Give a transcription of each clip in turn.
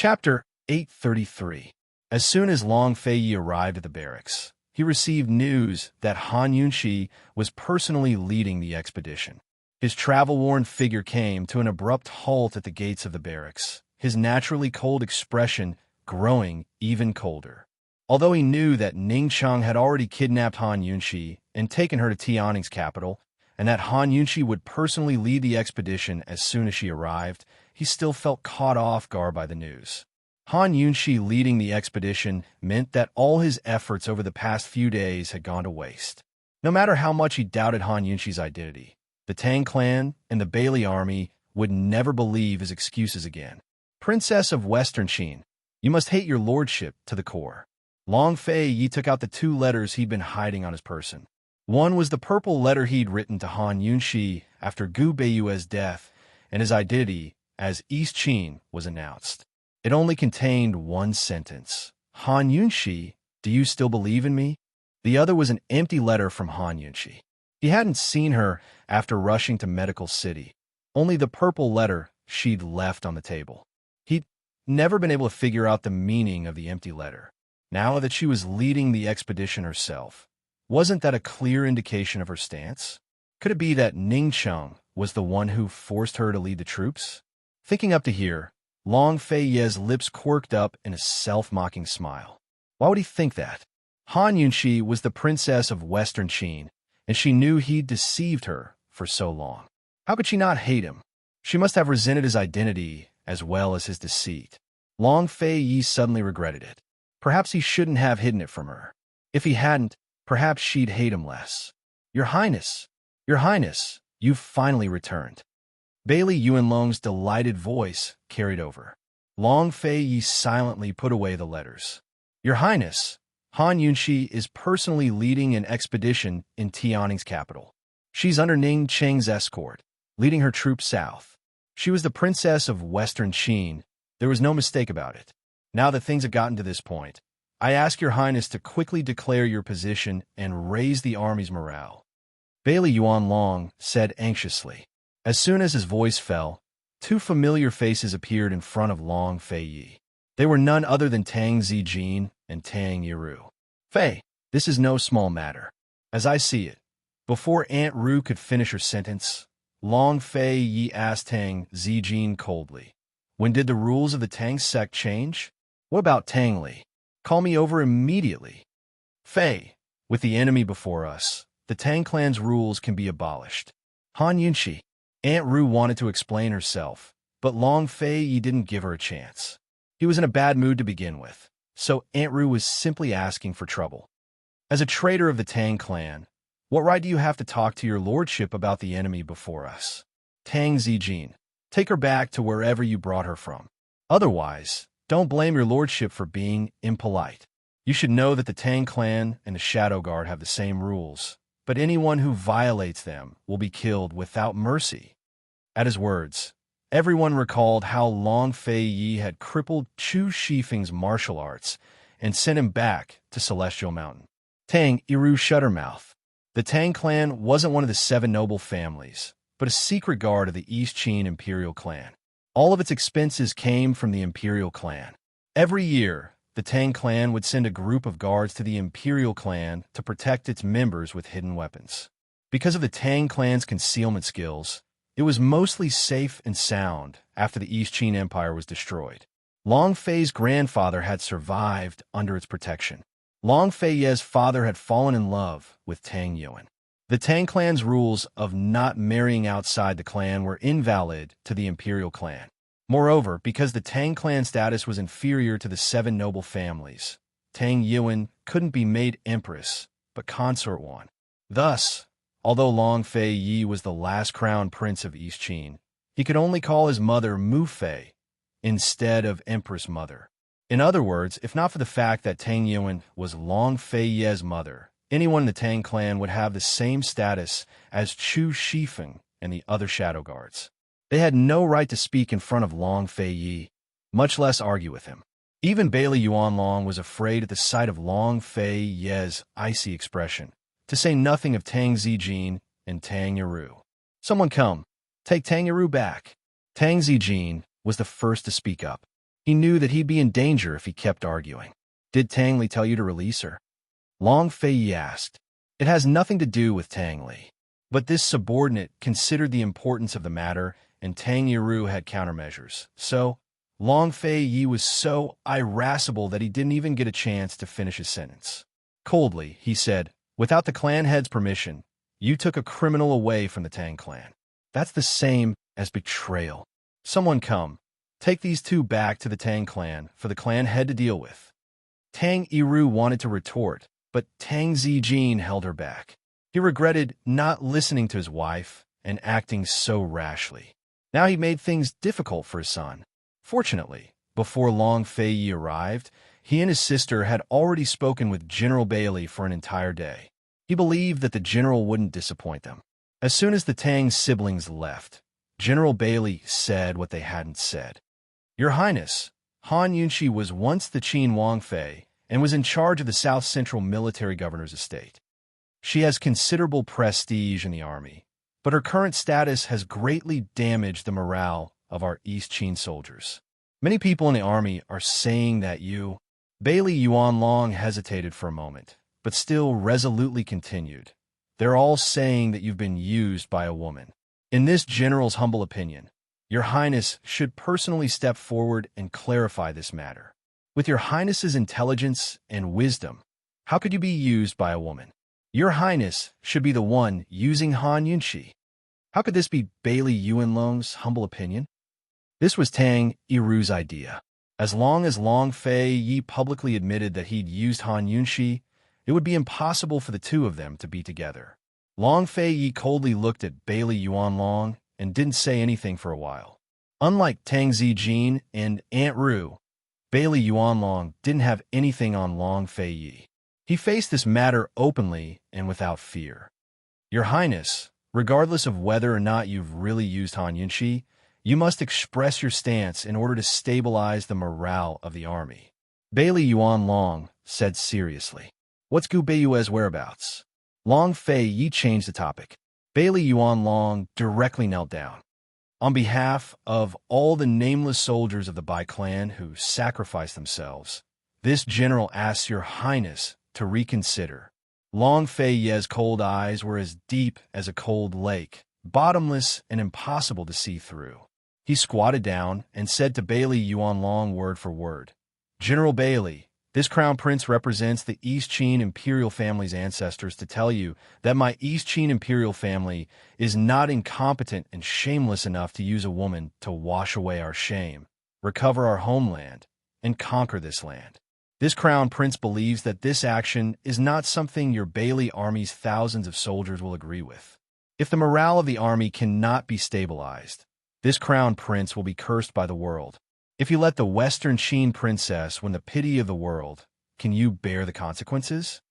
Chapter 833. As soon as Long Fei arrived at the barracks, he received news that Han Yunxi was personally leading the expedition. His travel-worn figure came to an abrupt halt at the gates of the barracks, his naturally cold expression growing even colder. Although he knew that Ning Cheng had already kidnapped Han Yunxi and taken her to Tianning's capital, and that Han Yunxi would personally lead the expedition as soon as she arrived, he still felt caught off guard by the news. Han Yunxi leading the expedition meant that all his efforts over the past few days had gone to waste. No matter how much he doubted Han Yunxi's identity, the Tang clan and the Bailey army would never believe his excuses again. Princess of Western Qin, you must hate your lordship to the core. Long Fei took out the 2 letters he'd been hiding on his person. One was the purple letter he'd written to Han Yunxi after Gu Beiyue's death, and his identity as East Qin was announced. It only contained one sentence. Han Yunxi, do you still believe in me? The other was an empty letter from Han Yunxi. He hadn't seen her after rushing to Medical City. Only the purple letter she'd left on the table. He'd never been able to figure out the meaning of the empty letter. Now that she was leading the expedition herself, wasn't that a clear indication of her stance? Could it be that Ning Cheng was the one who forced her to lead the troops? Thinking up to here, Long Fei's lips quirked up in a self-mocking smile. Why would he think that? Han Yunxi was the princess of Western Qin, and she knew he'd deceived her for so long. How could she not hate him? She must have resented his identity as well as his deceit. Long Fei suddenly regretted it. Perhaps he shouldn't have hidden it from her. If he hadn't, perhaps she'd hate him less. Your Highness, you've finally returned. Bailey Yuanlong's delighted voice carried over. Long Fei silently put away the letters. Your Highness, Han Yunxi is personally leading an expedition in Tianning's capital. She's under Ning Cheng's escort, leading her troops south. She was the princess of Western Qin. There was no mistake about it. Now that things have gotten to this point, I ask your Highness to quickly declare your position and raise the army's morale. Bailey Yuanlong said anxiously. As soon as his voice fell, 2 familiar faces appeared in front of Long Fei. They were none other than Tang Zijin and Tang Yiru. Fei, this is no small matter. As I see it, before Aunt Ru could finish her sentence, Long Fei asked Tang Zijin coldly, when did the rules of the Tang sect change? What about Tang Li? Call me over immediately. Fei, with the enemy before us, the Tang clan's rules can be abolished. Han Yunxi. Aunt Ru wanted to explain herself, but Long Fei didn't give her a chance. He was in a bad mood to begin with, so Aunt Ru was simply asking for trouble. As a traitor of the Tang clan, what right do you have to talk to your lordship about the enemy before us? Tang Zijin, take her back to wherever you brought her from. Otherwise, don't blame your lordship for being impolite. You should know that the Tang clan and the Shadow Guard have the same rules, but anyone who violates them will be killed without mercy. At his words, everyone recalled how Long Fei had crippled Chu Shifeng's martial arts and sent him back to Celestial Mountain. Tang Yiru shut her mouth. The Tang clan wasn't one of the 7 noble families, but a secret guard of the East Qin Imperial clan. All of its expenses came from the Imperial clan. Every year, the Tang clan would send a group of guards to the Imperial clan to protect its members with hidden weapons. Because of the Tang clan's concealment skills, it was mostly safe and sound after the East Qin Empire was destroyed. Long Fei's grandfather had survived under its protection. Long Fei's father had fallen in love with Tang Yuan. The Tang clan's rules of not marrying outside the clan were invalid to the Imperial clan. Moreover, because the Tang clan status was inferior to the 7 noble families, Tang Yuan couldn't be made empress, but consort one. Thus, although Long Fei was the last crown prince of East Qin, he could only call his mother Mu Fei instead of Empress Mother. In other words, if not for the fact that Tang Yuan was Long Fei's mother, anyone in the Tang clan would have the same status as Chu Shifeng and the other Shadow Guards. They had no right to speak in front of Long Fei, much less argue with him. Even Bailey Yuanlong was afraid at the sight of Long Fei's icy expression, to say nothing of Tang Zijin and Tang Yiru. Someone come, take Tang Yiru back. Tang Zijin was the first to speak up. He knew that he'd be in danger if he kept arguing. "Did Tang Li tell you to release her?" Long Fei asked. It has nothing to do with Tang Li. But this subordinate considered the importance of the matter, and Tang Yiru had countermeasures. So, Long Fei Yi was so irascible that he didn't even get a chance to finish his sentence. Coldly, he said, "Without the clan head's permission, you took a criminal away from the Tang clan. That's the same as betrayal. Someone come. Take these two back to the Tang clan for the clan head to deal with." Tang Yiru wanted to retort, but Tang Zijin held her back. He regretted not listening to his wife and acting so rashly. Now he made things difficult for his son. Fortunately, before Long Fei Yi arrived, he and his sister had already spoken with General Bailey for an entire day. He believed that the general wouldn't disappoint them. As soon as the Tang siblings left, General Bailey said what they hadn't said. "Your Highness, Han Yunxi was once the Qin Wangfei and was in charge of the South Central Military Governor's estate. She has considerable prestige in the army, but her current status has greatly damaged the morale of our East Qin soldiers. Many people in the army are saying that you—" Bailey Yuanlong hesitated for a moment, but still resolutely continued. "They're all saying that you've been used by a woman. In this general's humble opinion, Your Highness should personally step forward and clarify this matter. With Your Highness's intelligence and wisdom, how could you be used by a woman? Your Highness should be the one using Han Yunxi. How could this be Bailey Yuanlong's humble opinion?" This was Tang Yiru's idea. As long as Long Fei Yi publicly admitted that he'd used Han Yunxi, it would be impossible for the two of them to be together. Long Fei Yi coldly looked at Bailey Yuanlong and didn't say anything for a while. Unlike Tang Zijin and Aunt Ru, Bailey Yuanlong didn't have anything on Long Fei Yi. He faced this matter openly and without fear. "Your Highness, regardless of whether or not you've really used Han Yunxi, you must express your stance in order to stabilize the morale of the army," Bailey Yuanlong said seriously. "What's Gu Beiyue's whereabouts?" Long Fei Yi changed the topic. Bailey Yuanlong directly knelt down. "On behalf of all the nameless soldiers of the Bai clan who sacrificed themselves, this general asks Your Highness to reconsider." Long Fei Ye's cold eyes were as deep as a cold lake, bottomless and impossible to see through. He squatted down and said to Bailey Yuanlong word for word, "General Bailey, this crown prince represents the East Qin imperial family's ancestors to tell you that my East Qin imperial family is not incompetent and shameless enough to use a woman to wash away our shame, recover our homeland, and conquer this land. This crown prince believes that this action is not something your Bailey army's thousands of soldiers will agree with. If the morale of the army cannot be stabilized, this crown prince will be cursed by the world. If you let the Western Qin princess win the pity of the world, can you bear the consequences?"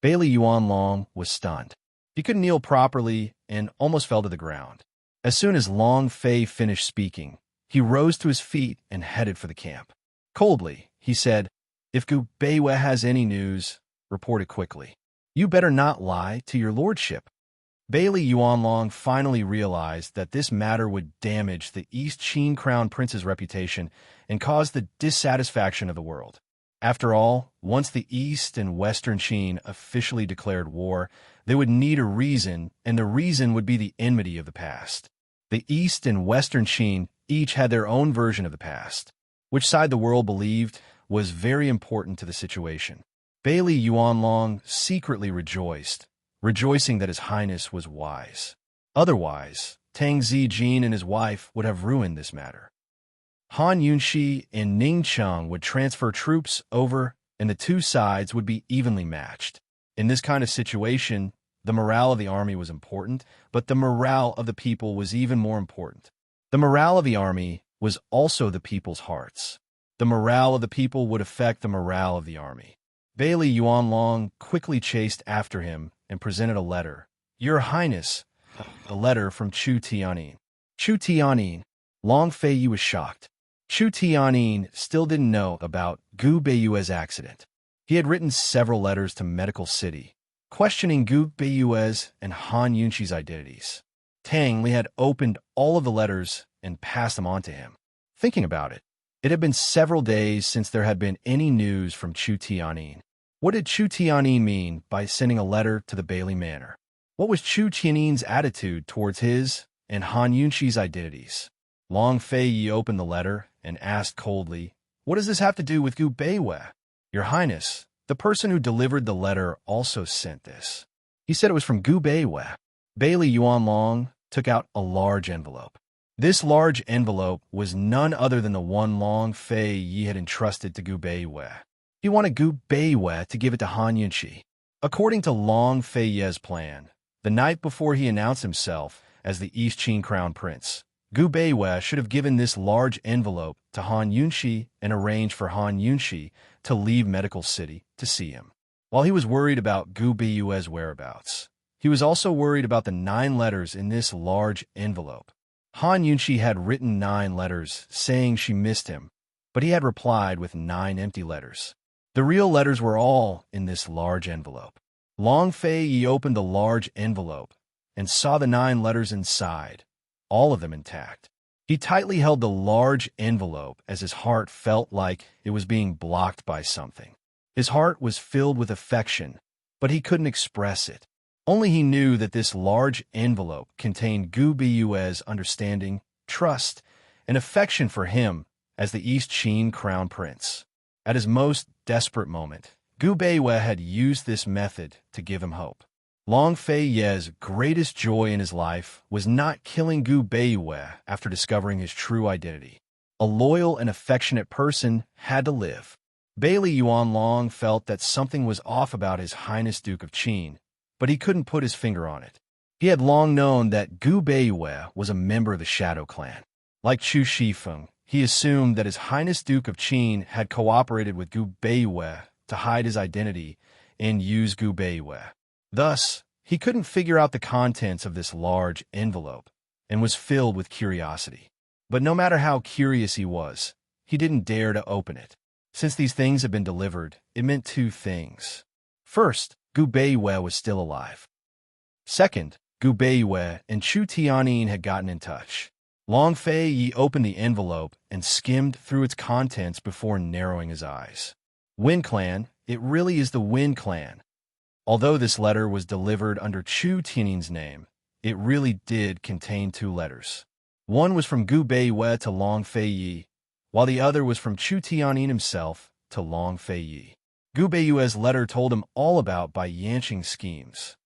Bailey Yuanlong was stunned. He couldn't kneel properly and almost fell to the ground. As soon as Long Fei finished speaking, he rose to his feet and headed for the camp. Coldly, he said, "If Gu Beiyue has any news, report it quickly. You better not lie to your lordship." Bailey Yuanlong finally realized that this matter would damage the East Qin crown prince's reputation and cause the dissatisfaction of the world. After all, once the East and Western Qin officially declared war, they would need a reason, and the reason would be the enmity of the past. The East and Western Qin each had their own version of the past. Which side the world believed was very important to the situation. Bailey Yuanlong secretly rejoiced, rejoicing that His Highness was wise. Otherwise, Tang Zijin and his wife would have ruined this matter. Han Yunxi and Ning Cheng would transfer troops over, and the two sides would be evenly matched. In this kind of situation, the morale of the army was important, but the morale of the people was even more important. The morale of the army was also the people's hearts. The morale of the people would affect the morale of the army. Bailey Yuanlong quickly chased after him and presented a letter. "Your Highness," a letter from Chu Tianyin. Chu Tianyin. Long Fei Yi was shocked. Chu Tianyin still didn't know about Gu Beiyue's accident. He had written several letters to Medical City, questioning Gu Beiyue's and Han Yunxi's identities. Tang Li had opened all of the letters and passed them on to him. Thinking about it, It had been several days since there had been any news from Chu Tianyin. What did Chu Tianyin mean by sending a letter to the Bailey Manor? What was Chu Tianyin's attitude towards his and Han Yunxi's identities? Long Fei Yi opened the letter and asked coldly, "What does this have to do with Gu Beiwei?" "Your Highness, the person who delivered the letter also sent this. He said it was from Gu Beiwei." Bailey Yuanlong took out a large envelope. This large envelope was none other than the one Long Fei Yi had entrusted to Gu Beiwei. He wanted Gu Beiwei to give it to Han Yunxi. According to Long Fei Yi's plan, the night before he announced himself as the East Qin Crown Prince, Gu Beiwei should have given this large envelope to Han Yunxi and arranged for Han Yunxi to leave Medical City to see him. While he was worried about Gu Beiwei's whereabouts, he was also worried about the 9 letters in this large envelope. Han Yunxi had written 9 letters saying she missed him, but he had replied with 9 empty letters. The real letters were all in this large envelope. Long Fei Yi opened the large envelope and saw the 9 letters inside, all of them intact. He tightly held the large envelope as his heart felt like it was being blocked by something. His heart was filled with affection, but he couldn't express it. Only he knew that this large envelope contained Gu Beiwei's understanding, trust, and affection for him as the East Qin Crown Prince. At his most desperate moment, Gu Beiwei had used this method to give him hope. Long Fei Yi's greatest joy in his life was not killing Gu Beiwei after discovering his true identity. A loyal and affectionate person had to live. Bailey Yuanlong felt that something was off about His Highness Duke of Qin, but he couldn't put his finger on it. He had long known that Gu Beiwei was a member of the Shadow Clan. Like Chu Shifeng, he assumed that His Highness Duke of Qin had cooperated with Gu Beiwei to hide his identity and use Gu Beiwei. Thus, he couldn't figure out the contents of this large envelope and was filled with curiosity. But no matter how curious he was, he didn't dare to open it. Since these things had been delivered, it meant 2 things. First, Gu Beiwei was still alive. Second, Gu Beiwei and Chu Tianyin had gotten in touch. Long Fei Yi opened the envelope and skimmed through its contents before narrowing his eyes. Wind Clan, it really is the Wind Clan. Although this letter was delivered under Chu Tianyin's name, it really did contain 2 letters. One was from Gu Beiwei to Long Fei Yi, while the other was from Chu Tianyin himself to Long Fei Yi. Gu Beiwei's letter told him all about Bai Yanqing's schemes.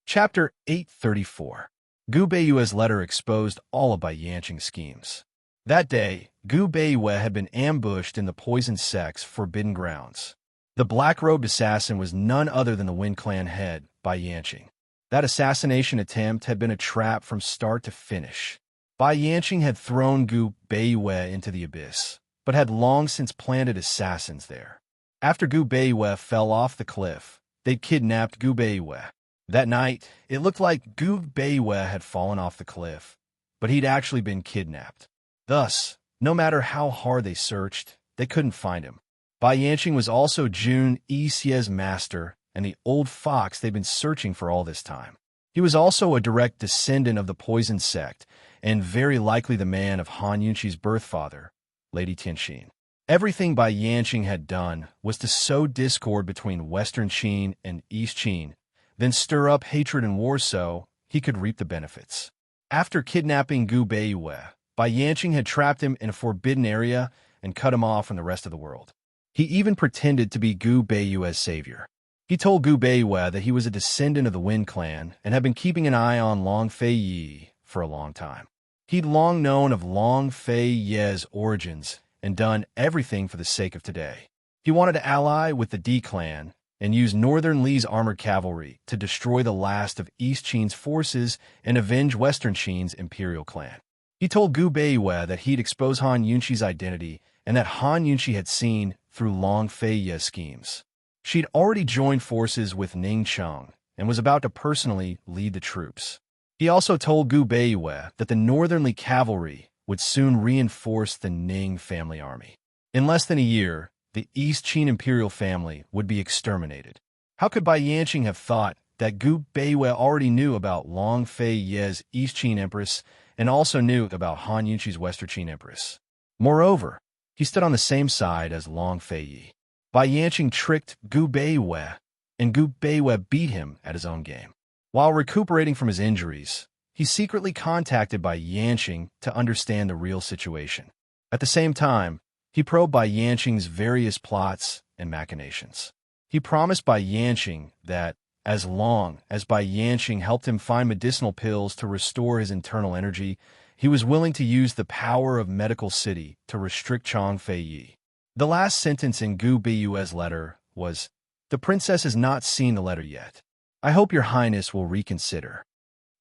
Chapter 834. Gu Beiwei's letter exposed all of Bai Yanqing's schemes. That day, Gu Beiwei had been ambushed in the Poison Sect's forbidden grounds. The black-robed assassin was none other than the Wind Clan head, Bai Yanqing. That assassination attempt had been a trap from start to finish. Bai Yanqing had thrown Gu Beiwei into the abyss, but had long since planted assassins there. After Gu Beiwei fell off the cliff, they'd kidnapped Gu Beiwei. That night, it looked like Gu Beiwei had fallen off the cliff, but he'd actually been kidnapped. Thus, no matter how hard they searched, they couldn't find him. Bai Yanqing was also Jun Yixie's master and the old fox they'd been searching for all this time. He was also a direct descendant of the Poison Sect and very likely the man of Han Yunxi's birth father, Lady Tianxin. Everything Bai Yanqing had done was to sow discord between Western Qin and East Qin, then stir up hatred and war so he could reap the benefits. After kidnapping Gu Beiwei, Bai Yanqing had trapped him in a forbidden area and cut him off from the rest of the world. He even pretended to be Gu Beiwei's savior. He told Gu Beiwei that he was a descendant of the Wind Clan and had been keeping an eye on Long Fei Yi for a long time. He'd long known of Long Fei Yi's origins and done everything for the sake of today. He wanted to ally with the D Clan and use Northern Li's armored cavalry to destroy the last of East Qin's forces and avenge Western Qin's imperial clan. He told Gu Beiwei that he'd expose Han Yunxi's identity and that Han Yunxi had seen through Long Fei Yi's schemes. She'd already joined forces with Ning Cheng and was about to personally lead the troops. He also told Gu Beiwei that the Northern Li cavalry would soon reinforce the Ning family army. In less than a year, the East Qin imperial family would be exterminated. How could Bai Yanqing have thought that Gu Beiwei already knew about Long Fei Yi's East Qin empress and also knew about Han Yunxi's Western Qin empress? Moreover, he stood on the same side as Long Feiyi. Bai Yanqing tricked Gu Beiwei, and Gu Beiwei beat him at his own game. While recuperating from his injuries, he secretly contacted Bai Yanqing to understand the real situation. At the same time, he probed Bai Yanqing's various plots and machinations. He promised Bai Yanqing that, as long as Bai Yanqing helped him find medicinal pills to restore his internal energy, he was willing to use the power of Medical City to restrict Chang Feiyi. The last sentence in Gu Beiwei's letter was, "The princess has not seen the letter yet. I hope your highness will reconsider."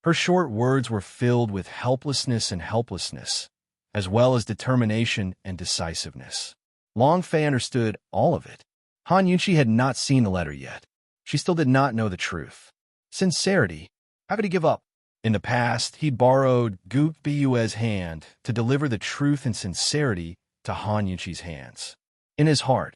Her short words were filled with helplessness, as well as determination and decisiveness. Long Fei understood all of it. Han Yunqi had not seen the letter yet. She still did not know the truth. Sincerity. How could he give up? In the past, he'd borrowed Gu Beiwei's hand to deliver the truth and sincerity to Han Yunqi's hands. In his heart.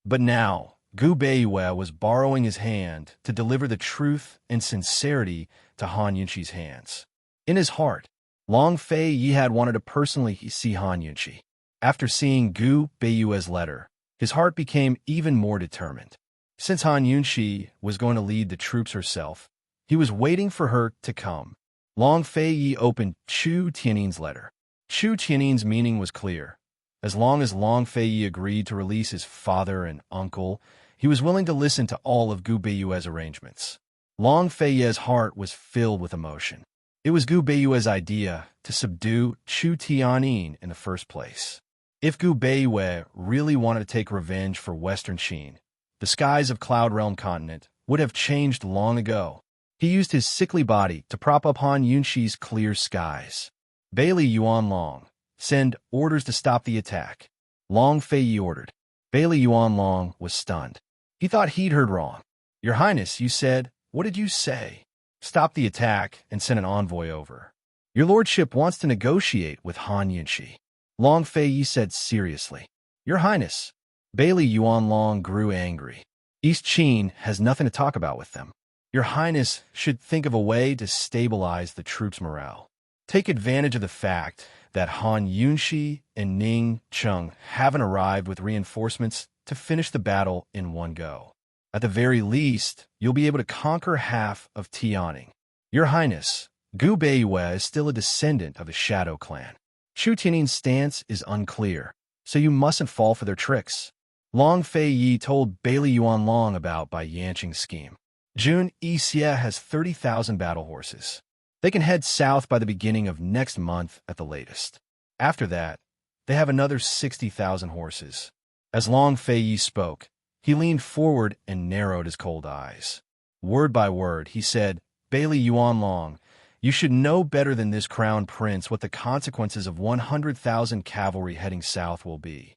But now, Gu Beiwei was borrowing his hand to deliver the truth and sincerity to Han Yunqi's hands. In his heart, Long Feiyi had wanted to personally see Han Yunqi. After seeing Gu Beiwei's letter, his heart became even more determined. Since Han Yunqi was going to lead the troops herself, he was waiting for her to come. Long Feiyi opened Chu Tiannin's letter. Chu Tiannin's meaning was clear. As long as Long Feiyi agreed to release his father and uncle, he was willing to listen to all of Gu Beiwei's arrangements. Long Feiyi's heart was filled with emotion. It was Gu Beiwei's idea to subdue Chu Tiannin in the first place. If Gu Beiwei really wanted to take revenge for Western Qin, the skies of Cloud Realm continent would have changed long ago. He used his sickly body to prop up Han Yunqi's clear skies. Bailey Yuanlong, send orders to stop the attack. Long Feiyi ordered. Bailey Yuanlong was stunned. He thought he'd heard wrong. Your Highness, you said, what did you say? Stop the attack and send an envoy over. Your lordship wants to negotiate with Han Yunqi. Long Feiyi said seriously. Your Highness. Bailey Yuanlong grew angry. East Qin has nothing to talk about with them. Your Highness should think of a way to stabilize the troops' morale. Take advantage of the fact that Han Yunqi and Ning Cheng haven't arrived with reinforcements to finish the battle in one go. At the very least, you'll be able to conquer half of Tianning. Your Highness, Gu Beiwei is still a descendant of the Shadow Clan. Chu Tiannin's stance is unclear, so you mustn't fall for their tricks. Long Feiyi told Bailey Yuanlong about Bai Yanqing's scheme. Jun Yixie has 30,000 battle horses. They can head south by the beginning of next month at the latest. After that, they have another 60,000 horses. As Long Feiyi spoke, he leaned forward and narrowed his cold eyes. Word by word, he said, Bailey Yuanlong, you should know better than this crown prince what the consequences of 100,000 cavalry heading south will be.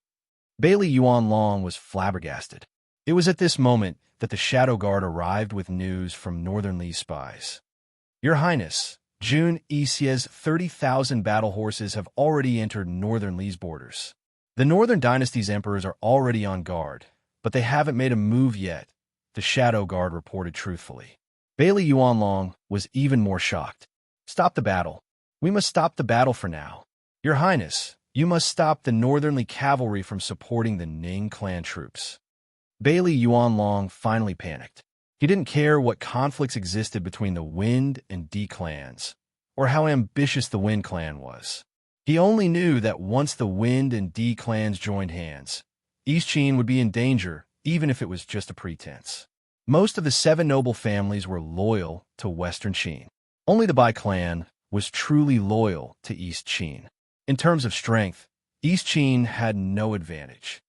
Bailey Yuanlong was flabbergasted. It was at this moment that the Shadow Guard arrived with news from Northern Li's spies. Your Highness, Jun Yixie's 30,000 battle horses have already entered Northern Li's borders. The Northern Dynasty's emperors are already on guard, but they haven't made a move yet, the Shadow Guard reported truthfully. Bailey Yuanlong was even more shocked. Stop the battle. We must stop the battle for now. Your Highness, you must stop the Northernly cavalry from supporting the Ning clan troops. Bailey Yuanlong finally panicked. He didn't care what conflicts existed between the Wind and D clans, or how ambitious the Wind clan was. He only knew that once the Wind and D clans joined hands, East Qin would be in danger, even if it was just a pretense. Most of the 7 noble families were loyal to Western Qin. Only the Bai clan was truly loyal to East Qin. In terms of strength, East Qin had no advantage.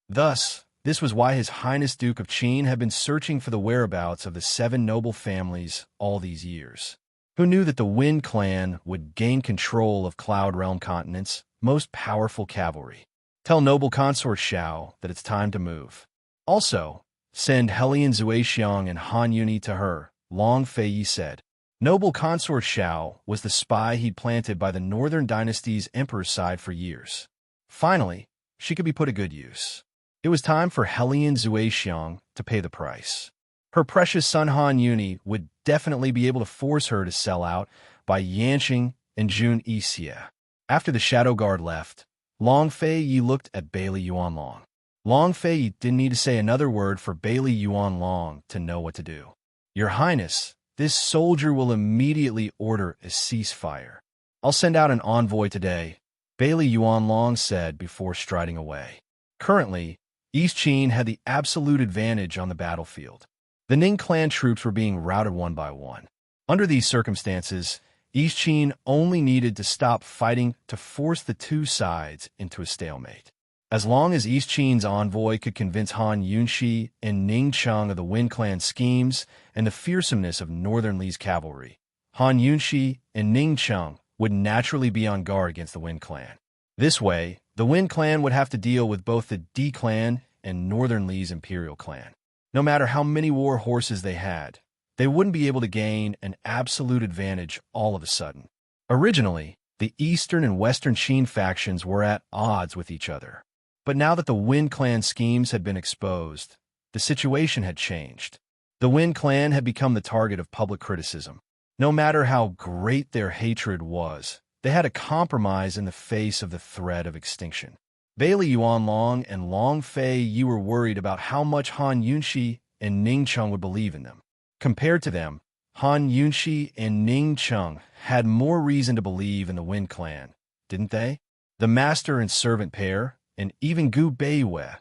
Thus, this was why His Highness Duke of Qin had been searching for the whereabouts of the 7 noble families all these years. Who knew that the Wind clan would gain control of Cloud Realm Continent's most powerful cavalry? Tell noble Consort Xiao that it's time to move. Also, send Helian Zuexiang and Han Yuni to her, Long Feiyi said. Noble Consort Xiao was the spy he'd planted by the Northern Dynasty's emperor's side for years. Finally, she could be put to good use. It was time for Helian Zuexiang to pay the price. Her precious son Han Yuni would definitely be able to force her to sell out by Yanqing and Jun Yixie. After the Shadow Guard left, Long Fei Yi looked at Bailey Yuanlong. Long Fei Yi didn't need to say another word for Bailey Yuanlong to know what to do. Your Highness, this soldier will immediately order a ceasefire. I'll send out an envoy today, Bailey Yuanlong said before striding away. Currently, East Qin had the absolute advantage on the battlefield. The Ning clan troops were being routed one by one. Under these circumstances, East Qin only needed to stop fighting to force the two sides into a stalemate. As long as East Qin's envoy could convince Han Yunxi and Ning Cheng of the Wen clan schemes and the fearsomeness of Northern Li's cavalry, Han Yunxi and Ning Cheng would naturally be on guard against the Wen clan. This way, the Wen clan would have to deal with both the D clan and Northern Li's imperial clan. No matter how many war horses they had, they wouldn't be able to gain an absolute advantage all of a sudden. Originally, the Eastern and Western Qin factions were at odds with each other. But now that the Wen clan schemes had been exposed, the situation had changed. The Wen clan had become the target of public criticism. No matter how great their hatred was, they had to compromise in the face of the threat of extinction. Bailey Yuanlong and Long Fei Yi were worried about how much Han Yunxi and Ning Cheng would believe in them. Compared to them, Han Yunxi and Ning Cheng had more reason to believe in the Wen clan, didn't they? The master and servant pair, and even Gu Beiwei,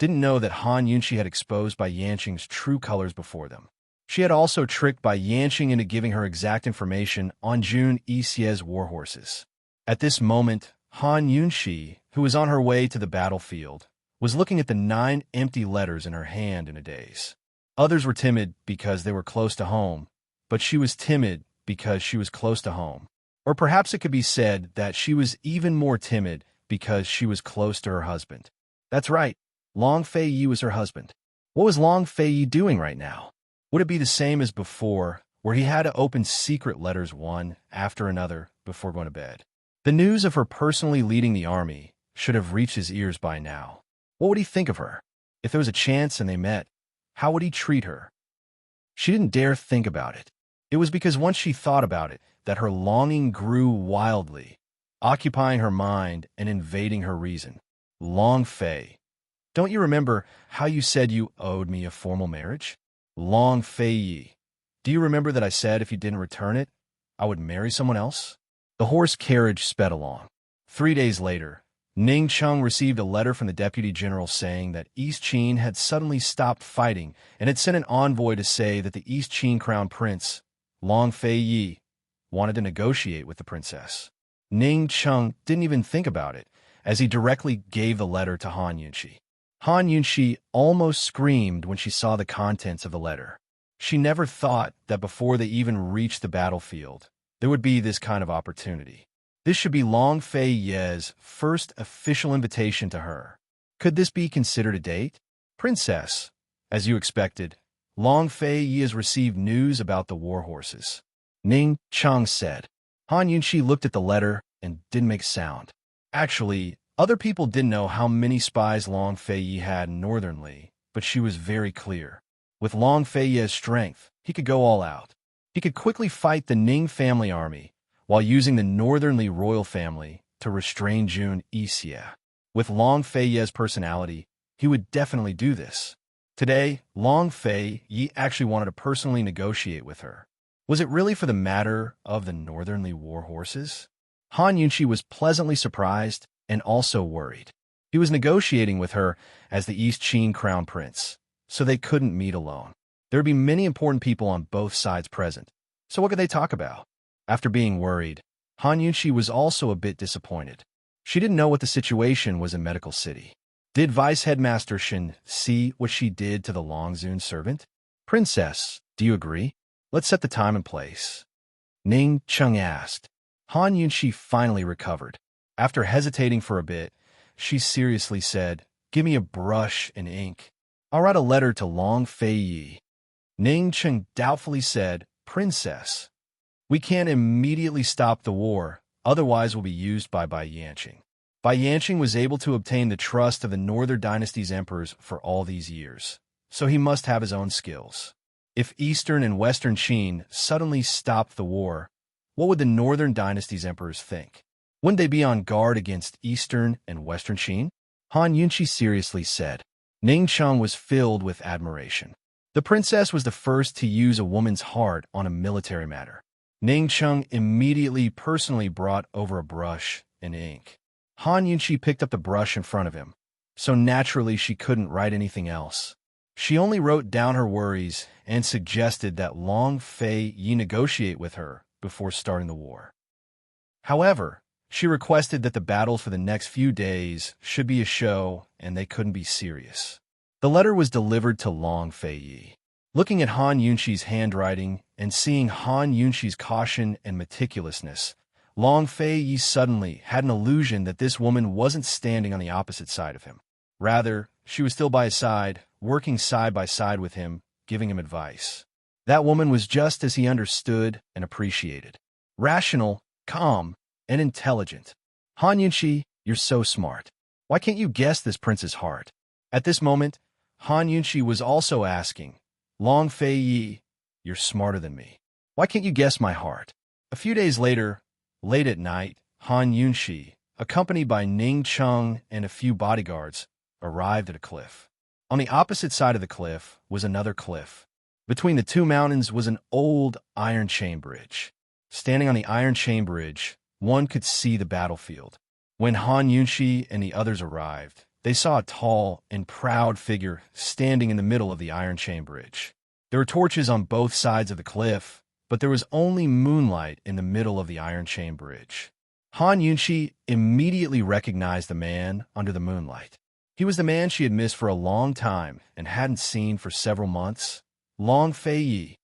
didn't know that Han Yunxi had exposed Bai Yanqing's true colors before them. She had also tricked Bai Yanqing into giving her exact information on Jun Yixie's warhorses. At this moment, Han Yunxi, who was on her way to the battlefield, was looking at the 9 empty letters in her hand in a daze. Others were timid because they were close to home, but she was timid because she was close to home. Or perhaps it could be said that she was even more timid because she was close to her husband. That's right, Long Fei Yi was her husband. What was Long Fei Yi doing right now? Would it be the same as before, where he had to open secret letters one after another before going to bed? The news of her personally leading the army should have reached his ears by now. What would he think of her? If there was a chance and they met, how would he treat her? She didn't dare think about it. It was because once she thought about it that her longing grew wildly, occupying her mind and invading her reason. Long Fei, don't you remember how you said you owed me a formal marriage? Long Fei Yi, do you remember that I said if you didn't return it, I would marry someone else? The horse carriage sped along. 3 days later, Ning Cheng received a letter from the deputy general saying that East Qin had suddenly stopped fighting and had sent an envoy to say that the East Qin crown prince, Long Fei Yi, wanted to negotiate with the princess. Ning Cheng didn't even think about it, as he directly gave the letter to Han Yunxi. Han Yunxi almost screamed when she saw the contents of the letter. She never thought that before they even reached the battlefield, there would be this kind of opportunity. This should be Long Fei Yi's first official invitation to her. Could this be considered a date? Princess, as you expected, Long Fei Yi has received news about the war horses. Ning Cheng said. Han Yunxi looked at the letter and didn't make a sound. Actually, other people didn't know how many spies Long Fei Yi had in Northern Li, but she was very clear. With Long Fei Yi's strength, he could go all out. He could quickly fight the Ning family army, while using the Northern Li royal family to restrain Jun Yixie. With Long Fei Yi's personality, he would definitely do this. Today, Long Fei Yi actually wanted to personally negotiate with her. Was it really for the matter of the Northern Li war horses? Han Yunxi was pleasantly surprised and also worried. He was negotiating with her as the East Qin crown prince, so they couldn't meet alone. There would be many important people on both sides present, so what could they talk about? After being worried, Han Yunxi was also a bit disappointed. She didn't know what the situation was in Medical City. Did Vice Headmaster Shin see what she did to the Longzun servant? Princess, do you agree? Let's set the time and place. Ning Cheng asked. Han Yunxi finally recovered. After hesitating for a bit, she seriously said, "Give me a brush and ink. I'll write a letter to Long Fei Yi." Ning Cheng doubtfully said, "Princess, we can't immediately stop the war, otherwise will be used by Bai Yanqing." Bai Yanqing was able to obtain the trust of the Northern Dynasty's emperors for all these years, so he must have his own skills. If Eastern and Western Qin suddenly stopped the war, what would the Northern Dynasty's emperors think? Wouldn't they be on guard against Eastern and Western Qin? Han Yunqi seriously said. Ning Cheng was filled with admiration. The princess was the first to use a woman's heart on a military matter. Ning Cheng immediately personally brought over a brush and ink. Han Yunqi picked up the brush in front of him, so naturally she couldn't write anything else. She only wrote down her worries and suggested that Long Fei Yi negotiate with her before starting the war. However, she requested that the battles for the next few days should be a show and they couldn't be serious. The letter was delivered to Long Fei Yi. Looking at Han Yunqi's handwriting and seeing Han Yunqi's caution and meticulousness, Long Fei Yi suddenly had an illusion that this woman wasn't standing on the opposite side of him. Rather, she was still by his side, working side by side with him, giving him advice. That woman was just as he understood and appreciated. Rational, calm, and intelligent. Han Yunqi, you're so smart. Why can't you guess this prince's heart? At this moment, Han Yunqi was also asking, Long Fei Yi, you're smarter than me. Why can't you guess my heart? A few days later, late at night, Han Yunqi, accompanied by Ning Cheng and a few bodyguards, arrived at a cliff. On the opposite side of the cliff was another cliff. Between the two mountains was an old iron chain bridge. Standing on the iron chain bridge, one could see the battlefield. When Han Yunqi and the others arrived, they saw a tall and proud figure standing in the middle of the iron chain bridge. There were torches on both sides of the cliff, but there was only moonlight in the middle of the iron chain bridge. Han Yunqi immediately recognized the man under the moonlight. He was the man she had missed for a long time and hadn't seen for several months, Long Fei Yi.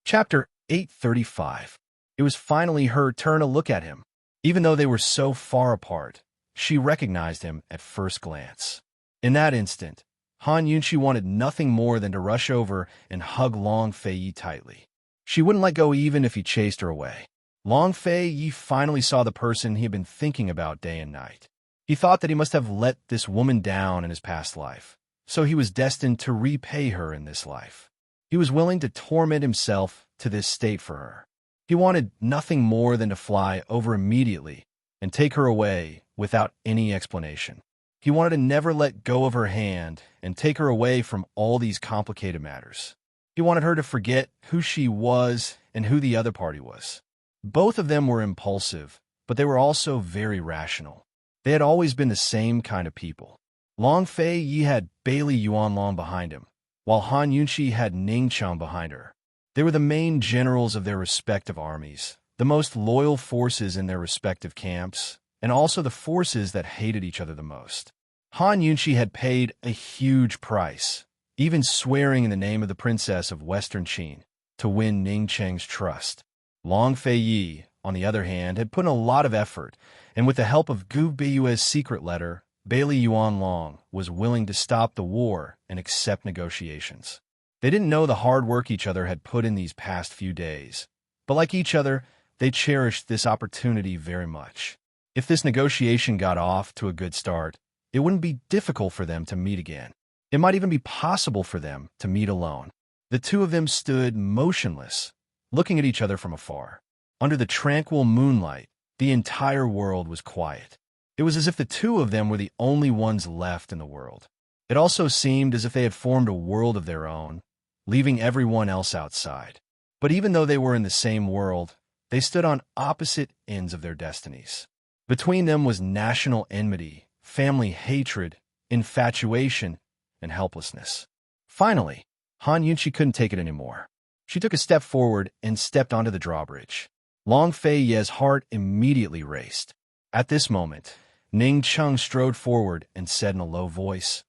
Chapter 835. It was finally her turn to look at him. Even though they were so far apart, she recognized him at first glance. In that instant, Han Yunqi wanted nothing more than to rush over and hug Long Fei Yi tightly. She wouldn't let go even if he chased her away. Long Fei Yi finally saw the person he had been thinking about day and night. He thought that he must have let this woman down in his past life, so he was destined to repay her in this life. He was willing to torment himself to this state for her. He wanted nothing more than to fly over immediately and take her away without any explanation. He wanted to never let go of her hand and take her away from all these complicated matters. He wanted her to forget who she was and who the other party was. Both of them were impulsive, but they were also very rational. They had always been the same kind of people. Long Fei Yi had Bailey Yuanlong behind him, while Han Yunqi had Ning Cheng behind her. They were the main generals of their respective armies, the most loyal forces in their respective camps, and also the forces that hated each other the most. Han Yunqi had paid a huge price, even swearing in the name of the princess of Western Qin, to win Ning Cheng's trust. Long Fei Yi, on the other hand, had put in a lot of effort, and with the help of Gu Beiyue's secret letter, Bailey Yuanlong was willing to stop the war and accept negotiations. They didn't know the hard work each other had put in these past few days, but like each other, they cherished this opportunity very much. If this negotiation got off to a good start, it wouldn't be difficult for them to meet again. It might even be possible for them to meet alone. The two of them stood motionless, looking at each other from afar. Under the tranquil moonlight, the entire world was quiet. It was as if the two of them were the only ones left in the world. It also seemed as if they had formed a world of their own, leaving everyone else outside. But even though they were in the same world, they stood on opposite ends of their destinies. Between them was national enmity, family hatred, infatuation, and helplessness. Finally, Han Yunqi couldn't take it anymore. She took a step forward and stepped onto the drawbridge. Long Fei Yi's heart immediately raced. At this moment, Ning Cheng strode forward and said in a low voice,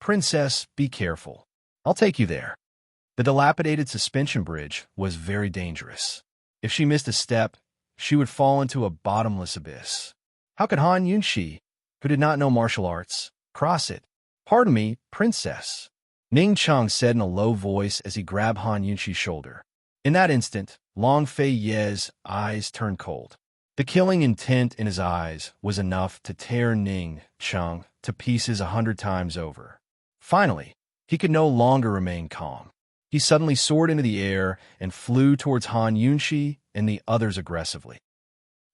"Princess, be careful. I'll take you there." The dilapidated suspension bridge was very dangerous. If she missed a step, she would fall into a bottomless abyss. How could Han Yunqi, who did not know martial arts, cross it? "Pardon me, princess," Ning Cheng said in a low voice as he grabbed Han Yunqi's shoulder. In that instant, Long Fei Yi's eyes turned cold. The killing intent in his eyes was enough to tear Ning Cheng to pieces 100 times over. Finally, he could no longer remain calm. He suddenly soared into the air and flew towards Han Yunqi and the others aggressively.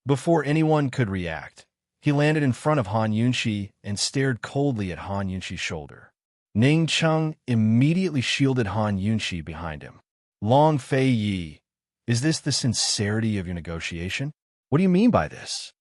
Before anyone could react, he landed in front of Han Yunxi and stared coldly at Han Yunxi's shoulder. Ning Cheng immediately shielded Han Yunxi behind him. Long Fei Yi, is this the sincerity of your negotiation? What do you mean by this?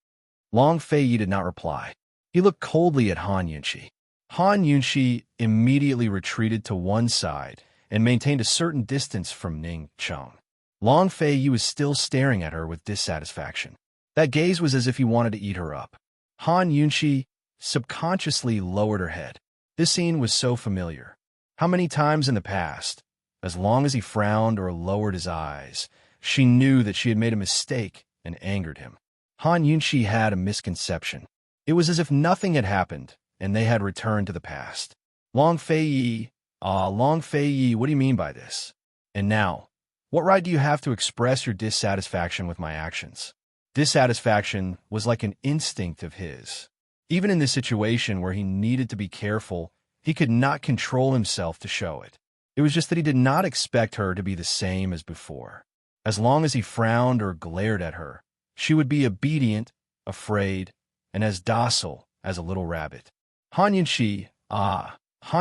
Long Fei Yi did not reply. He looked coldly at Han Yunxi. Han Yunxi immediately retreated to one side and maintained a certain distance from Ning Cheng. Long Fei Yi was still staring at her with dissatisfaction. That gaze was as if he wanted to eat her up. Han Yunxi subconsciously lowered her head. This scene was so familiar. How many times in the past, as long as he frowned or lowered his eyes, she knew that she had made a mistake and angered him. Han Yunxi had a misconception. It was as if nothing had happened, and they had returned to the past. Long Fei Yi, Long Fei Yi, what do you mean by this? And now, what right do you have to express your dissatisfaction with my actions? Dissatisfaction was like an instinct of his. Even in this situation where he needed to be careful, he could not control himself to show it. It was just that he did not expect her to be the same as before. As long as he frowned or glared at her, she would be obedient, afraid, and as docile as a little rabbit. Han Yunxi, Han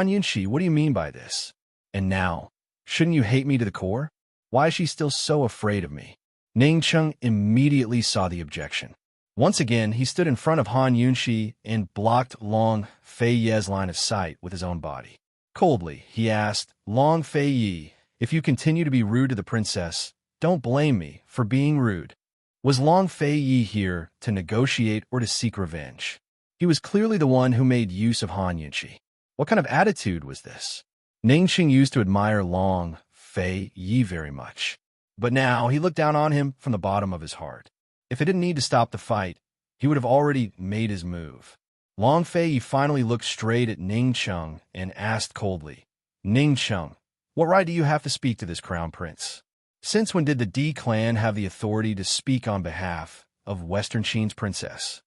Yunxi, what do you mean by this? And now, shouldn't you hate me to the core? Why is she still so afraid of me? Ning Cheng immediately saw the objection. Once again, he stood in front of Han Yunxi and blocked Long Fei Yi's line of sight with his own body. Coldly, he asked, Long Fei Yi, if you continue to be rude to the princess, don't blame me for being rude. Was Long Fei Yi here to negotiate or to seek revenge? He was clearly the one who made use of Han Yunxi. What kind of attitude was this? Ning Cheng used to admire Long Fei Yi very much, but now he looked down on him from the bottom of his heart. If he didn't need to stop the fight, he would have already made his move. Long Fei Yi finally looked straight at Ning Cheng and asked coldly, Ning Cheng, what right do you have to speak to this crown prince? Since when did the D clan have the authority to speak on behalf of Western Qin's princess?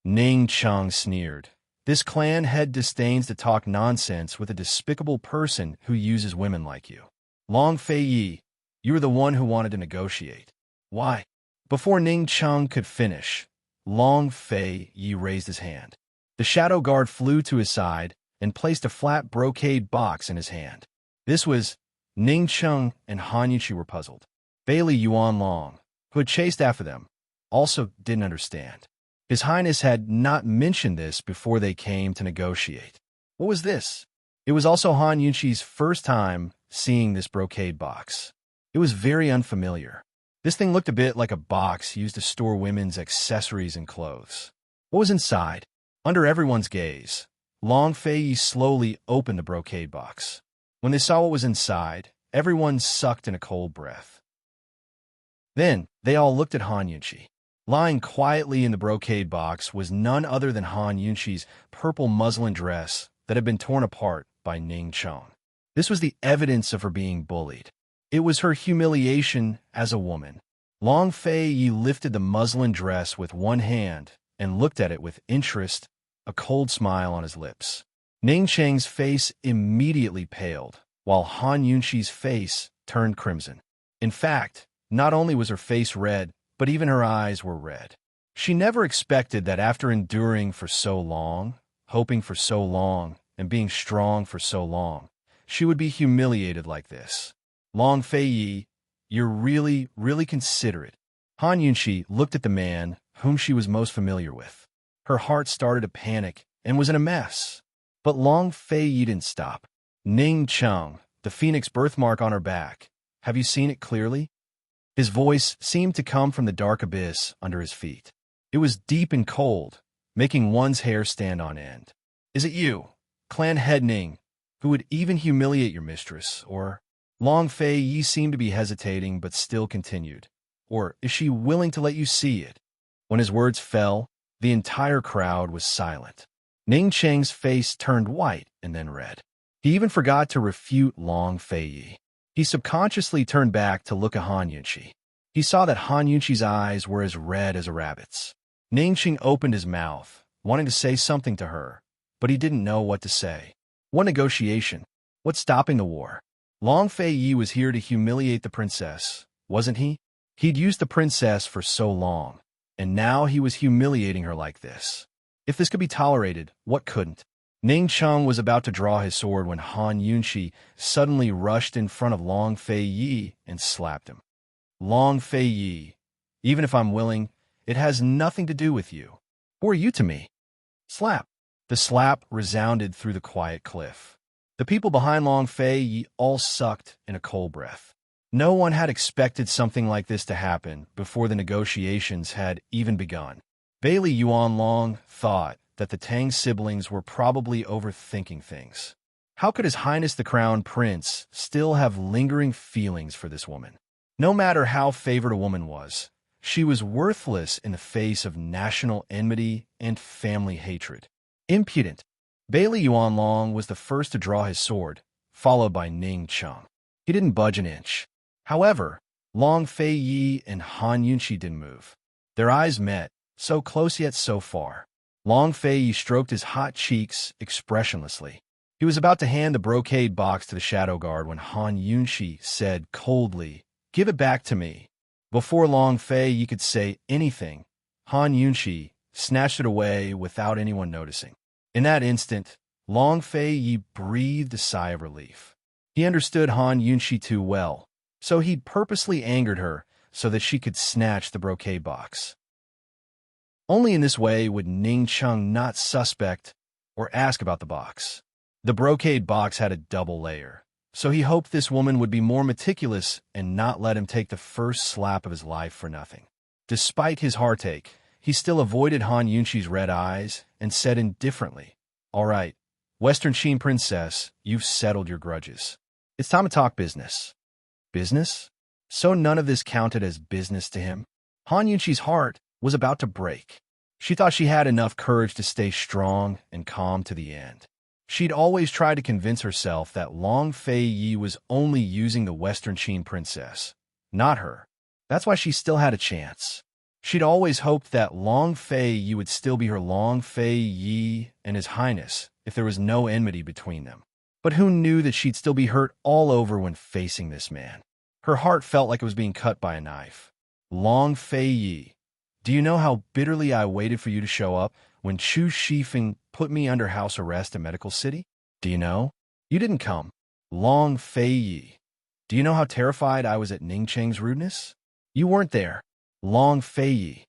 Ning Cheng sneered. This clan head disdains to talk nonsense with a despicable person who uses women like you. Long Fei Yi, you were the one who wanted to negotiate. Why? Before Ning Cheng could finish, Long Fei Yi raised his hand. The shadow guard flew to his side and placed a flat brocade box in his hand. This was Ning Cheng and Han Yunxi were puzzled. Bailey Yuan Long, who had chased after them, also didn't understand. His Highness had not mentioned this before they came to negotiate. What was this? It was also Han Yunxi's first time seeing this brocade box. It was very unfamiliar. This thing looked a bit like a box used to store women's accessories and clothes. What was inside? Under everyone's gaze, Long Fei Yi slowly opened the brocade box. When they saw what was inside, everyone sucked in a cold breath. Then, they all looked at Han Yunxi. Lying quietly in the brocade box was none other than Han Yunxi's purple muslin dress that had been torn apart by Ning Cheng. This was the evidence of her being bullied. It was her humiliation as a woman. Long Fei Yi lifted the muslin dress with one hand and looked at it with interest, a cold smile on his lips. Ning Cheng's face immediately paled, while Han Yunxi's face turned crimson. In fact, not only was her face red, but even her eyes were red. She never expected that after enduring for so long, hoping for so long, and being strong for so long, she would be humiliated like this. Long Fei Yi, you're really, really considerate. Han Yunxi looked at the man whom she was most familiar with. Her heart started to panic and was in a mess. But Long Fei Yi didn't stop. Ning Cheng, the phoenix birthmark on her back, have you seen it clearly? His voice seemed to come from the dark abyss under his feet. It was deep and cold, making one's hair stand on end. Is it you, clan head Ning, who would even humiliate your mistress, or... Long Fei Yi seemed to be hesitating but still continued. Or is she willing to let you see it? When his words fell, the entire crowd was silent. Ning Cheng's face turned white and then red. He even forgot to refute Long Fei Yi. He subconsciously turned back to look at Han Yunxi. He saw that Han Yunxi's eyes were as red as a rabbit's. Ning Cheng opened his mouth, wanting to say something to her, but he didn't know what to say. What negotiation? What's stopping the war? Long Fei Yi was here to humiliate the princess, wasn't he? He'd used the princess for so long. and now he was humiliating her like this. If this could be tolerated, what couldn't? Ning Cheng was about to draw his sword when Han Yunxi suddenly rushed in front of Long Fei Yi and slapped him. Long Fei Yi, even if I'm willing, it has nothing to do with you. Who are you to me? Slap. The slap resounded through the quiet cliff. The people behind Long Fei Yi all sucked in a cold breath. No one had expected something like this to happen before the negotiations had even begun. Bailey Yuan Long thought that the Tang siblings were probably overthinking things. How could His Highness the Crown Prince still have lingering feelings for this woman? No matter how favored a woman was, she was worthless in the face of national enmity and family hatred. Impudent. Bailey Yuan Long was the first to draw his sword, followed by Ning Cheng. He didn't budge an inch. However, Long Fei Yi and Han Yunxi didn't move. Their eyes met, so close yet so far. Long Fei Yi stroked his hot cheeks expressionlessly. He was about to hand the brocade box to the shadow guard when Han Yunxi said coldly, "Give it back to me." Before Long Fei Yi could say anything, Han Yunxi snatched it away without anyone noticing. In that instant, Long Fei Yi breathed a sigh of relief. He understood Han Yunxi too well, so he'd purposely angered her so that she could snatch the brocade box. Only in this way would Ning Cheng not suspect or ask about the box. The brocade box had a double layer, so he hoped this woman would be more meticulous and not let him take the first slap of his life for nothing. Despite his heartache, he still avoided Han Yunxi's red eyes and said indifferently, "All right, Western Qin Princess, you've settled your grudges. It's time to talk business." Business? So none of this counted as business to him? Han Yunxi's heart was about to break. She thought she had enough courage to stay strong and calm to the end. She'd always tried to convince herself that Long Fei Yi was only using the Western Qin Princess, not her. That's why she still had a chance. She'd always hoped that Long Fei Yi would still be her Long Fei Yi and His Highness if there was no enmity between them. But who knew that she'd still be hurt all over when facing this man? Her heart felt like it was being cut by a knife. Long Fei Yi, do you know how bitterly I waited for you to show up when Chu Shifeng put me under house arrest in Medical City? Do you know? You didn't come. Long Fei Yi, do you know how terrified I was at Ning Cheng's rudeness? You weren't there. Long Fei Yi,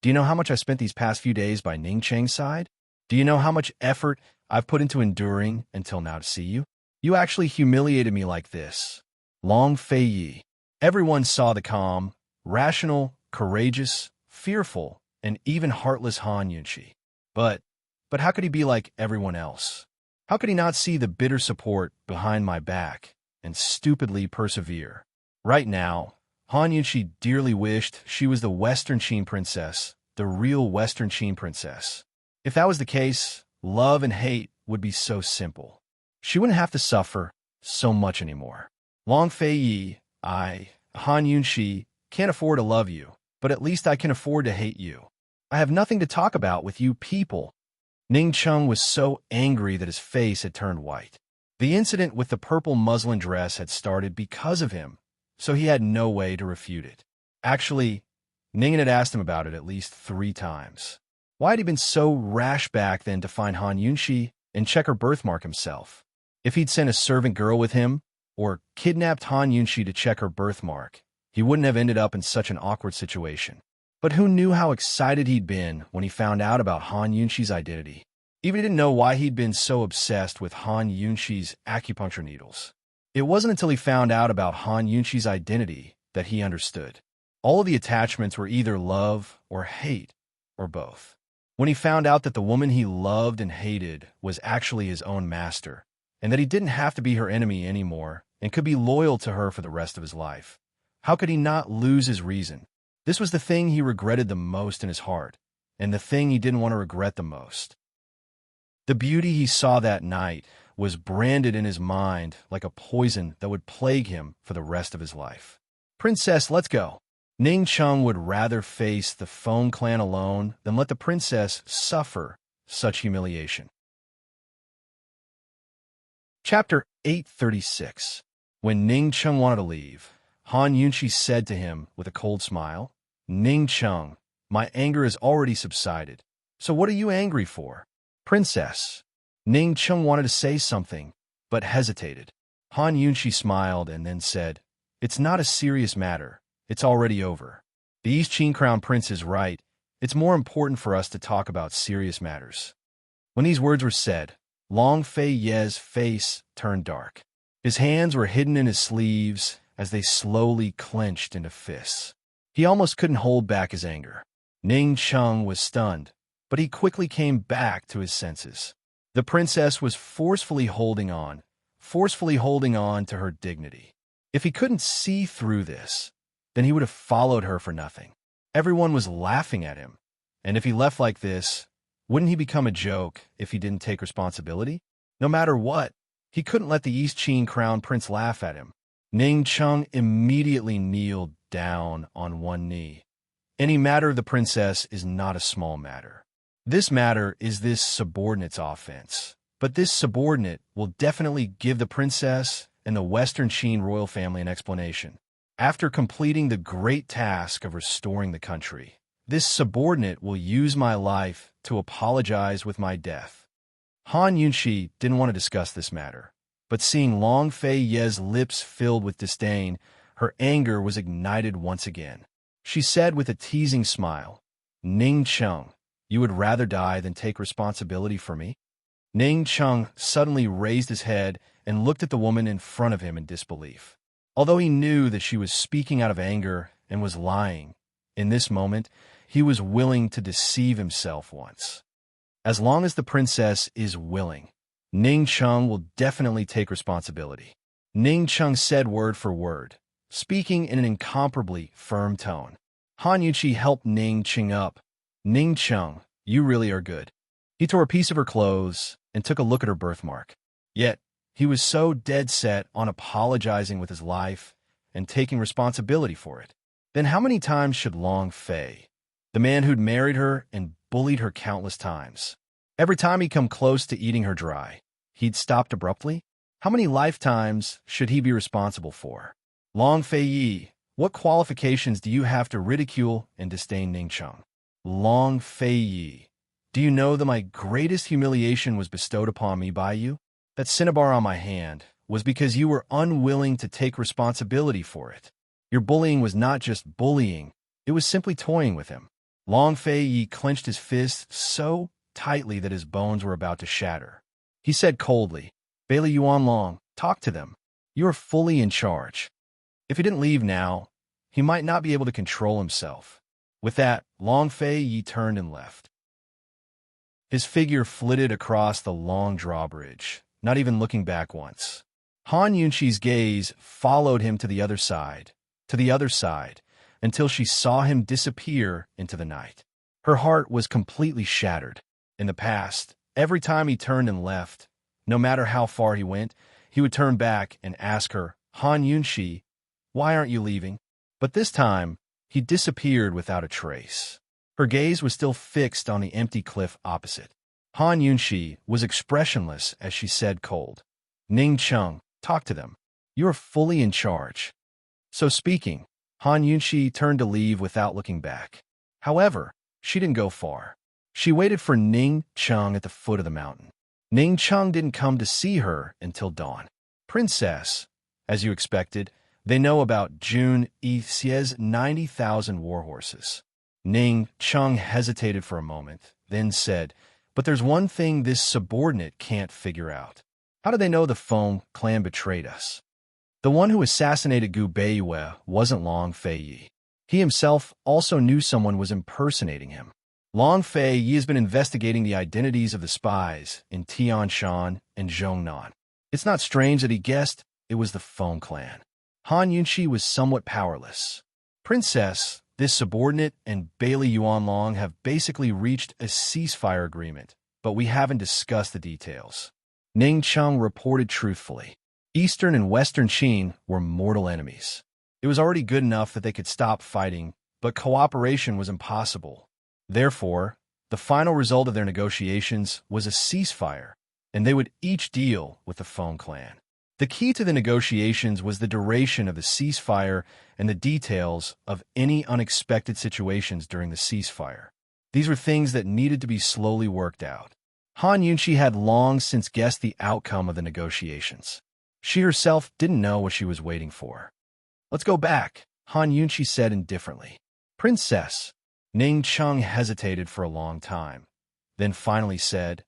do you know how much I spent these past few days by Ning Cheng's side? Do you know how much effort I've put into enduring until now to see you? You actually humiliated me like this. Long Fei Yi. Everyone saw the calm, rational, courageous, fearful, and even heartless Han Yunxi. But how could he be like everyone else? How could he not see the bitter support behind my back and stupidly persevere? Right now, Han Yunxi dearly wished she was the Western Qin Princess, the real Western Qin Princess. If that was the case, love and hate would be so simple. She wouldn't have to suffer so much anymore. Long Fei Yi, Han Yunxi, can't afford to love you, but at least I can afford to hate you. I have nothing to talk about with you people. Ning Cheng was so angry that his face had turned white. The incident with the purple muslin dress had started because of him, so he had no way to refute it. Actually, Ning had asked him about it at least 3 times. Why had he been so rash back then to find Han Yunxi and check her birthmark himself? If he'd sent a servant girl with him, or kidnapped Han Yunxi to check her birthmark, he wouldn't have ended up in such an awkward situation. But who knew how excited he'd been when he found out about Han Yunxi's identity? Even he didn't know why he'd been so obsessed with Han Yunxi's acupuncture needles. It wasn't until he found out about Han Yunxi's identity that he understood. All of the attachments were either love or hate, or both. When he found out that the woman he loved and hated was actually his own master, and that he didn't have to be her enemy anymore and could be loyal to her for the rest of his life, how could he not lose his reason? This was the thing he regretted the most in his heart, and the thing he didn't want to regret the most. The beauty he saw that night was branded in his mind like a poison that would plague him for the rest of his life. "Princess, let's go." Ning Cheng would rather face the Feng clan alone than let the princess suffer such humiliation. Chapter 836. When Ning Cheng wanted to leave, Han Yunxi said to him with a cold smile, "Ning Cheng, My anger has already subsided. So what are you angry for? Princess. Ning Chung wanted to say something, but hesitated. Han Yunshi smiled and then said, "It's not a serious matter. It's already over. The East Qin Crown Prince is right. It's more important for us to talk about serious matters." When these words were said, Long Fei Ye's face turned dark. His hands were hidden in his sleeves as they slowly clenched into fists. He almost couldn't hold back his anger. Ning Chung was stunned, but he quickly came back to his senses. The princess was forcefully holding on to her dignity. If he couldn't see through this, then he would have followed her for nothing. Everyone was laughing at him, and if he left like this, wouldn't he become a joke if he didn't take responsibility? No matter what, he couldn't let the East Qin Crown Prince laugh at him. Ning Chung immediately kneeled down on one knee. Any matter of the princess is not a small matter. This matter is this subordinate's offense. But this subordinate will definitely give the princess and the Western Qin royal family an explanation. After completing the great task of restoring the country, this subordinate will use my life to apologize with my death. Han Yunshi didn't want to discuss this matter, but seeing Long Fei Ye's lips filled with disdain, her anger was ignited once again. She said with a teasing smile, "Ning Chung, you would rather die than take responsibility for me?" Ning Chung suddenly raised his head and looked at the woman in front of him in disbelief. Although he knew that she was speaking out of anger and was lying, in this moment, he was willing to deceive himself once. As long as the princess is willing, Ning Chung will definitely take responsibility. Ning Chung said word for word, speaking in an incomparably firm tone. Han Yunshi helped Ning Chung up. "Ning Chung, you really are good." He tore a piece of her clothes and took a look at her birthmark. Yet, he was so dead set on apologizing with his life and taking responsibility for it. Then how many times should Long Fei, the man who'd married her and bullied her countless times, every time he'd come close to eating her dry, he'd stopped abruptly? How many lifetimes should he be responsible for? Long Fei Yi, what qualifications do you have to ridicule and disdain Ning Chung? Long Fei Yi, do you know that my greatest humiliation was bestowed upon me by you? That cinnabar on my hand was because you were unwilling to take responsibility for it. Your bullying was not just bullying, it was simply toying with him. Long Fei Yi clenched his fist so tightly that his bones were about to shatter. He said coldly, "Bailey Yuan Long, talk to them. You are fully in charge." If he didn't leave now, he might not be able to control himself. With that, Long Fei Yi turned and left. His figure flitted across the long drawbridge, not even looking back once. Han Yunshi's gaze followed him to the other side, until she saw him disappear into the night. Her heart was completely shattered. In the past, every time he turned and left, no matter how far he went, he would turn back and ask her, "Han Yunshi, why aren't you leaving?" But this time, he disappeared without a trace. Her gaze was still fixed on the empty cliff opposite. Han Yunshi was expressionless as she said cold, "Ning Chung, talk to them. You are fully in charge." So speaking, Han Yunshi turned to leave without looking back. However, she didn't go far. She waited for Ning Chung at the foot of the mountain. Ning Chung didn't come to see her until dawn. "Princess, as you expected, they know about Jun Yixie's 90,000 warhorses." Ning Chung hesitated for a moment, then said, "But there's one thing this subordinate can't figure out. How do they know the Feng clan betrayed us? The one who assassinated Gu Beiyue wasn't Long Fei Yi. He himself also knew someone was impersonating him. Long Fei Yi has been investigating the identities of the spies in Tianshan and Zhongnan. It's not strange that he guessed it was the Feng clan." Han Yunshi was somewhat powerless. "Princess, this subordinate and Bailey Yuanlong have basically reached a ceasefire agreement, but we haven't discussed the details." Ning Chung reported truthfully. Eastern and Western Qin were mortal enemies. It was already good enough that they could stop fighting, but cooperation was impossible. Therefore, the final result of their negotiations was a ceasefire, and they would each deal with the Feng clan. The key to the negotiations was the duration of the ceasefire and the details of any unexpected situations during the ceasefire. These were things that needed to be slowly worked out. Han Yunxi had long since guessed the outcome of the negotiations. She herself didn't know what she was waiting for. "Let's go back," Han Yunxi said indifferently. "Princess." Ning Cheng hesitated for a long time, then finally said,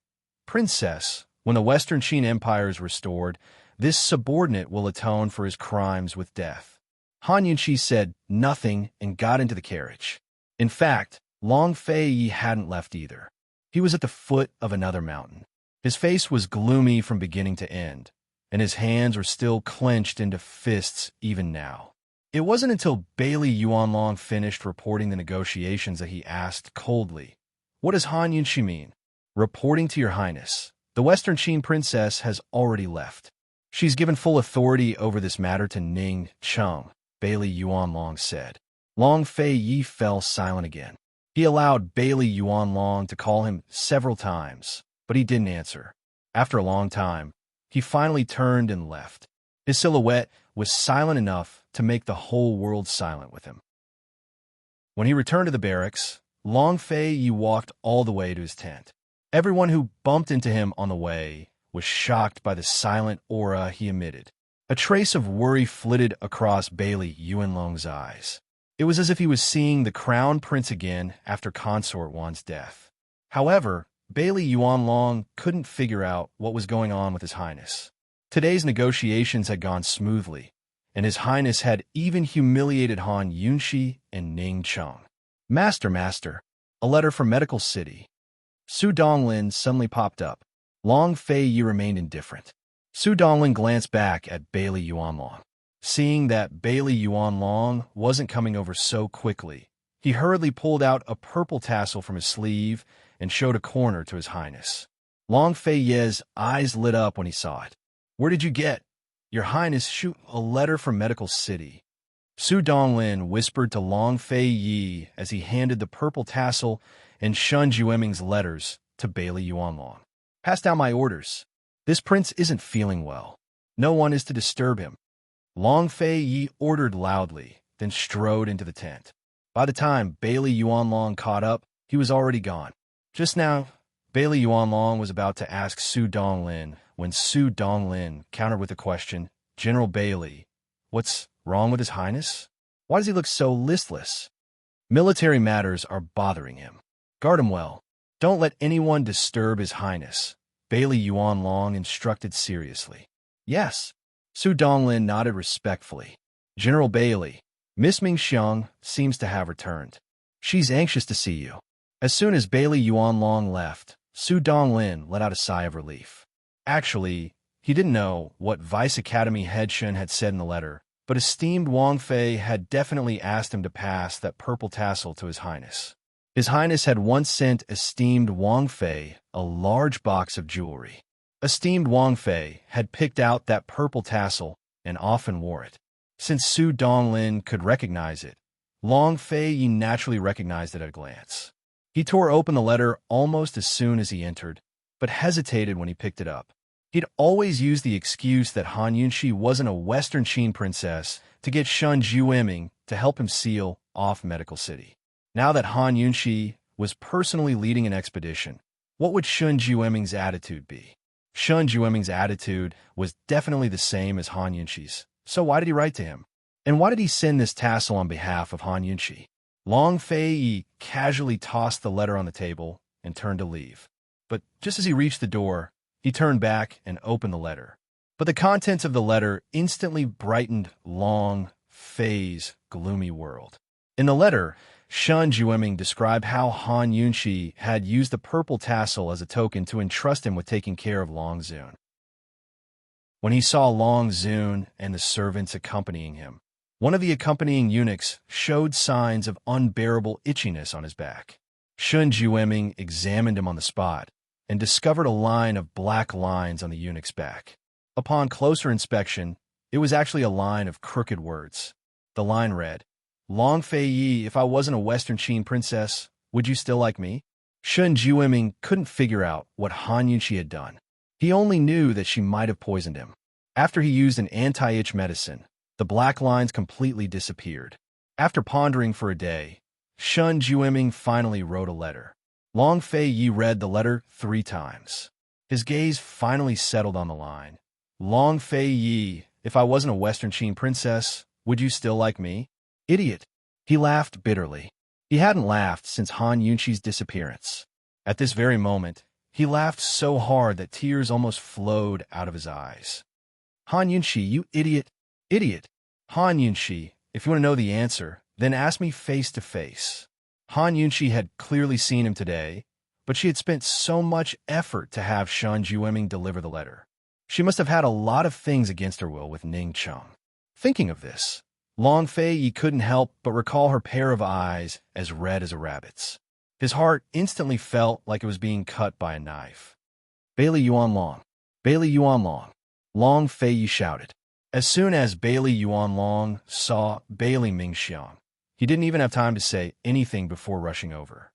"Princess, when the Western Qin Empire is restored, this subordinate will atone for his crimes with death." Han Yunxi said nothing and got into the carriage. In fact, Long Fei hadn't left either. He was at the foot of another mountain. His face was gloomy from beginning to end, and his hands were still clenched into fists even now. It wasn't until Bailey Yuanlong finished reporting the negotiations that he asked coldly, "What does Han Yunxi mean?" "Reporting to your highness. The Western Qin princess has already left. She's given full authority over this matter to Ning Cheng," Bailey Yuanlong said. Long Fei fell silent again. He allowed Bailey Yuanlong to call him several times, but he didn't answer. After a long time, he finally turned and left. His silhouette was silent enough to make the whole world silent with him. When he returned to the barracks, Long Fei walked all the way to his tent. Everyone who bumped into him on the way was shocked by the silent aura he emitted. A trace of worry flitted across Bailey Yuanlong's eyes. It was as if he was seeing the crown prince again after Consort Wan's death. However, Bailey Yuanlong couldn't figure out what was going on with his highness. Today's negotiations had gone smoothly, and his highness had even humiliated Han Yunxi and Ning Cheng. Master, a letter from Medical City." Su Donglin suddenly popped up. Long Fei remained indifferent. Su Donglin glanced back at Bailey Yuanlong. Seeing that Bailey Yuanlong wasn't coming over so quickly, he hurriedly pulled out a purple tassel from his sleeve and showed a corner to his highness. Long Fei's eyes lit up when he saw it. "Where did you get?" "Your highness, shoot a letter from Medical City." Su Donglin whispered to Long Fei as he handed the purple tassel and Shun Jueming's letters to Bailey Yuanlong. "Pass down my orders. This prince isn't feeling well. No one is to disturb him." Long Fei ordered loudly, then strode into the tent. By the time Bailey Yuanlong caught up, he was already gone. Just now, Bailey Yuanlong was about to ask Su Donglin when Su Donglin countered with the question, "General Bailey, what's wrong with his highness? Why does he look so listless?" "Military matters are bothering him. Guard him well. Don't let anyone disturb his highness," Bailey Yuanlong instructed seriously. "Yes." Su Donglin nodded respectfully. "General Bailey, Miss Mingxiang seems to have returned. She's anxious to see you." As soon as Bailey Yuanlong left, Su Donglin let out a sigh of relief. Actually, he didn't know what Vice Academy head Shun had said in the letter, but esteemed Wang Fei had definitely asked him to pass that purple tassel to his highness. His highness had once sent esteemed Wang Fei a large box of jewelry. Esteemed Wang Fei had picked out that purple tassel and often wore it. Since Su Donglin could recognize it, Long Fei naturally recognized it at a glance. He tore open the letter almost as soon as he entered, but hesitated when he picked it up. He'd always used the excuse that Han Yunxi wasn't a Western Qin princess to get Shun Jueming to help him seal off Medical City. Now that Han Yunxi was personally leading an expedition, what would Shun Jueming's attitude be? Shun Jueming's attitude was definitely the same as Han Yunxi's, so why did he write to him? And why did he send this tassel on behalf of Han Yunxi? Long Fei casually tossed the letter on the table and turned to leave. But just as he reached the door, he turned back and opened the letter. But the contents of the letter instantly brightened Long Fei's gloomy world. In the letter, Shun Jueming described how Han Yunxi had used the purple tassel as a token to entrust him with taking care of Long Zun. When he saw Long Zun and the servants accompanying him, one of the accompanying eunuchs showed signs of unbearable itchiness on his back. Shun Jueming examined him on the spot and discovered a line of black lines on the eunuch's back. Upon closer inspection, it was actually a line of crooked words. The line read, "Long Fei, if I wasn't a Western Qin princess, would you still like me?" Shun Jueming couldn't figure out what Han Yunxi had done. He only knew that she might have poisoned him. After he used an anti-itch medicine, the black lines completely disappeared. After pondering for a day, Shun Jueming finally wrote a letter. Long Fei Yi read the letter 3 times. His gaze finally settled on the line. Long Fei Yi, if I wasn't a Western Qin princess, would you still like me? Idiot. He laughed bitterly. He hadn't laughed since Han Yunqi's disappearance. At this very moment, he laughed so hard that tears almost flowed out of his eyes. Han Yunqi, you idiot. Idiot. Han Yunqi, if you want to know the answer, then ask me face to face. Han Yunqi had clearly seen him today, but she had spent so much effort to have Shun Jueming deliver the letter. She must have had a lot of things against her will with Ning Cheng. Thinking of this, Long Fei Yi couldn't help but recall her pair of eyes as red as a rabbit's. His heart instantly felt like it was being cut by a knife. Bailey Yuan Long. Bailey Yuan Long. Long Fei Yi shouted. As soon as Bailey Yuan Long saw Bailey Mingxiang, he didn't even have time to say anything before rushing over.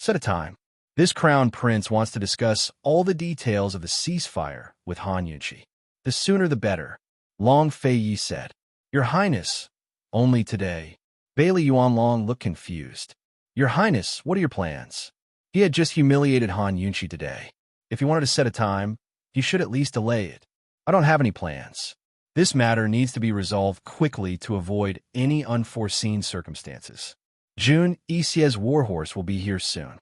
Set a time. This crown prince wants to discuss all the details of the ceasefire with Han Yunqi. The sooner the better, Long Fei Yi said. Your Highness, only today. Bailey Yuan Long looked confused. Your Highness, what are your plans? He had just humiliated Han Yunqi today. If he wanted to set a time, he should at least delay it. I don't have any plans. This matter needs to be resolved quickly to avoid any unforeseen circumstances. Jun Yixie's warhorse will be here soon.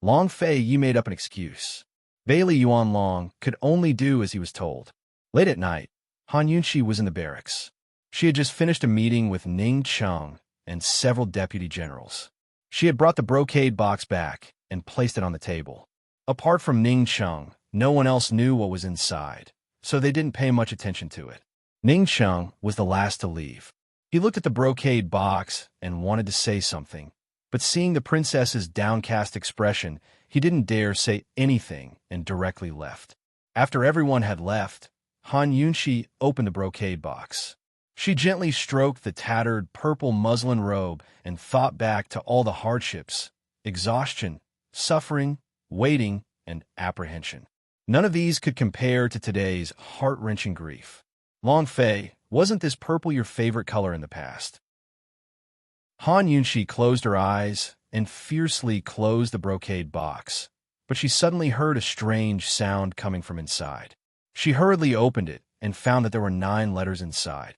Long Fei Yi made up an excuse. Bailey Yuan Long could only do as he was told. Late at night, Han Yunqi was in the barracks. She had just finished a meeting with Ning Cheng and several deputy generals. She had brought the brocade box back and placed it on the table. Apart from Ning Cheng, no one else knew what was inside, so they didn't pay much attention to it. Ning Cheng was the last to leave. He looked at the brocade box and wanted to say something, but seeing the princess's downcast expression, he didn't dare say anything and directly left. After everyone had left, Han Yunqi opened the brocade box. She gently stroked the tattered purple muslin robe and thought back to all the hardships, exhaustion, suffering, waiting, and apprehension. None of these could compare to today's heart-wrenching grief. Long Fei, wasn't this purple your favorite color in the past? Han Yunqi closed her eyes and fiercely closed the brocade box, but she suddenly heard a strange sound coming from inside. She hurriedly opened it and found that there were 9 letters inside.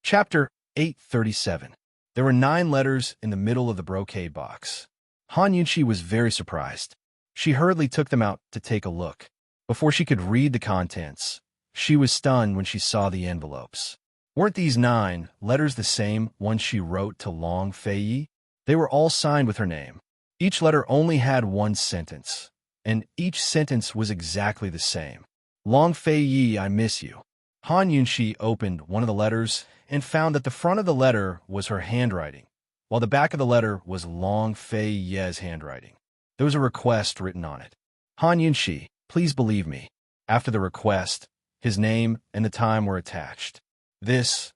Chapter 837. There were 9 letters in the middle of the brocade box. Han Yunqi was very surprised. She hurriedly took them out to take a look. Before she could read the contents, she was stunned when she saw the envelopes. Weren't these 9 letters the same ones she wrote to Long Fei Yi? They were all signed with her name. Each letter only had 1 sentence, and each sentence was exactly the same. Long Fei Yi, I miss you. Han Yunqi opened one of the letters and found that the front of the letter was her handwriting, while the back of the letter was Long Fei Yi's handwriting. There was a request written on it. Han Yunqi, please believe me. After the request, his name and the time were attached. This,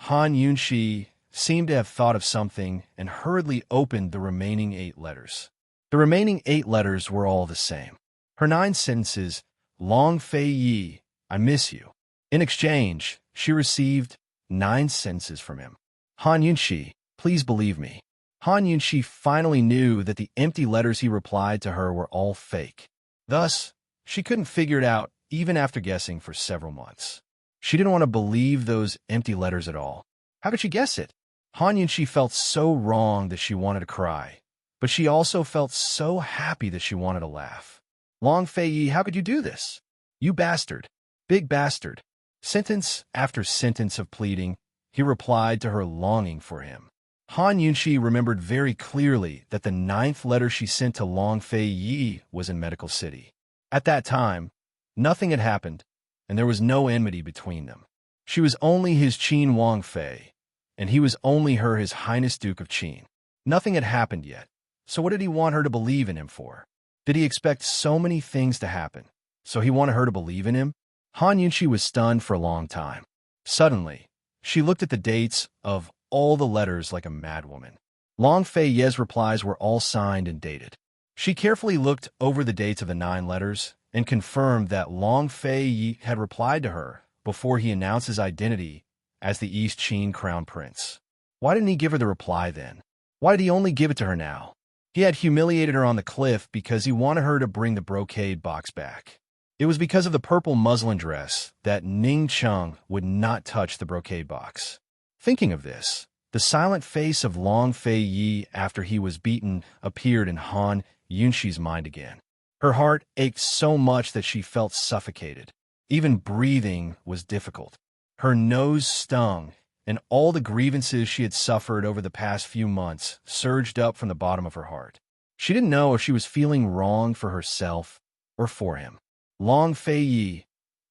Han Yunqi seemed to have thought of something and hurriedly opened the remaining 8 letters. The remaining 8 letters were all the same. Her 9 sentences, Long Fei Yi, I miss you. In exchange, she received 9 sentences from him. Han Yunqi, please believe me. Han Yunqi finally knew that the empty letters he replied to her were all fake. Thus, she couldn't figure it out even after guessing for several months. She didn't want to believe those empty letters at all. How could she guess it? Han Yunqi felt so wrong that she wanted to cry, but she also felt so happy that she wanted to laugh. Long Fei Yi, how could you do this? You bastard. Big bastard. Sentence after sentence of pleading, he replied to her longing for him. Han Yunqi remembered very clearly that the 9th letter she sent to Long Fei Yi was in Medical City. At that time, nothing had happened, and there was no enmity between them. She was only his Qin Wang Fei, and he was only his Highness Duke of Qin. Nothing had happened yet, so what did he want her to believe in him for? Did he expect so many things to happen, so he wanted her to believe in him? Han Yunqi was stunned for a long time. Suddenly, she looked at the dates of all the letters like a madwoman. Long Fei Yi's replies were all signed and dated. She carefully looked over the dates of the 9 letters and confirmed that Long Fei Yi had replied to her before he announced his identity as the East Qin Crown Prince. Why didn't he give her the reply then? Why did he only give it to her now? He had humiliated her on the cliff because he wanted her to bring the brocade box back. It was because of the purple muslin dress that Ning Cheng would not touch the brocade box. Thinking of this, the silent face of Long Fei Yi after he was beaten appeared in Han Yunxi's mind again. Her heart ached so much that she felt suffocated. Even breathing was difficult. Her nose stung, and all the grievances she had suffered over the past few months surged up from the bottom of her heart. She didn't know if she was feeling wrong for herself or for him. Long Fei Yi,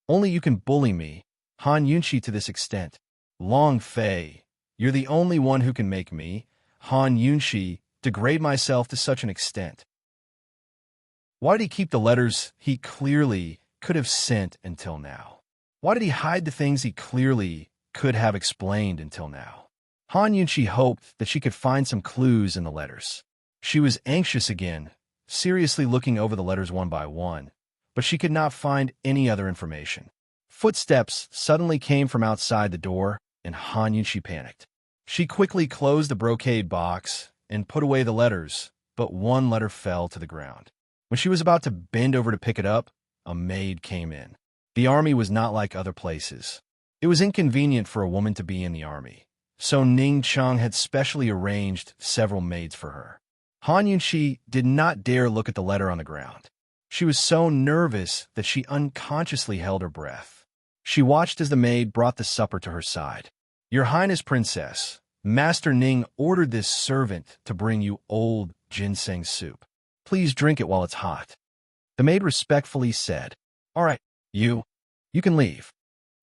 only you can bully me, Han Yunxi, to this extent. Long Fei, you're the only one who can make me, Han Yunxi, degrade myself to such an extent. Why did he keep the letters he clearly could have sent until now? Why did he hide the things he clearly could have explained until now? Han Yunxi hoped that she could find some clues in the letters. She was anxious again, seriously looking over the letters one by one, but she could not find any other information. Footsteps suddenly came from outside the door, and Han Yunxi panicked. She quickly closed the brocade box and put away the letters, but one letter fell to the ground. When she was about to bend over to pick it up, a maid came in. The army was not like other places. It was inconvenient for a woman to be in the army, so Ning Cheng had specially arranged several maids for her. Han Yunxi did not dare look at the letter on the ground. She was so nervous that she unconsciously held her breath. She watched as the maid brought the supper to her side. "Your Highness Princess, Master Ning ordered this servant to bring you old ginseng soup. Please drink it while it's hot." The maid respectfully said, "All right, you can leave."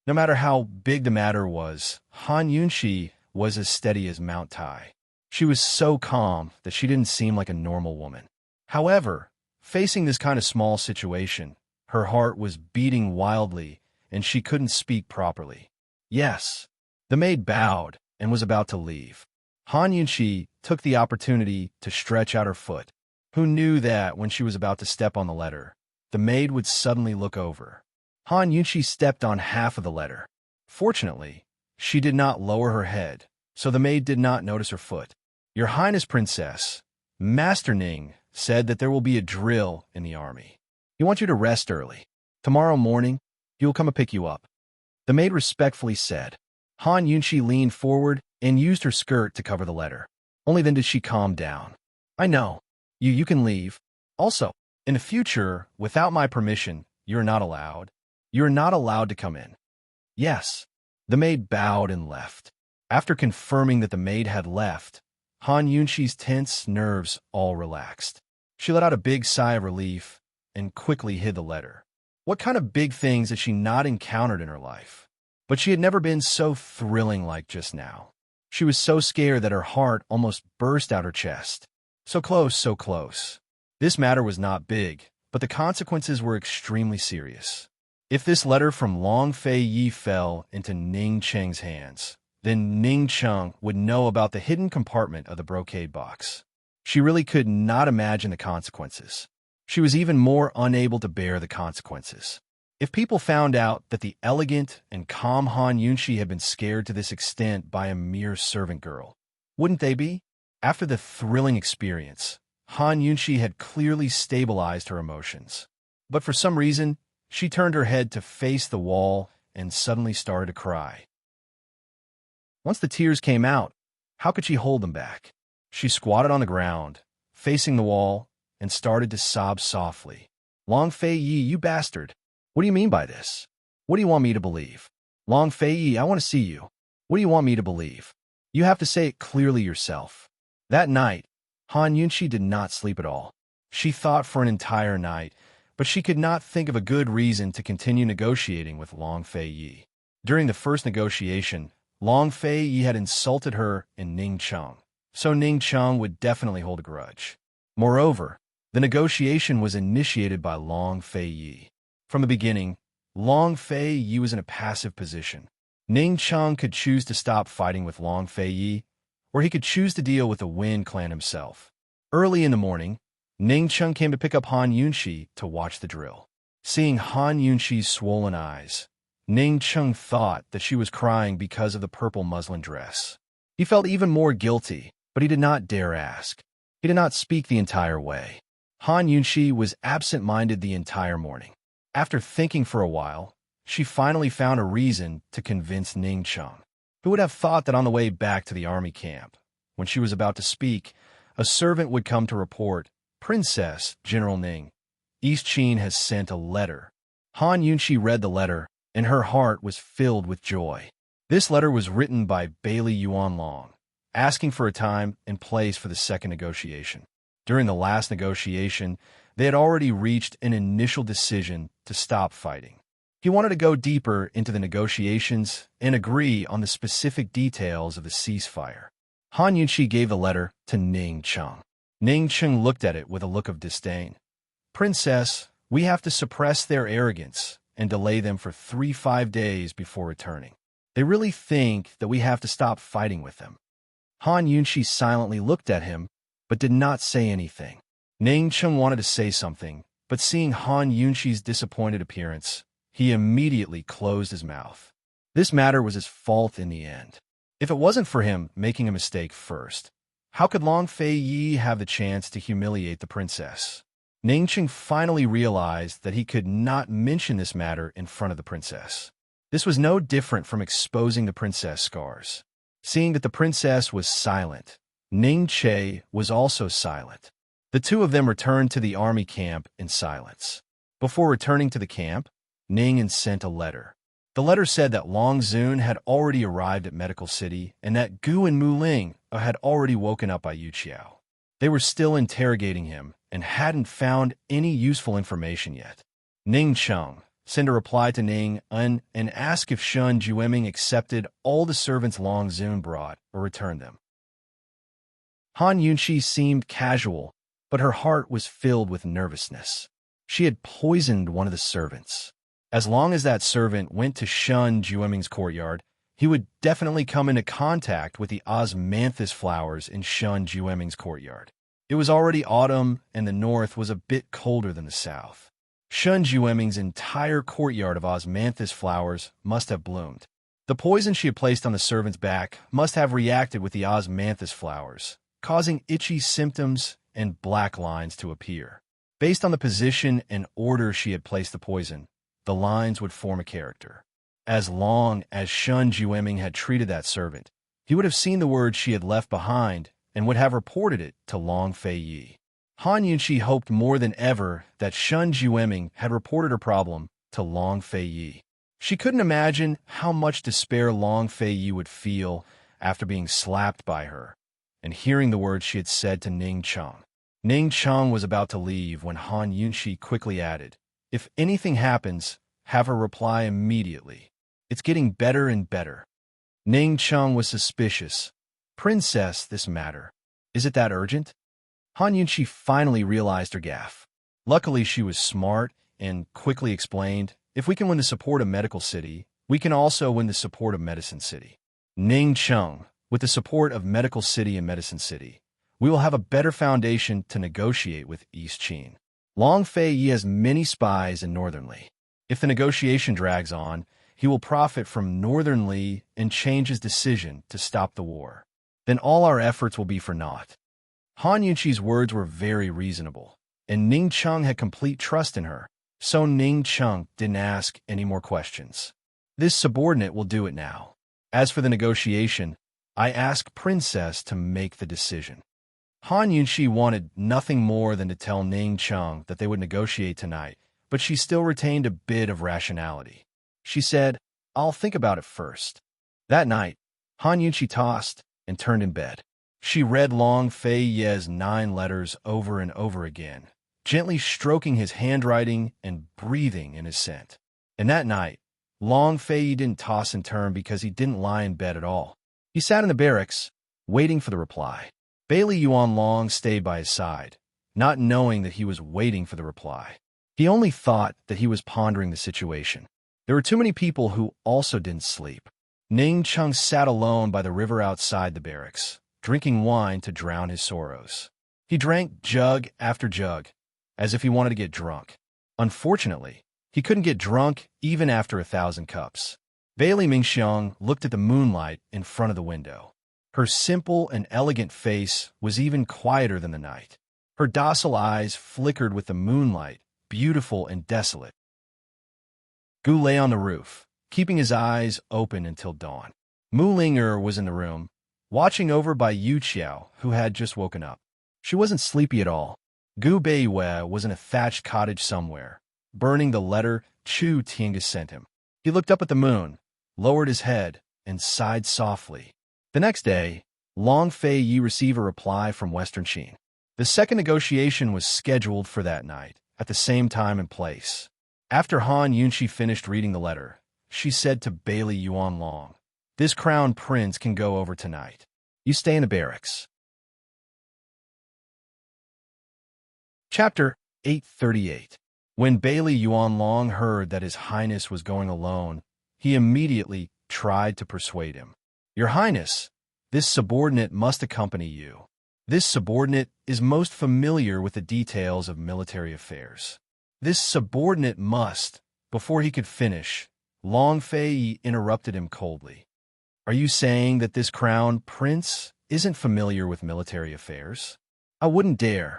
No matter how big the matter was, Han Yunxi was as steady as Mount Tai. She was so calm that she didn't seem like a normal woman. However, facing this kind of small situation, her heart was beating wildly and she couldn't speak properly. "Yes." The maid bowed and was about to leave. Han Yunxi took the opportunity to stretch out her foot. Who knew that when she was about to step on the letter, the maid would suddenly look over? Han Yunxi stepped on half of the letter. Fortunately, she did not lower her head, so the maid did not notice her foot. "Your Highness Princess, Master Ning said that there will be a drill in the army. He wants you to rest early. Tomorrow morning, he will come and pick you up," the maid respectfully said. Han Yunxi leaned forward and used her skirt to cover the letter. Only then did she calm down. "I know. You can leave. Also, in the future, without my permission, you're not allowed. You're not allowed to come in." "Yes." The maid bowed and left. After confirming that the maid had left, Han Yunxi's tense nerves all relaxed. She let out a big sigh of relief and quickly hid the letter. What kind of big things had she not encountered in her life? But she had never been so thrilling like just now. She was so scared that her heart almost burst out her chest. So close, so close. This matter was not big, but the consequences were extremely serious. If this letter from Long Fei Yi fell into Ning Cheng's hands, then Ning Cheng would know about the hidden compartment of the brocade box. She really could not imagine the consequences. She was even more unable to bear the consequences. If people found out that the elegant and calm Han Yunxi had been scared to this extent by a mere servant girl, wouldn't they be? After the thrilling experience, Han Yunxi had clearly stabilized her emotions. But for some reason, she turned her head to face the wall and suddenly started to cry. Once the tears came out, how could she hold them back? She squatted on the ground, facing the wall, and started to sob softly. "Long Fei Yi, you bastard! What do you mean by this? What do you want me to believe? Long Fei Yi, I want to see you. What do you want me to believe? You have to say it clearly yourself." That night, Han Yunxi did not sleep at all. She thought for an entire night, but she could not think of a good reason to continue negotiating with Long Fei Yi. During the first negotiation, Long Fei Yi had insulted her and Ning Cheng, so Ning Cheng would definitely hold a grudge. Moreover, the negotiation was initiated by Long Fei Yi. From the beginning, Long Fei Yi was in a passive position. Ning Cheng could choose to stop fighting with Long Fei Yi, or he could choose to deal with the Wen clan himself. Early in the morning, Ning Cheng came to pick up Han Yunxi to watch the drill. Seeing Han Yunxi's swollen eyes, Ning Chung thought that she was crying because of the purple muslin dress. He felt even more guilty, but he did not dare ask. He did not speak the entire way. Han Yunxi was absent-minded the entire morning. After thinking for a while, she finally found a reason to convince Ning Chung. Who would have thought that on the way back to the army camp, when she was about to speak, a servant would come to report, "Princess, General Ning, East Qin has sent a letter." Han Yunxi read the letter, and her heart was filled with joy. This letter was written by Bailey Yuanlong, asking for a time and place for the second negotiation. During the last negotiation, they had already reached an initial decision to stop fighting. He wanted to go deeper into the negotiations and agree on the specific details of the ceasefire. Han Yunxi gave the letter to Ning Chung. Ning Chung looked at it with a look of disdain. "Princess, we have to suppress their arrogance and delay them for 3-5 days before returning. They really think that we have to stop fighting with them." Han Yunxi silently looked at him, but did not say anything. Ning Chung wanted to say something, but seeing Han Yunxi's disappointed appearance, he immediately closed his mouth. This matter was his fault in the end. If it wasn't for him making a mistake first, how could Long Fei Yi have the chance to humiliate the princess? Ning Chung finally realized that he could not mention this matter in front of the princess. This was no different from exposing the princess' scars. Seeing that the princess was silent, Ning Che was also silent. The two of them returned to the army camp in silence. Before returning to the camp, Ning sent a letter. The letter said that Long Zun had already arrived at Medical City and that Gu and Mu Ling had already woken up by Yu Qiao. They were still interrogating him and hadn't found any useful information yet. Ning Chung sent a reply to Ning and asked if Shun Jueming accepted all the servants Long Zun brought or returned them. Han Yunxi seemed casual, but her heart was filled with nervousness. She had poisoned one of the servants. As long as that servant went to Shun Jueming's courtyard, he would definitely come into contact with the osmanthus flowers in Shun Jueming's courtyard. It was already autumn, and the north was a bit colder than the south. Shun Jueming's entire courtyard of osmanthus flowers must have bloomed. The poison she had placed on the servant's back must have reacted with the osmanthus flowers, causing itchy symptoms and black lines to appear. Based on the position and order she had placed the poison, the lines would form a character. As long as Shun Jueming had treated that servant, he would have seen the words she had left behind and would have reported it to Long Fei Yi. Han Yunxi hoped more than ever that Shun Jueming had reported her problem to Long Fei Yi. She couldn't imagine how much despair Long Fei Yi would feel after being slapped by her and hearing the words she had said to Ning Chung. Ning Chung was about to leave when Han Yunxi quickly added, "If anything happens, have her reply immediately. It's getting better and better." Ning Chung was suspicious. "Princess, this matter. Is it that urgent?" Han Yunxi finally realized her gaffe. Luckily, she was smart and quickly explained, "If we can win the support of Medical City, we can also win the support of Medicine City. Ning Chung, with the support of Medical City and Medicine City, we will have a better foundation to negotiate with East Qin. Long Fei Yi has many spies in Northern Li. If the negotiation drags on, he will profit from Northern Li and change his decision to stop the war. Then all our efforts will be for naught." Han Yunxi's words were very reasonable, and Ning Chung had complete trust in her, so Ning Chung didn't ask any more questions. "This subordinate will do it now. As for the negotiation, I ask Princess to make the decision." Han Yunxi wanted nothing more than to tell Ning Chung that they would negotiate tonight, but she still retained a bit of rationality. She said, "I'll think about it first." That night, Han Yunxi tossed and turned in bed. She read Long Fei Ye's 9 letters over and over again, gently stroking his handwriting and breathing in his scent. And that night, Long Fei Yi didn't toss and turn because he didn't lie in bed at all. He sat in the barracks, waiting for the reply. Bailey Yuanlong stayed by his side, not knowing that he was waiting for the reply. He only thought that he was pondering the situation. There were too many people who also didn't sleep. Ning Chung sat alone by the river outside the barracks, drinking wine to drown his sorrows. He drank jug after jug, as if he wanted to get drunk. Unfortunately, He couldn't get drunk even after 1,000 cups. Bailey Mingxiang looked at the moonlight in front of the window. Her simple and elegant face was even quieter than the night. Her docile eyes flickered with the moonlight, beautiful and desolate. Gu lay on the roof, keeping his eyes open until dawn. Mu Ling'er was in the room, watching over by Yu Qiao, who had just woken up. She wasn't sleepy at all. Gu Beiwei was in a thatched cottage somewhere, burning the letter Chu Tiange sent him. He looked up at the moon, lowered his head, and sighed softly. The next day, Long Fei Yi received a reply from Western Qin. The second negotiation was scheduled for that night, at the same time and place. After Han Yunxi finished reading the letter, she said to Bailey Yuanlong, "This crown prince can go over tonight. You stay in the barracks." Chapter 838. When Bailey Yuanlong heard that His Highness was going alone, he immediately tried to persuade him. "Your Highness, this subordinate must accompany you. This subordinate is most familiar with the details of military affairs." This subordinate must, before he could finish, Long Fei interrupted him coldly. "Are you saying that this crown prince isn't familiar with military affairs?" "I wouldn't dare."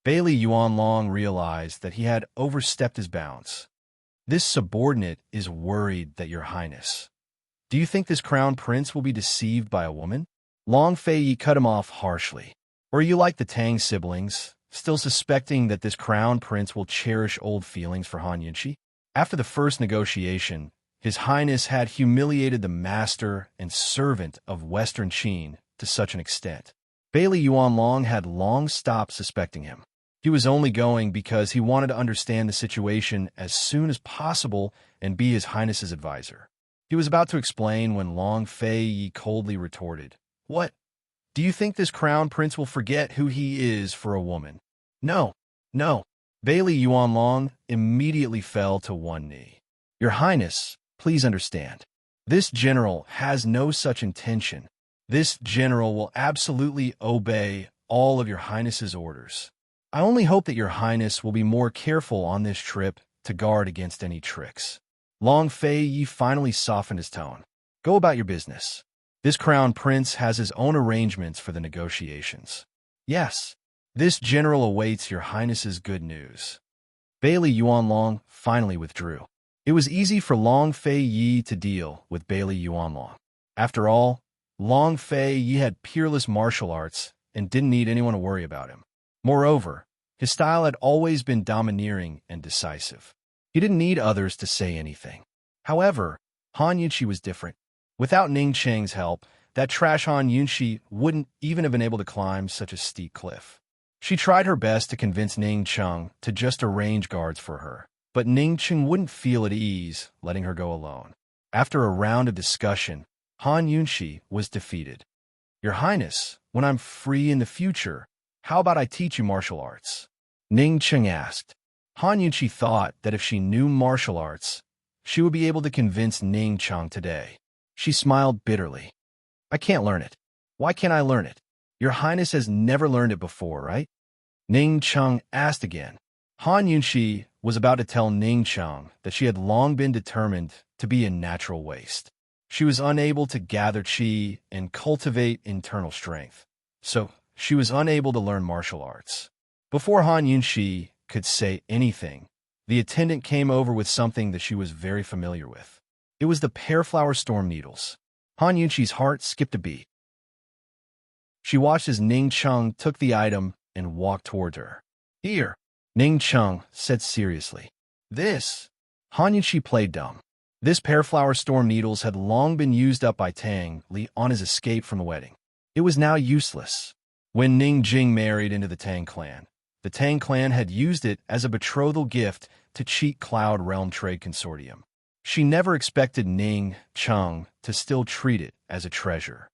Bailey Yuanlong realized that he had overstepped his bounds. "This subordinate is worried that Your Highness. Do you think this crown prince will be deceived by a woman?" Long Fei cut him off harshly. "Or are you like the Tang siblings, still suspecting that this crown prince will cherish old feelings for Han Yunxi?" After the first negotiation, His Highness had humiliated the master and servant of Western Qin to such an extent. Bailey Yuanlong had long stopped suspecting him. He was only going because he wanted to understand the situation as soon as possible and be His Highness's advisor. He was about to explain when Long Fei coldly retorted, "What? Do you think this crown prince will forget who he is for a woman?" No, no." Bailey Yuanlong immediately fell to one knee. "Your Highness, please understand. This general has no such intention. This general will absolutely obey all of Your Highness's orders. I only hope that Your Highness will be more careful on this trip to guard against any tricks." Long Fei finally softened his tone. "Go about your business. This crown prince has his own arrangements for the negotiations. Yes, this general awaits Your Highness's good news." Bailey Yuanlong finally withdrew. It was easy for Long Fei to deal with Bailey Yuanlong. After all, Long Fei had peerless martial arts and didn't need anyone to worry about him. Moreover, his style had always been domineering and decisive. He didn't need others to say anything. However, Han Yunxi was different. Without Ning Cheng's help, that trash Han Yunxi wouldn't even have been able to climb such a steep cliff. She tried her best to convince Ning Cheng to just arrange guards for her, but Ning Cheng wouldn't feel at ease letting her go alone. After a round of discussion, Han Yunxi was defeated. "Your Highness, when I'm free in the future, how about I teach you martial arts?" Ning Cheng asked. Han Yunxi thought that if she knew martial arts, she would be able to convince Ning Cheng today. She smiled bitterly. "I can't learn it. Why can't I learn it? Your Highness has never learned it before, right?" Ning Cheng asked again. Han Yunxi was about to tell Ning Cheng that she had long been determined to be a natural waste. She was unable to gather qi and cultivate internal strength, so she was unable to learn martial arts. Before Han Yunxi could say anything, the attendant came over with something that she was very familiar with. It was the pearflower storm needles. Han Yunxi's heart skipped a beat. She watched as Ning Cheng took the item and walked towards her. "Here," Ning Cheng said seriously. "This." Han Yunxi played dumb. This pearflower storm needles had long been used up by Tang Li on his escape from the wedding. It was now useless. When Ning Jing married into the Tang clan, the Tang clan had used it as a betrothal gift to cheat Cloud Realm Trade Consortium. She never expected Ning Cheng to still treat it as a treasure.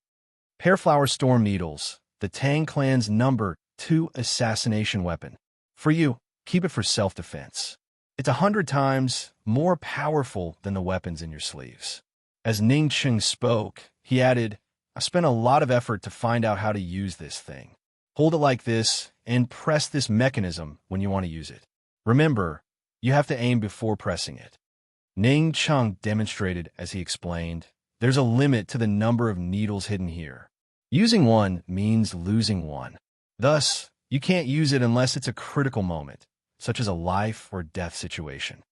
Pearflower storm needles, the Tang clan's #2 assassination weapon. For you, keep it for self-defense. It's 100 times more powerful than the weapons in your sleeves. As Ning Cheng spoke, he added, "I spent a lot of effort to find out how to use this thing. Hold it like this and press this mechanism when you want to use it. Remember, You have to aim before pressing it. Ning Chung demonstrated as he explained, there's a limit to the number of needles hidden here. Using one means losing one. Thus, you can't use it unless it's a critical moment, such as a life or death situation.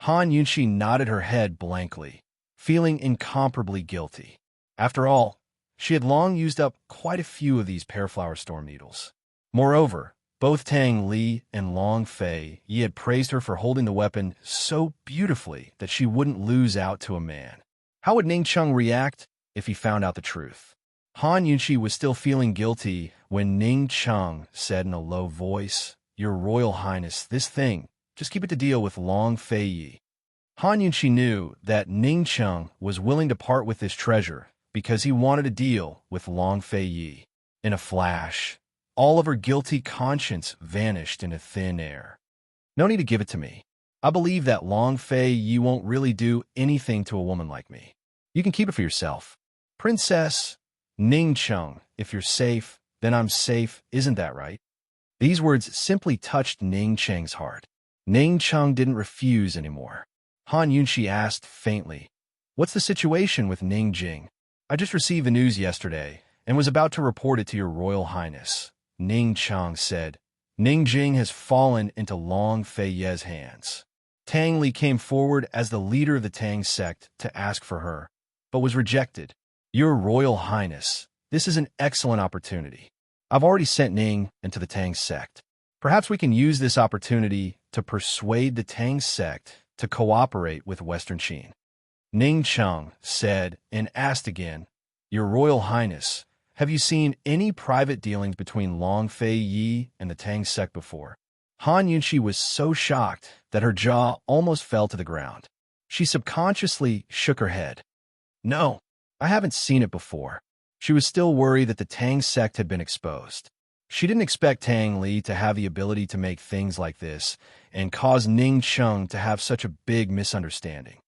Han Yunxi nodded her head blankly, feeling incomparably guilty. After all, she had long used up quite a few of these Pearflower Storm needles. Moreover, both Tang Li and Long Fei Yi had praised her for holding the weapon so beautifully that she wouldn't lose out to a man. How would Ning Chung react if he found out the truth? Han Yunxi was still feeling guilty when Ning Chung said in a low voice, Your Royal Highness, this thing, just keep it to deal with Long Fei Yi. Han Yunxi knew that Ning Chung was willing to part with this treasure because he wanted to deal with Long Fei Yi. In a flash, all of her guilty conscience vanished into thin air. No need to give it to me. I believe that Long Fei Yi won't really do anything to a woman like me. You can keep it for yourself. Princess Ning Chung, if you're safe, then I'm safe, isn't that right? These words simply touched Ning Cheng's heart. Ning Chung didn't refuse anymore. Han Yunxi asked faintly, What's the situation with Ning Jing? I just received the news yesterday and was about to report it to your Royal Highness. Ning Chung said, Ning Jing has fallen into Long Fei Ye's hands. Tang Li came forward as the leader of the Tang sect to ask for her, but was rejected. Your Royal Highness, this is an excellent opportunity. I've already sent Ning into the Tang sect. Perhaps we can use this opportunity to persuade the Tang sect to cooperate with Western Qin. Ning Chung said and asked again, Your Royal Highness, have you seen any private dealings between Long Fei Yi and the Tang sect before? Han Yunxi was so shocked that her jaw almost fell to the ground. She subconsciously shook her head. No, I haven't seen it before. She was still worried that the Tang sect had been exposed. She didn't expect Tang Li to have the ability to make things like this and cause Ning Chung to have such a big misunderstanding.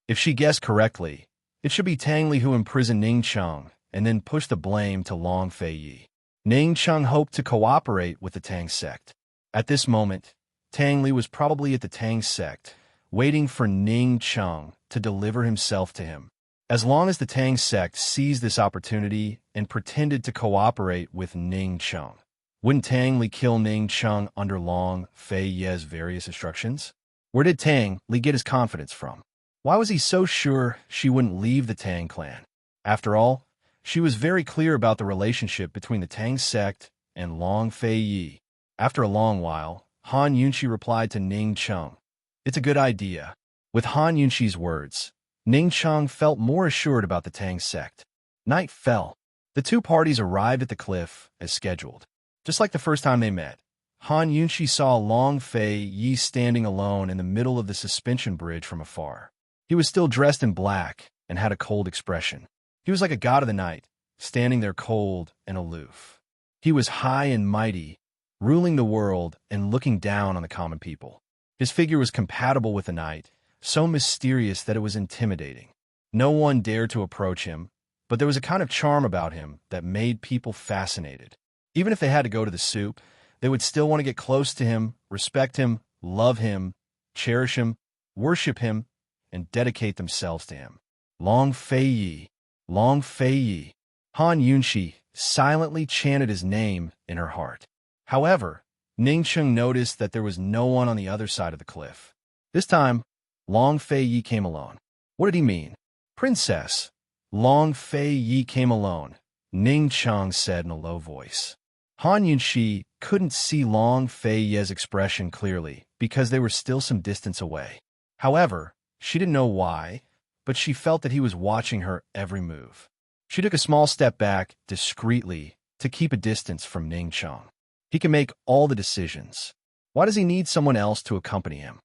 If she guessed correctly, it should be Tang Li who imprisoned Ning Chung and then pushed the blame to Long Fei Yi. Ning Chung hoped to cooperate with the Tang sect. At this moment, Tang Li was probably at the Tang sect, waiting for Ning Chung to deliver himself to him. As long as the Tang sect seized this opportunity and pretended to cooperate with Ning Chung, wouldn't Tang Li kill Ning Chung under Long Fei Ye's various instructions? Where did Tang Li get his confidence from? Why was he so sure she wouldn't leave the Tang clan? After all, she was very clear about the relationship between the Tang sect and Long Fei Yi. After a long while, Han Yunxi replied to Ning Chung, It's a good idea. With Han Yunxi's words, Ning Chung felt more assured about the Tang sect. Night fell. The two parties arrived at the cliff as scheduled. Just like the first time they met, Han Yunxi saw Long Fei Yi standing alone in the middle of the suspension bridge from afar. He was still dressed in black and had a cold expression. He was like a god of the night, standing there cold and aloof. He was high and mighty, ruling the world and looking down on the common people. His figure was compatible with the night, so mysterious that it was intimidating. No one dared to approach him, but there was a kind of charm about him that made people fascinated. Even if they had to go to the soup, they would still want to get close to him, respect him, love him, cherish him, worship him, and dedicate themselves to him. Long Fei Yi, Long Fei Yi. Han Yunxi silently chanted his name in her heart. However, Ning Chung noticed that there was no one on the other side of the cliff. This time, Long Fei Yi came alone. What did he mean? Princess, Long Fei Yi came alone, Ning Chung said in a low voice. Han Yunxi couldn't see Long Fei Yi's expression clearly because they were still some distance away. However, she didn't know why, but she felt that he was watching her every move. She took a small step back discreetly to keep a distance from Ning Chung. He can make all the decisions. Why does he need someone else to accompany him?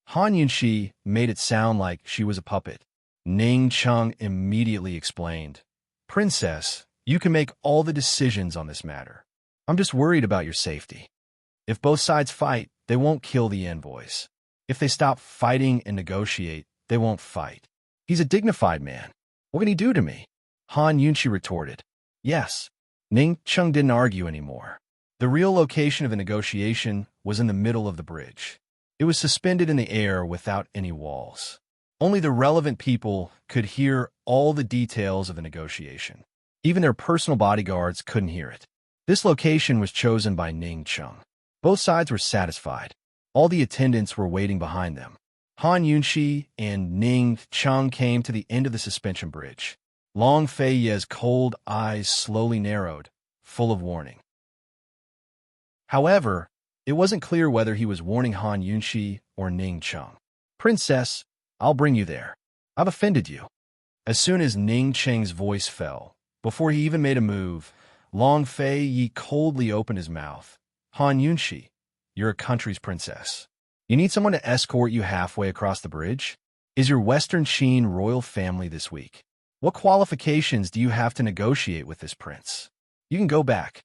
Han Yunxi made it sound like she was a puppet. Ning Chung immediately explained, Princess, you can make all the decisions on this matter. I'm just worried about your safety. If both sides fight, they won't kill the envoys. If they stop fighting and negotiate, they won't fight. He's a dignified man. What can he do to me? Han Yunxi retorted. Yes. Ning Chung didn't argue anymore. The real location of the negotiation was in the middle of the bridge. It was suspended in the air without any walls. Only the relevant people could hear all the details of the negotiation. Even their personal bodyguards couldn't hear it. This location was chosen by Ning Chung. Both sides were satisfied. All the attendants were waiting behind them. Han Yunxi and Ning Chung came to the end of the suspension bridge. Long Fei Ye's cold eyes slowly narrowed, full of warning. However, it wasn't clear whether he was warning Han Yunxi or Ning Chung. "Princess, I'll bring you there. I've offended you." As soon as Ning Cheng's voice fell, before he even made a move, Long Fei Yi coldly opened his mouth. "Han Yunxi, you're a country's princess. You need someone to escort you halfway across the bridge? Is your Western Qin royal family this week? What qualifications do you have to negotiate with this prince? You can go back."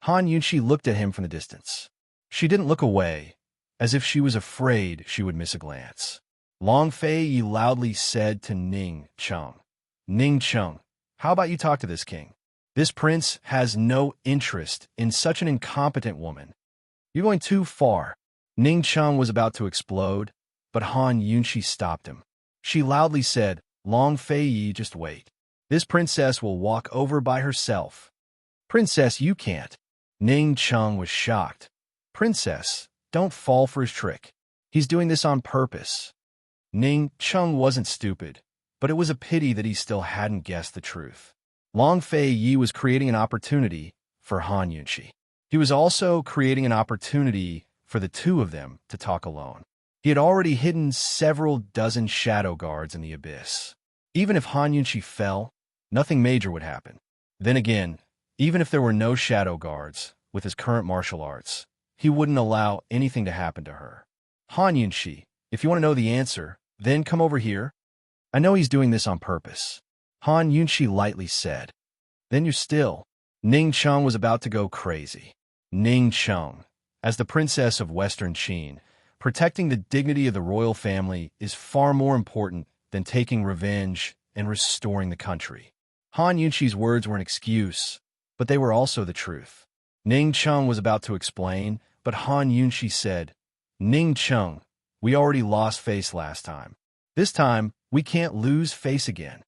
Han Yunxi looked at him from the distance. She didn't look away, as if she was afraid she would miss a glance. Long Fei Yi loudly said to Ning Chung, "Ning Chung, how about you talk to this king? This prince has no interest in such an incompetent woman. You're going too far." Ning Chung was about to explode, but Han Yunxi stopped him. She loudly said, "Long Fei Yi, just wait. This princess will walk over by herself." "Princess, you can't." Ning Chung was shocked. "Princess, don't fall for his trick. He's doing this on purpose." Ning Chung wasn't stupid, but it was a pity that he still hadn't guessed the truth. Long Fei Yi was creating an opportunity for Han Yunxi. He was also creating an opportunity for the two of them to talk alone. He had already hidden several dozen shadow guards in the abyss. Even if Han Yunxi fell, nothing major would happen. Then again, even if there were no shadow guards, with his current martial arts, he wouldn't allow anything to happen to her. "Han Yunxi, if you want to know the answer, then come over here. I know he's doing this on purpose." Han Yunxi lightly said. "Then you're still." Ning Chung was about to go crazy. Ning Chung, as the princess of Western Qin, protecting the dignity of the royal family is far more important than taking revenge and restoring the country. Han Yunxi's words were an excuse, but they were also the truth. Ning Chung was about to explain, but Han Yunxi said, "Ning Chung, we already lost face last time. This time, we can't lose face again."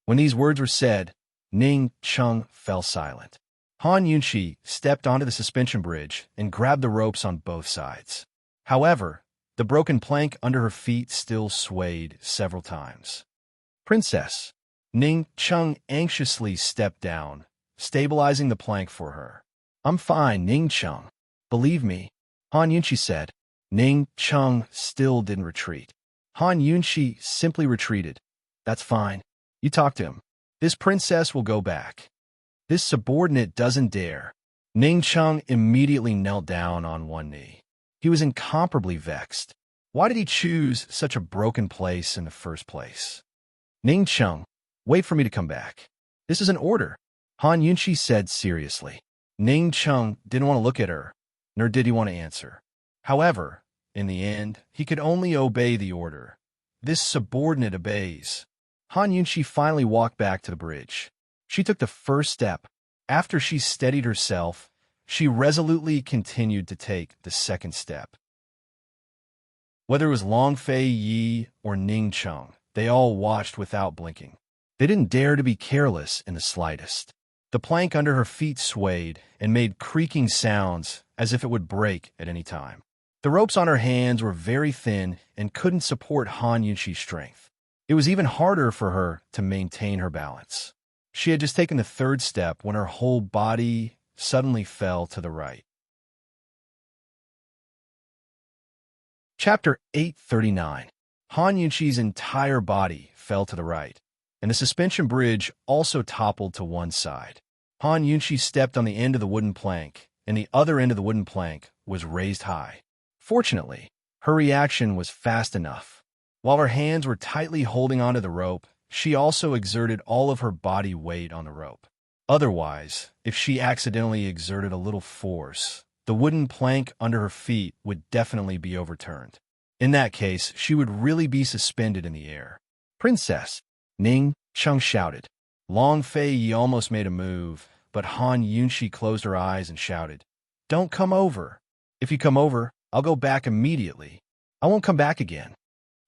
When these words were said, Ning Chung fell silent. Han Yunxi stepped onto the suspension bridge and grabbed the ropes on both sides. However, the broken plank under her feet still swayed several times. "Princess." Ning Chung anxiously stepped down, stabilizing the plank for her. "I'm fine, Ning Chung. Believe me," Han Yunxi said. Ning Chung still didn't retreat. Han Yunxi simply retreated. "That's fine. You talk to him. This princess will go back. This subordinate doesn't dare." Ning Chung immediately knelt down on one knee. He was incomparably vexed. Why did he choose such a broken place in the first place? "Ning Chung, wait for me to come back. This is an order," Han Yunxi said seriously. Ning Chung didn't want to look at her, nor did he want to answer. However, in the end, he could only obey the order. This subordinate obeys. Han Yunxi finally walked back to the bridge. She took the first step. After she steadied herself, she resolutely continued to take the second step. Whether it was Long Fei Yi or Ning Chung, they all watched without blinking. They didn't dare to be careless in the slightest. The plank under her feet swayed and made creaking sounds as if it would break at any time. The ropes on her hands were very thin and couldn't support Han Yunxi's strength. It was even harder for her to maintain her balance. She had just taken the third step when her whole body suddenly fell to the right. Chapter 839. Han Yunxi's entire body fell to the right, and the suspension bridge also toppled to one side. Han Yunxi stepped on the end of the wooden plank, and the other end of the wooden plank was raised high. Fortunately, her reaction was fast enough. While her hands were tightly holding onto the rope, she also exerted all of her body weight on the rope. Otherwise, if she accidentally exerted a little force, the wooden plank under her feet would definitely be overturned. In that case, she would really be suspended in the air. "Princess!" Ning Chung shouted. Long Fei Yi almost made a move, but Han Yunxi closed her eyes and shouted, Don't come over. If you come over, I'll go back immediately. I won't come back again.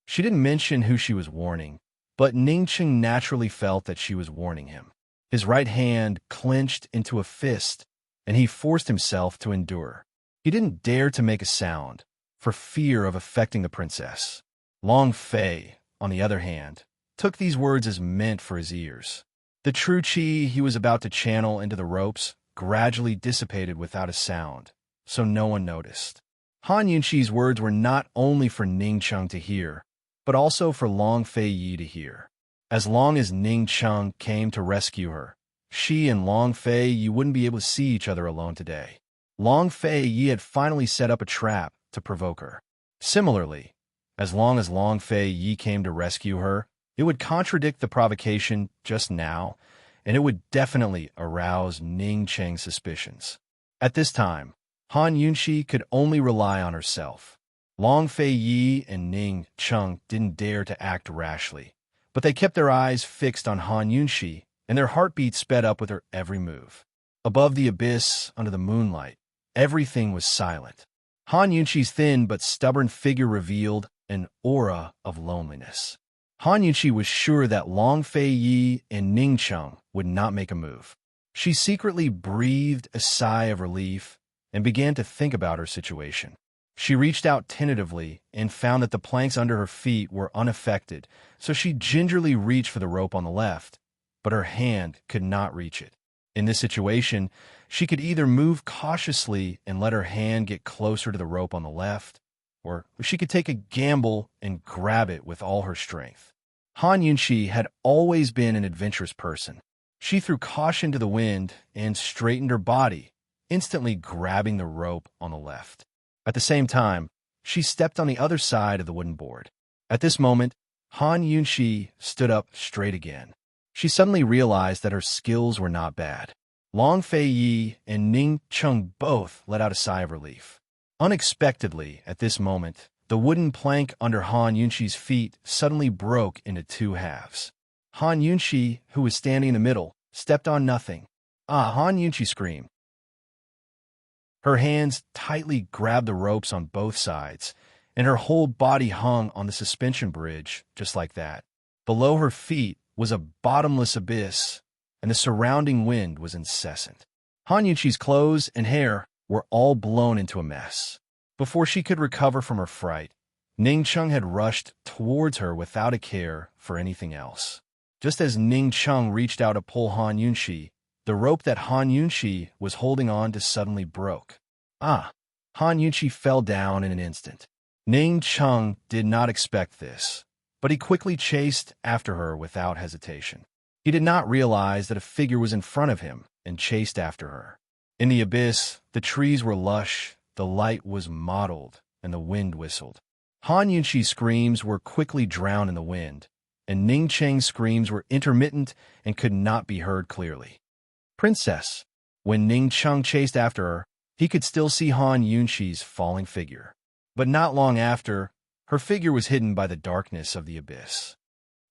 She didn't mention who she was warning, but Ningcheng naturally felt that she was warning him. His right hand clenched into a fist, and he forced himself to endure. He didn't dare to make a sound, for fear of affecting the princess. Long Fei, on the other hand, took these words as meant for his ears. The true qi he was about to channel into the ropes gradually dissipated without a sound, so no one noticed. Han Yunqi's words were not only for Ningcheng to hear, but also for Long Fei Yi to hear. As long as Ningcheng came to rescue her, she and Long Fei Yi wouldn't be able to see each other alone today. Long Fei Yi had finally set up a trap to provoke her. Similarly, as long as Long Fei Yi came to rescue her, it would contradict the provocation just now, and it would definitely arouse Ningcheng's suspicions. At this time, Han Yunqi could only rely on herself. Long Fei Yi and Ningcheng didn't dare to act rashly, but they kept their eyes fixed on Han Yunqi, and their heartbeats sped up with her every move. Above the abyss, under the moonlight, everything was silent. Han Yunqi's thin but stubborn figure revealed an aura of loneliness. Han Yunqi was sure that Long Fei Yi and Ningcheng would not make a move. She secretly breathed a sigh of relief and began to think about her situation. She reached out tentatively and found that the planks under her feet were unaffected, so she gingerly reached for the rope on the left, but her hand could not reach it. In this situation, she could either move cautiously and let her hand get closer to the rope on the left, or she could take a gamble and grab it with all her strength. Han Yunqi had always been an adventurous person. She threw caution to the wind and straightened her body, instantly grabbing the rope on the left. At the same time, she stepped on the other side of the wooden board. At this moment, Han Yunqi stood up straight again. She suddenly realized that her skills were not bad. Long Fei Yi and Ningcheng both let out a sigh of relief. Unexpectedly, at this moment, the wooden plank under Han Yunqi's feet suddenly broke into two halves. Han Yunqi, who was standing in the middle, stepped on nothing. "Ah!" Han Yunqi screamed. Her hands tightly grabbed the ropes on both sides, and her whole body hung on the suspension bridge just like that. Below her feet was a bottomless abyss, and the surrounding wind was incessant. Han Yunqi's clothes and hair were all blown into a mess. Before she could recover from her fright, Ningcheng had rushed towards her without a care for anything else. Just as Ningcheng reached out to pull Han Yunqi, the rope that Han Yunqi was holding on to suddenly broke. Ah! Han Yunqi fell down in an instant. Ningcheng did not expect this, but he quickly chased after her without hesitation. He did not realize that a figure was in front of him and chased after her. In the abyss, the trees were lush, the light was mottled, and the wind whistled. Han Yunqi's screams were quickly drowned in the wind, and Ningcheng's screams were intermittent and could not be heard clearly. "Princess!" When Ningcheng chased after her, he could still see Han Yunqi's falling figure. But not long after, her figure was hidden by the darkness of the abyss.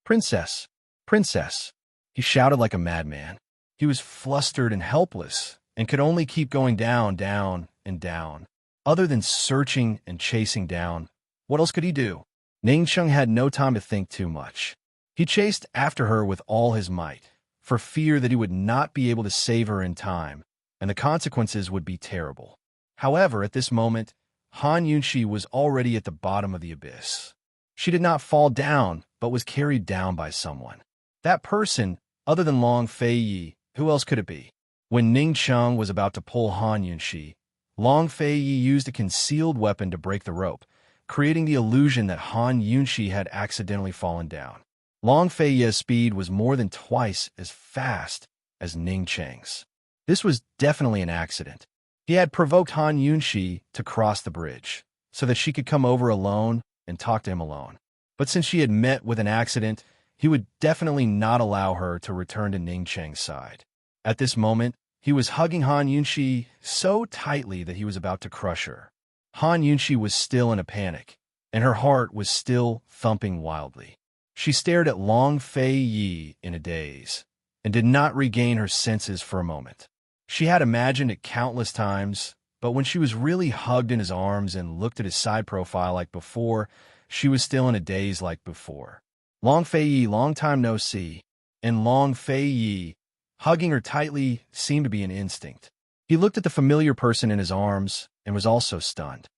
"Princess! Princess!" He shouted like a madman. He was flustered and helpless, and could only keep going down, down, and down. Other than searching and chasing down, what else could he do? Ningcheng had no time to think too much. He chased after her with all his might, for fear that he would not be able to save her in time, and the consequences would be terrible. However, at this moment, Han Yunqi was already at the bottom of the abyss. She did not fall down, but was carried down by someone. That person, other than Long Fei Yi, who else could it be? When Ningcheng was about to pull Han Yunqi, Long Fei Yi used a concealed weapon to break the rope, creating the illusion that Han Yunqi had accidentally fallen down. Long Fei Yi's speed was more than twice as fast as Ningcheng's. This was definitely an accident. He had provoked Han Yunqi to cross the bridge, so that she could come over alone and talk to him alone. But since she had met with an accident, he would definitely not allow her to return to Ningcheng's side. At this moment, he was hugging Han Yunqi so tightly that he was about to crush her. Han Yunqi was still in a panic, and her heart was still thumping wildly. She stared at Long Fei Yi in a daze, and did not regain her senses for a moment. She had imagined it countless times, but when she was really hugged in his arms and looked at his side profile like before, she was still in a daze like before. Long Fei Yi, long time no see. And Long Fei Yi, hugging her tightly, seemed to be an instinct. He looked at the familiar person in his arms and was also stunned.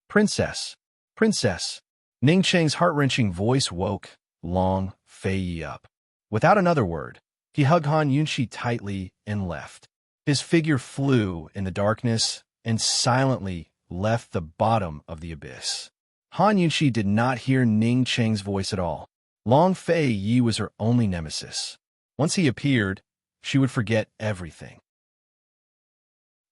Princess! Princess! Ning Cheng's heart-wrenching voice woke Long Fei Yi up. Without another word, he hugged Han Yunxi tightly and left. His figure flew in the darkness and silently left the bottom of the abyss. Han Yunxi did not hear Ning Cheng's voice at all. Long Fei Yi was her only nemesis. Once he appeared, she would forget everything.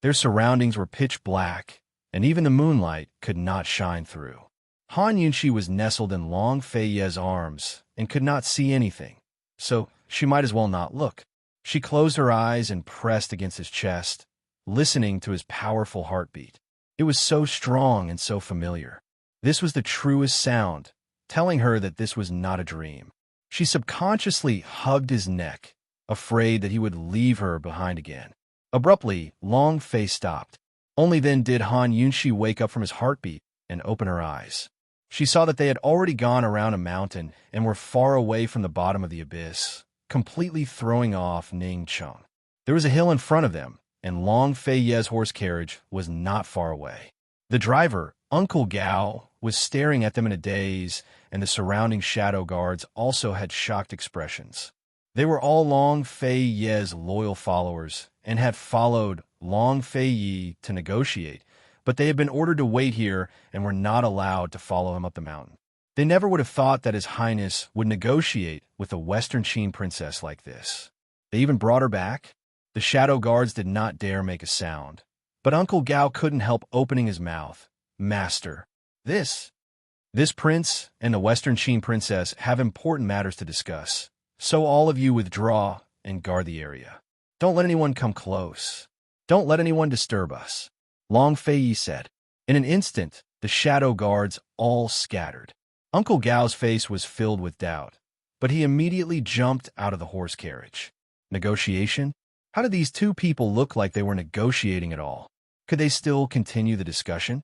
Their surroundings were pitch black, and even the moonlight could not shine through. Han Yunxi was nestled in Long Fei Yi's arms and could not see anything, so she might as well not look. She closed her eyes and pressed against his chest, listening to his powerful heartbeat. It was so strong and so familiar. This was the truest sound, telling her that this was not a dream. She subconsciously hugged his neck, afraid that he would leave her behind again. Abruptly, Long Fei stopped. Only then did Han Yunxi wake up from his heartbeat and open her eyes. She saw that they had already gone around a mountain and were far away from the bottom of the abyss, completely throwing off Ning Cheng. There was a hill in front of them, and Long Fei Yi's horse carriage was not far away. The driver, Uncle Gao, was staring at them in a daze, and the surrounding shadow guards also had shocked expressions. They were all Long Fei Yi's loyal followers and had followed Long Fei Yi to negotiate, but they had been ordered to wait here and were not allowed to follow him up the mountain. They never would have thought that His Highness would negotiate with a Western Qin princess like this. They even brought her back. The shadow guards did not dare make a sound, but Uncle Gao couldn't help opening his mouth. Master, this prince and the Western Qin princess have important matters to discuss, so all of you withdraw and guard the area. Don't let anyone come close. Don't let anyone disturb us, Long Fei Yi said. In an instant, the shadow guards all scattered. Uncle Gao's face was filled with doubt, but he immediately jumped out of the horse carriage. Negotiation? How did these two people look like they were negotiating at all? Could they still continue the discussion?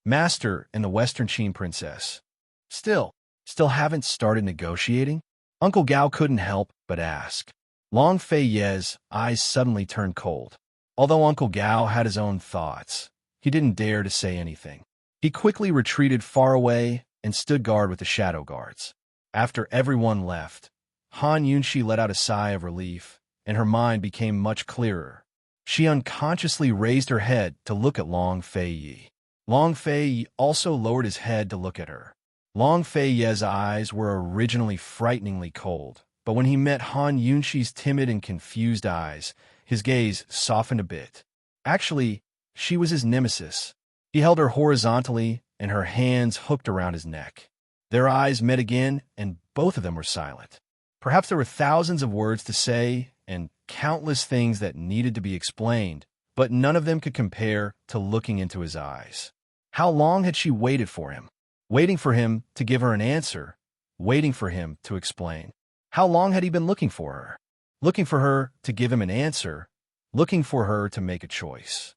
Master and the Western Qin princess. Still haven't started negotiating? Uncle Gao couldn't help but ask. Long Fei Yi's eyes suddenly turned cold. Although Uncle Gao had his own thoughts, he didn't dare to say anything. He quickly retreated far away and stood guard with the shadow guards. After everyone left, Han Yunxi let out a sigh of relief, and her mind became much clearer. She unconsciously raised her head to look at Long Fei Yi. Long Fei Yi also lowered his head to look at her. Long Fei Yi's eyes were originally frighteningly cold, but when he met Han Yunxi's timid and confused eyes, his gaze softened a bit. Actually, she was his nemesis. He held her horizontally, and her hands hooked around his neck. Their eyes met again, and both of them were silent. Perhaps there were thousands of words to say, and countless things that needed to be explained, but none of them could compare to looking into his eyes. How long had she waited for him? Waiting for him to give her an answer, waiting for him to explain. How long had he been looking for her? Looking for her to give him an answer, looking for her to make a choice.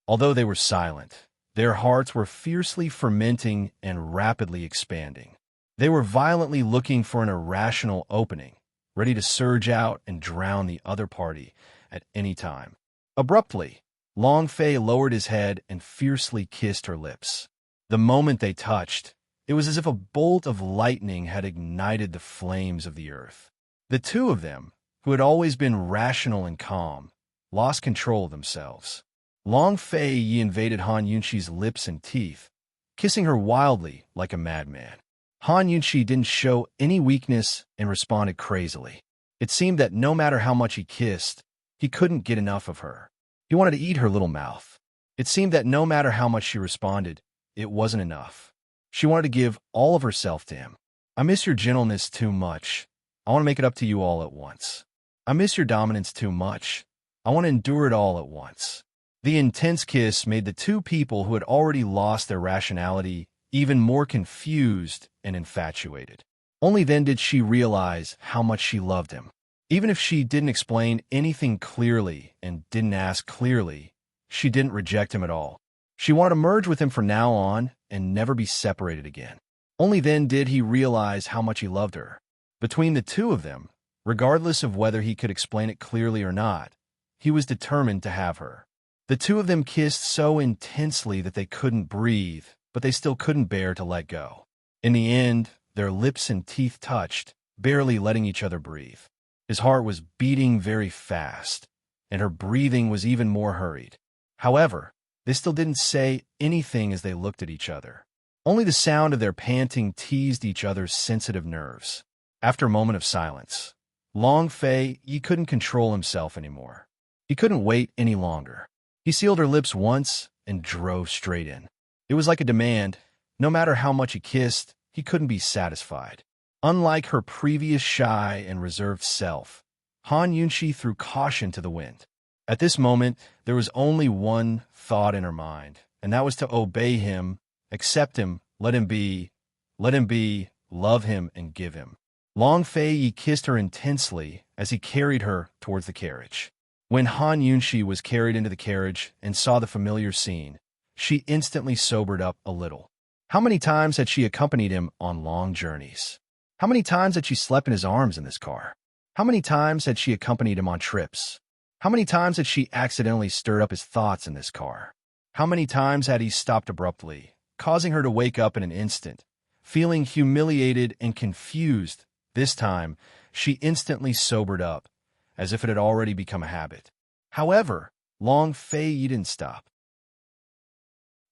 Although they were silent, their hearts were fiercely fermenting and rapidly expanding. They were violently looking for an irrational opening, ready to surge out and drown the other party at any time. Abruptly, Long Fei lowered his head and fiercely kissed her lips. The moment they touched, it was as if a bolt of lightning had ignited the flames of the earth. The two of them, who had always been rational and calm, lost control of themselves. Long Fei Yi invaded Han Yunxi's lips and teeth, kissing her wildly like a madman. Han Yunxi didn't show any weakness and responded crazily. It seemed that no matter how much he kissed, he couldn't get enough of her. He wanted to eat her little mouth. It seemed that no matter how much she responded, it wasn't enough. She wanted to give all of herself to him. I miss your gentleness too much. I want to make it up to you all at once. I miss your dominance too much. I want to endure it all at once. The intense kiss made the two people who had already lost their rationality even more confused and infatuated. Only then did she realize how much she loved him. Even if she didn't explain anything clearly and didn't ask clearly, she didn't reject him at all. She wanted to merge with him from now on and never be separated again. Only then did he realize how much he loved her. Between the two of them, regardless of whether he could explain it clearly or not, he was determined to have her. The two of them kissed so intensely that they couldn't breathe, but they still couldn't bear to let go. In the end, their lips and teeth touched, barely letting each other breathe. His heart was beating very fast, and her breathing was even more hurried. However, they still didn't say anything as they looked at each other. Only the sound of their panting teased each other's sensitive nerves. After a moment of silence, Long Fei couldn't control himself anymore. He couldn't wait any longer. He sealed her lips once and drove straight in. It was like a demand. No matter how much he kissed, he couldn't be satisfied. Unlike her previous shy and reserved self, Han Yunxi threw caution to the wind. At this moment, there was only one thought in her mind, and that was to obey him, accept him, let him be, love him, and give him. Long Fei kissed her intensely as he carried her towards the carriage. When Han Yunxi was carried into the carriage and saw the familiar scene, she instantly sobered up a little. How many times had she accompanied him on long journeys? How many times had she slept in his arms in this car? How many times had she accompanied him on trips? How many times had she accidentally stirred up his thoughts in this car? How many times had he stopped abruptly, causing her to wake up in an instant, feeling humiliated and confused? This time, she instantly sobered up, as if it had already become a habit. However, Long Fei didn't stop.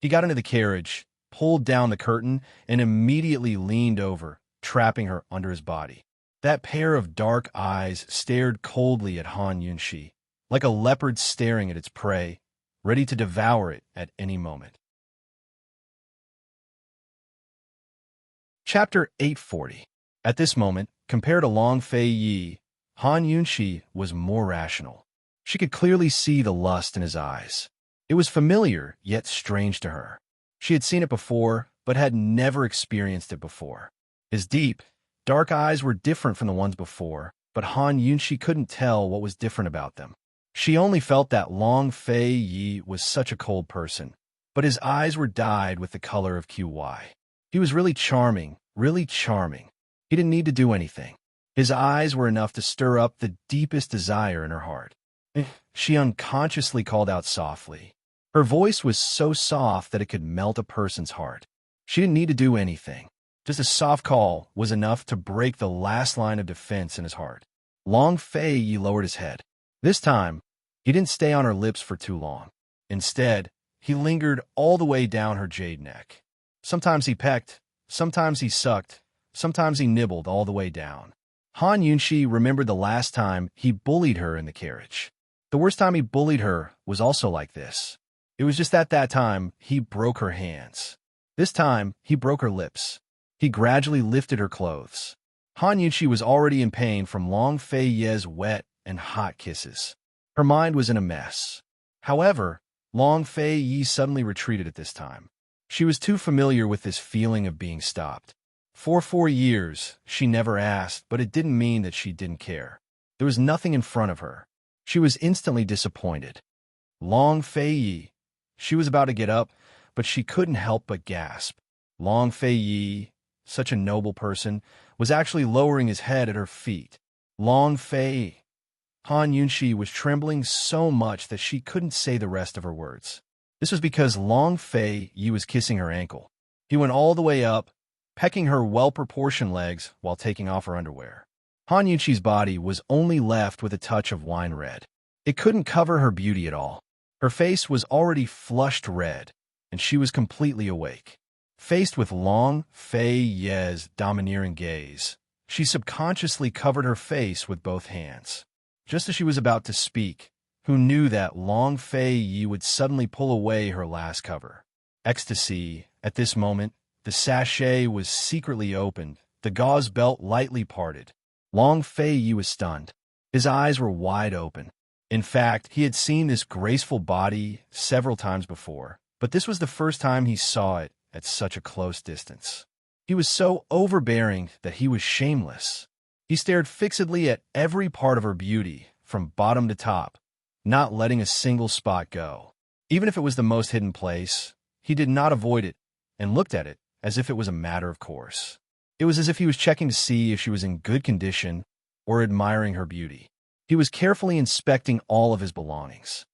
He got into the carriage, pulled down the curtain, and immediately leaned over, trapping her under his body. That pair of dark eyes stared coldly at Han Yunxi, like a leopard staring at its prey, ready to devour it at any moment. Chapter 840. At this moment, compared to Long Fei, Han Yunxi was more rational. She could clearly see the lust in his eyes. It was familiar, yet strange to her. She had seen it before, but had never experienced it before. His deep, dark eyes were different from the ones before, but Han Yunxi couldn't tell what was different about them. She only felt that Long Fei was such a cold person, but his eyes were dyed with the color of QY. He was really charming, really charming. He didn't need to do anything. His eyes were enough to stir up the deepest desire in her heart. She unconsciously called out softly. Her voice was so soft that it could melt a person's heart. She didn't need to do anything. Just a soft call was enough to break the last line of defense in his heart. Long Fei lowered his head. This time, he didn't stay on her lips for too long. Instead, he lingered all the way down her jade neck. Sometimes he pecked, sometimes he sucked, sometimes he nibbled all the way down. Han Yunxi remembered the last time he bullied her in the carriage. The worst time he bullied her was also like this. It was just at that time he broke her hands. This time, he broke her lips. He gradually lifted her clothes. Han Yunxi was already in pain from Long Fei's wet and hot kisses. Her mind was in a mess. However, Long Fei suddenly retreated at this time. She was too familiar with this feeling of being stopped. For 4 years, she never asked, but it didn't mean that she didn't care. There was nothing in front of her. She was instantly disappointed. Long Fei. She was about to get up, but she couldn't help but gasp. Long Fei, such a noble person, was actually lowering his head at her feet. Long Fei. Han Yunxi was trembling so much that she couldn't say the rest of her words. This was because Long Fei was kissing her ankle. He went all the way up, pecking her well-proportioned legs while taking off her underwear. Han Yunxi's body was only left with a touch of wine red. It couldn't cover her beauty at all. Her face was already flushed red, and she was completely awake. Faced with Long Fei's domineering gaze, she subconsciously covered her face with both hands. Just as she was about to speak, who knew that Long Fei would suddenly pull away her last cover? Ecstasy. At this moment, the sachet was secretly opened, the gauze belt lightly parted. Long Fei was stunned. His eyes were wide open. In fact, he had seen this graceful body several times before, but this was the first time he saw it at such a close distance. He was so overbearing that he was shameless. He stared fixedly at every part of her beauty, from bottom to top, not letting a single spot go. Even if it was the most hidden place, he did not avoid it and looked at it as if it was a matter of course. It was as if he was checking to see if she was in good condition or admiring her beauty. He was carefully inspecting all of his belongings.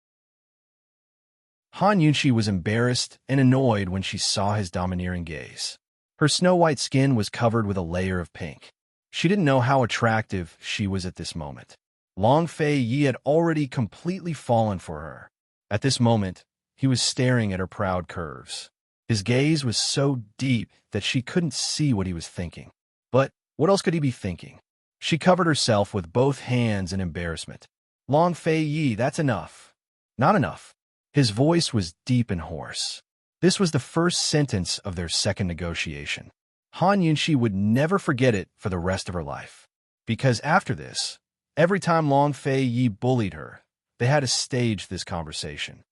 Han Yunxi was embarrassed and annoyed when she saw his domineering gaze. Her snow-white skin was covered with a layer of pink. She didn't know how attractive she was at this moment. Long Fei Yi had already completely fallen for her. At this moment, he was staring at her proud curves. His gaze was so deep that she couldn't see what he was thinking. But what else could he be thinking? She covered herself with both hands in embarrassment. Long Fei Yi, that's enough. Not enough. His voice was deep and hoarse. This was the first sentence of their second negotiation. Han Yunxi would never forget it for the rest of her life. Because after this, every time Long Fei Yi bullied her, they had to stage this conversation.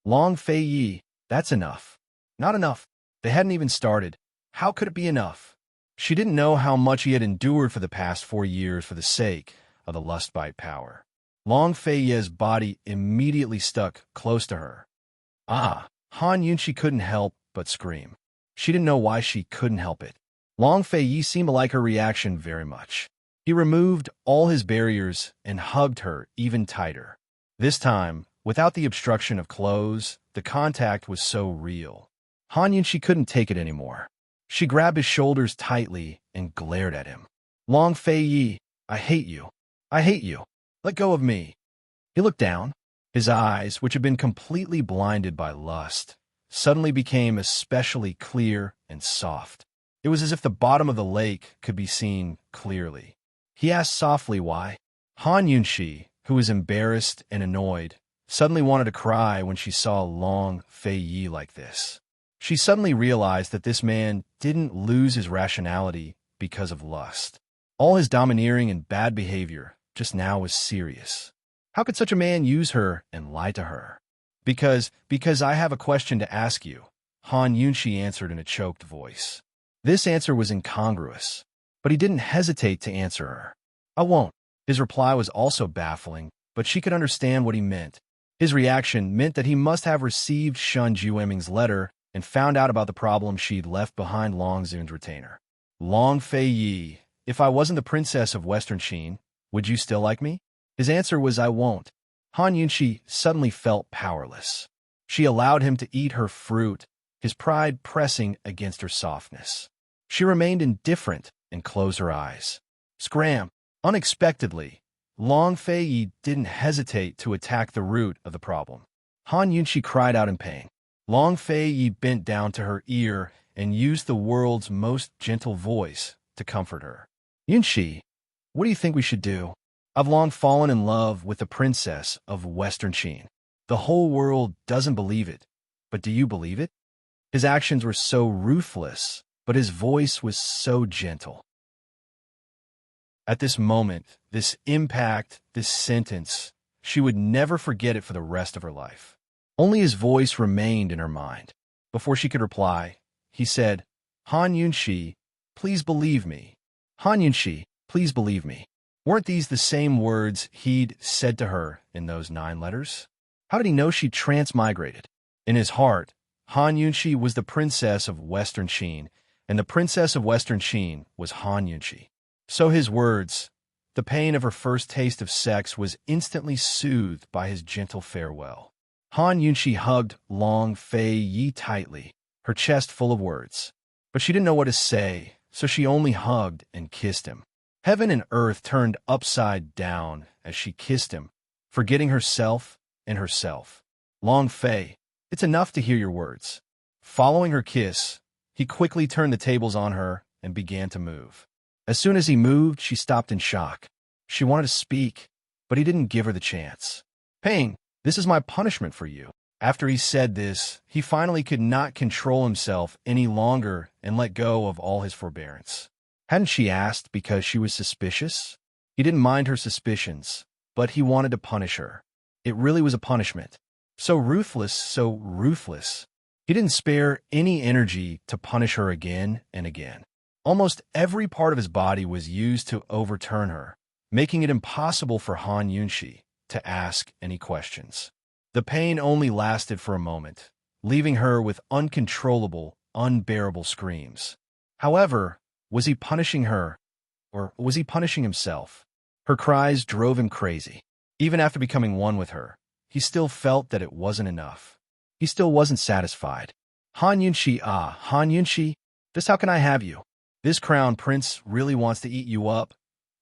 Long Fei Yi, that's enough. Not enough. They hadn't even started. How could it be enough? She didn't know how much he had endured for the past 4 years for the sake of the lust bite power. Long Fei Yi's body immediately stuck close to her. Han Yunxi couldn't help but scream. She didn't know why she couldn't help it. Long Fei Yi seemed to like her reaction very much. He removed all his barriers and hugged her even tighter. This time, without the obstruction of clothes, the contact was so real. Han Yunxi couldn't take it anymore. She grabbed his shoulders tightly and glared at him. Long Fei Yi, I hate you. I hate you. Let go of me. He looked down. His eyes, which had been completely blinded by lust, suddenly became especially clear and soft. It was as if the bottom of the lake could be seen clearly. He asked softly why. Han Yunxi, who was embarrassed and annoyed, suddenly wanted to cry when she saw Long Fei Yi like this. She suddenly realized that this man didn't lose his rationality because of lust. All his domineering and bad behavior just now was serious. How could such a man use her and lie to her? Because I have a question to ask you, Han Yunxi answered in a choked voice. This answer was incongruous, but he didn't hesitate to answer her. I won't. His reply was also baffling, but she could understand what he meant. His reaction meant that he must have received Shun Jueming's letter and found out about the problem she'd left behind Long Zun's retainer. Long Fei Yi, if I wasn't the princess of Western Qin, would you still like me? His answer was I won't. Han Yunxi suddenly felt powerless. She allowed him to eat her fruit, his pride pressing against her softness. She remained indifferent and closed her eyes. Scram! Unexpectedly, Long Fei Yi didn't hesitate to attack the root of the problem. Han Yunxi cried out in pain. Long Fei Yi bent down to her ear and used the world's most gentle voice to comfort her. Yunxi, what do you think we should do? I've long fallen in love with the princess of Western Qin. The whole world doesn't believe it, but do you believe it? His actions were so ruthless, but his voice was so gentle. At this moment, this impact, this sentence, she would never forget it for the rest of her life. Only his voice remained in her mind. Before she could reply, he said, Han Yunxi, please believe me. Han Yunxi, please believe me. Weren't these the same words he'd said to her in those 9 letters? How did he know she'd transmigrated? In his heart, Han Yunxi was the princess of Western Qin, and the princess of Western Qin was Han Yunxi. So his words, the pain of her first taste of sex, was instantly soothed by his gentle farewell. Han Yunxi hugged Long Fei Yi tightly, her chest full of words. But she didn't know what to say, so she only hugged and kissed him. Heaven and earth turned upside down as she kissed him, forgetting herself and herself. Long Fei, it's enough to hear your words. Following her kiss, he quickly turned the tables on her and began to move. As soon as he moved, she stopped in shock. She wanted to speak, but he didn't give her the chance. Pain, this is my punishment for you. After he said this, he finally could not control himself any longer and let go of all his forbearance. Hadn't she asked because she was suspicious? He didn't mind her suspicions, but he wanted to punish her. It really was a punishment. So ruthless, so ruthless. He didn't spare any energy to punish her again and again. Almost every part of his body was used to overturn her, making it impossible for Han Yunxi to ask any questions. The pain only lasted for a moment, leaving her with uncontrollable, unbearable screams. However, was he punishing her, or was he punishing himself? Her cries drove him crazy. Even after becoming one with her, he still felt that it wasn't enough. He still wasn't satisfied. Han Yunshi, Han Yunshi, just how can I have you? This crown prince really wants to eat you up,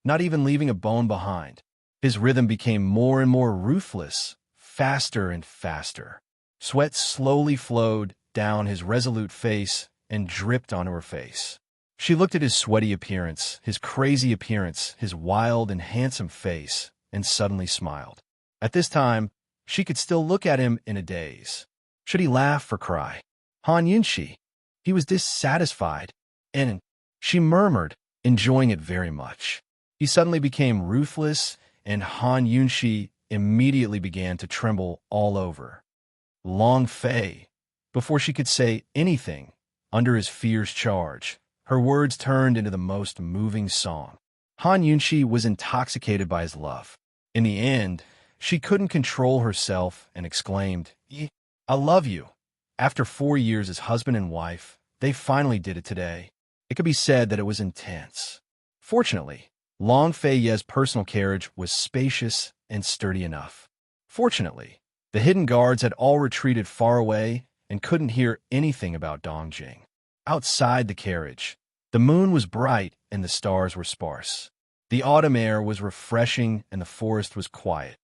not even leaving a bone behind. His rhythm became more and more ruthless, faster and faster. Sweat slowly flowed down his resolute face and dripped onto her face. She looked at his sweaty appearance, his crazy appearance, his wild and handsome face, and suddenly smiled. At this time, she could still look at him in a daze. Should he laugh or cry? Han Yunshi. He was dissatisfied, and she murmured, enjoying it very much. He suddenly became ruthless, and Han Yunshi immediately began to tremble all over. Long Fei. Before she could say anything, under his fierce charge, her words turned into the most moving song. Han Yunshi was intoxicated by his love. In the end, she couldn't control herself and exclaimed, I love you. After 4 years as husband and wife, they finally did it today. It could be said that it was intense. Fortunately, Long Fei Ye's personal carriage was spacious and sturdy enough. Fortunately, the hidden guards had all retreated far away and couldn't hear anything about Dongjing. Outside the carriage, the moon was bright and the stars were sparse. The autumn air was refreshing and the forest was quiet.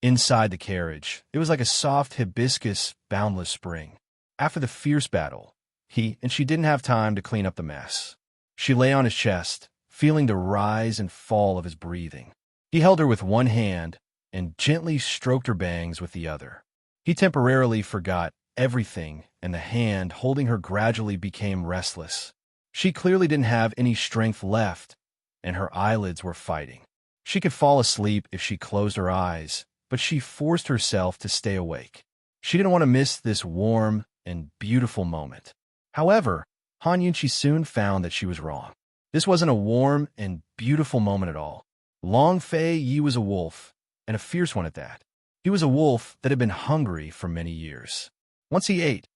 Inside the carriage, it was like a soft hibiscus, boundless spring. After the fierce battle, he and she didn't have time to clean up the mess. She lay on his chest, feeling the rise and fall of his breathing. He held her with one hand and gently stroked her bangs with the other. He temporarily forgot everything, and the hand holding her gradually became restless. She clearly didn't have any strength left, and her eyelids were fighting. She could fall asleep if she closed her eyes, but she forced herself to stay awake. She didn't want to miss this warm and beautiful moment. However, Han Yunchi soon found that she was wrong. This wasn't a warm and beautiful moment at all. Long Fei Yi was a wolf, and a fierce one at that. He was a wolf that had been hungry for many years. Once he ate,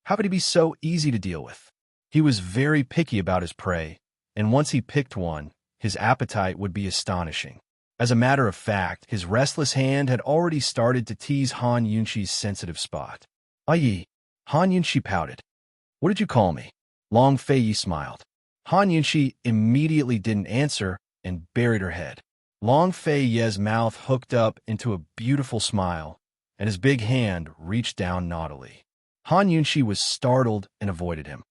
how could he be so easy to deal with? He was very picky about his prey, and once he picked one, his appetite would be astonishing. As a matter of fact, his restless hand had already started to tease Han Yunchi's sensitive spot. Yi. Han Yunchi pouted. What did you call me? Long Fei Yi smiled. Han Yunchi immediately didn't answer and buried her head. Long Fei Ye's mouth hooked up into a beautiful smile, and his big hand reached down naughtily. Han Yunchi was startled and avoided him.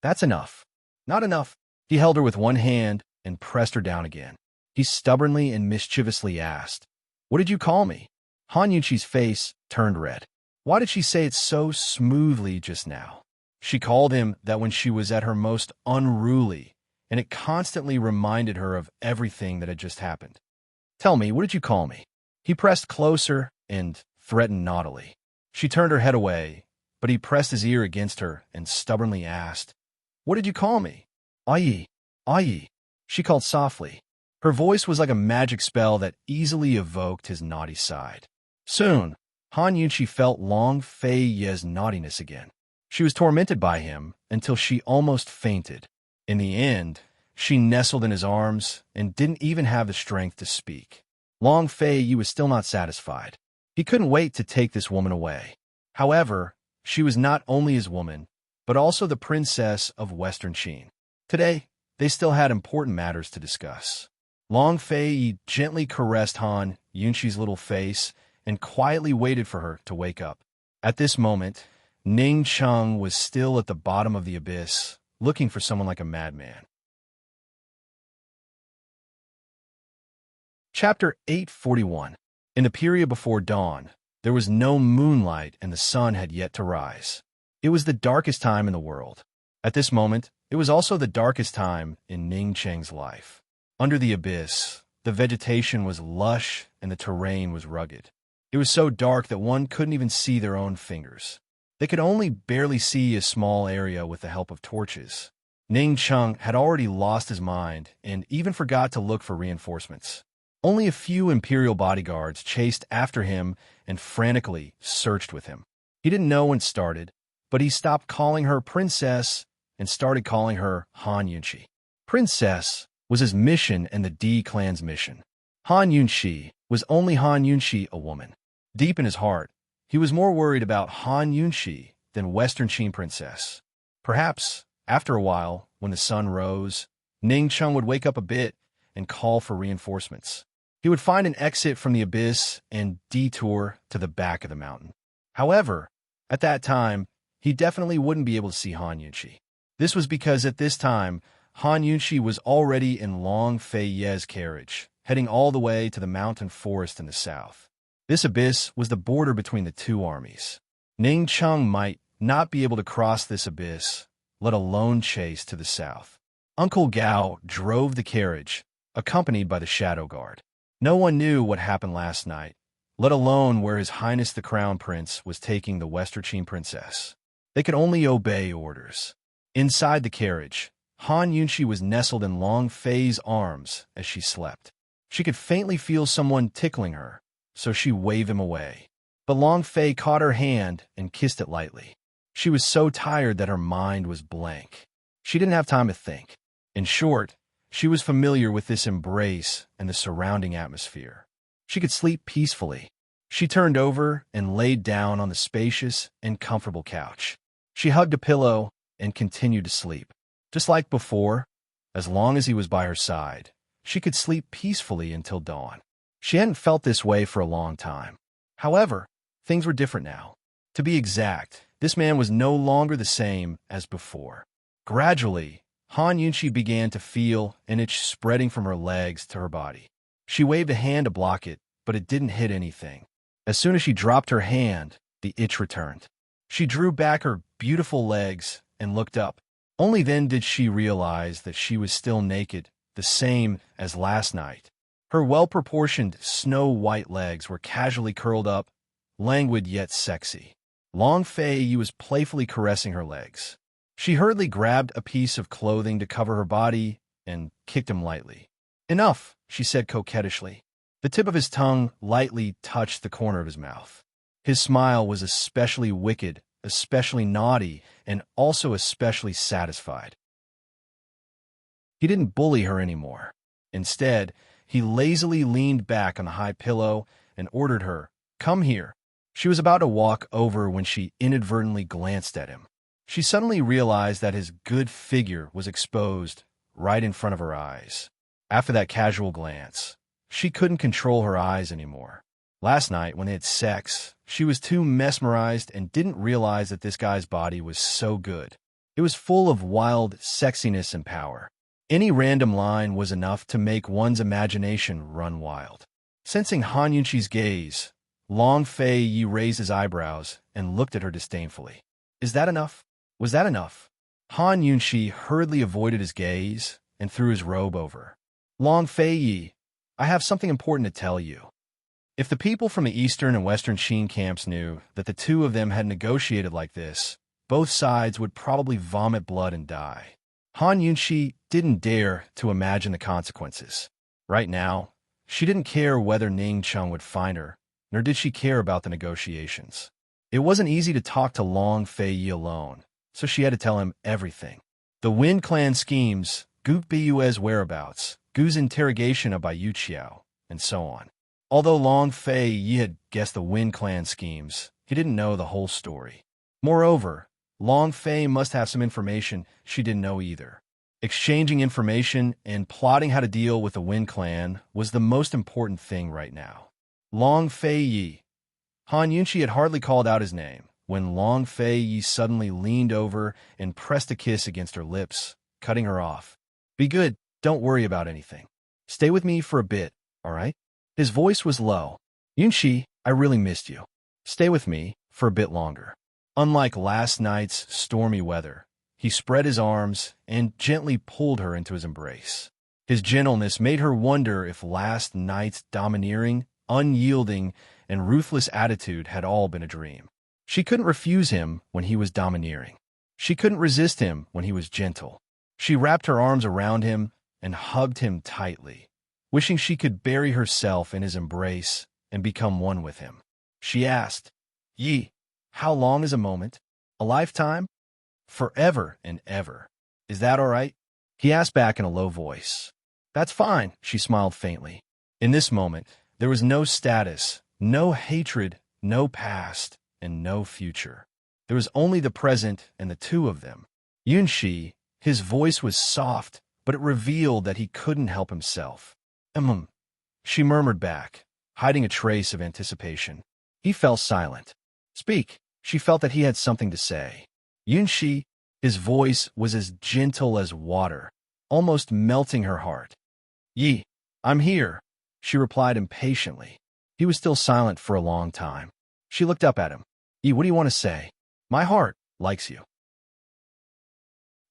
That's enough. Not enough. He held her with one hand and pressed her down again. He stubbornly and mischievously asked, What did you call me? Han Yunchi's face turned red. Why did she say it so smoothly just now? She called him that when she was at her most unruly, and it constantly reminded her of everything that had just happened. Tell me, what did you call me? He pressed closer and threatened naughtily. She turned her head away, but he pressed his ear against her and stubbornly asked, What did you call me? Yi. Yi. She called softly. Her voice was like a magic spell that easily evoked his naughty side. Soon, Han Yunchi felt Long Fei Ye's naughtiness again. She was tormented by him until she almost fainted. In the end, she nestled in his arms and didn't even have the strength to speak. Long Fei Yi was still not satisfied. He couldn't wait to take this woman away. However, she was not only his woman, but also the princess of Western Qin. Today, they still had important matters to discuss. Long Fei Yi gently caressed Han Yunchi's little face and quietly waited for her to wake up. At this moment, Ning Cheng was still at the bottom of the abyss, looking for someone like a madman. Chapter 841. In the period before dawn, there was no moonlight and the sun had yet to rise. It was the darkest time in the world. At this moment, it was also the darkest time in Ning Cheng's life. Under the abyss, the vegetation was lush and the terrain was rugged. It was so dark that one couldn't even see their own fingers. They could only barely see a small area with the help of torches. Ning Cheng had already lost his mind and even forgot to look for reinforcements. Only a few imperial bodyguards chased after him and frantically searched with him. He didn't know when it started, but he stopped calling her princess and started calling her Han Yunshi. Princess was his mission and the D clan's mission. Han Yunshi was only Han Yunshi, a woman. Deep in his heart, he was more worried about Han Yunshi than Western Qin princess. Perhaps, after a while, when the sun rose, Ning Chung would wake up a bit and call for reinforcements. He would find an exit from the abyss and detour to the back of the mountain. However, at that time, he definitely wouldn't be able to see Han Yunshi. This was because at this time, Han Yunshi was already in Long Fei Ye's carriage, heading all the way to the mountain forest in the south. This abyss was the border between the two armies. Ning Chung might not be able to cross this abyss, let alone chase to the south. Uncle Gao drove the carriage, accompanied by the Shadow Guard. No one knew what happened last night, let alone where His Highness the Crown Prince was taking the Western Qin princess. They could only obey orders. Inside the carriage, Han Yunshi was nestled in Long Fei's arms as she slept. She could faintly feel someone tickling her, so she waved him away. But Long Fei caught her hand and kissed it lightly. She was so tired that her mind was blank. She didn't have time to think. In short, she was familiar with this embrace and the surrounding atmosphere. She could sleep peacefully. She turned over and laid down on the spacious and comfortable couch. She hugged a pillow and continued to sleep. Just like before, as long as he was by her side, she could sleep peacefully until dawn. She hadn't felt this way for a long time. However, things were different now. To be exact, this man was no longer the same as before. Gradually, Han Yunshi began to feel an itch spreading from her legs to her body. She waved a hand to block it, but it didn't hit anything. As soon as she dropped her hand, the itch returned. She drew back her beautiful legs and looked up. Only then did she realize that she was still naked, the same as last night. Her well-proportioned, snow-white legs were casually curled up, languid yet sexy. Long Fei was playfully caressing her legs. She hurriedly grabbed a piece of clothing to cover her body and kicked him lightly. "Enough," she said coquettishly. The tip of his tongue lightly touched the corner of his mouth. His smile was especially wicked, especially naughty, and also especially satisfied. He didn't bully her anymore. Instead, he lazily leaned back on the high pillow and ordered her, "Come here." She was about to walk over when she inadvertently glanced at him. She suddenly realized that his good figure was exposed right in front of her eyes. After that casual glance, she couldn't control her eyes anymore. Last night, when they had sex, she was too mesmerized and didn't realize that this guy's body was so good. It was full of wild sexiness and power. Any random line was enough to make one's imagination run wild. Sensing Han Yunshi's gaze, Long Fei raised his eyebrows and looked at her disdainfully. "Is that enough? Was that enough?" Han Yunshi hurriedly avoided his gaze and threw his robe over. "Long Fei, I have something important to tell you." If the people from the Eastern and Western Qin camps knew that the two of them had negotiated like this, both sides would probably vomit blood and die. Han Yunshi didn't dare to imagine the consequences. Right now, she didn't care whether Ning Chung would find her, nor did she care about the negotiations. It wasn't easy to talk to Long Fei alone, so she had to tell him everything. The Wind Clan schemes, Gu Biyue's whereabouts, Gu's interrogation of Bai Yuqiao, and so on. Although Long Fei had guessed the Wind Clan schemes, he didn't know the whole story. Moreover, Long Fei must have some information she didn't know either. Exchanging information and plotting how to deal with the Wind Clan was the most important thing right now. Long Fei. Han Yunshi had hardly called out his name when Long Fei suddenly leaned over and pressed a kiss against her lips, cutting her off. "Be good, don't worry about anything. Stay with me for a bit, all right?" His voice was low. "Yunshi, I really missed you. Stay with me for a bit longer." Unlike last night's stormy weather, he spread his arms and gently pulled her into his embrace. His gentleness made her wonder if last night's domineering, unyielding, and ruthless attitude had all been a dream. She couldn't refuse him when he was domineering. She couldn't resist him when he was gentle. She wrapped her arms around him and hugged him tightly, wishing she could bury herself in his embrace and become one with him. She asked, "Yi, how long is a moment? A lifetime?" "Forever and ever. Is that all right?" he asked back in a low voice. "That's fine," she smiled faintly. In this moment, there was no status, no hatred, no past, and no future. There was only the present and the two of them. Yunshi, his voice was soft, but it revealed that he couldn't help himself. She murmured back, hiding a trace of anticipation. He fell silent. "Speak." She felt that he had something to say. Yunshi, his voice was as gentle as water, almost melting her heart. "Yi, I'm here," she replied impatiently. He was still silent for a long time. She looked up at him. "Yi, what do you want to say?" "My heart likes you."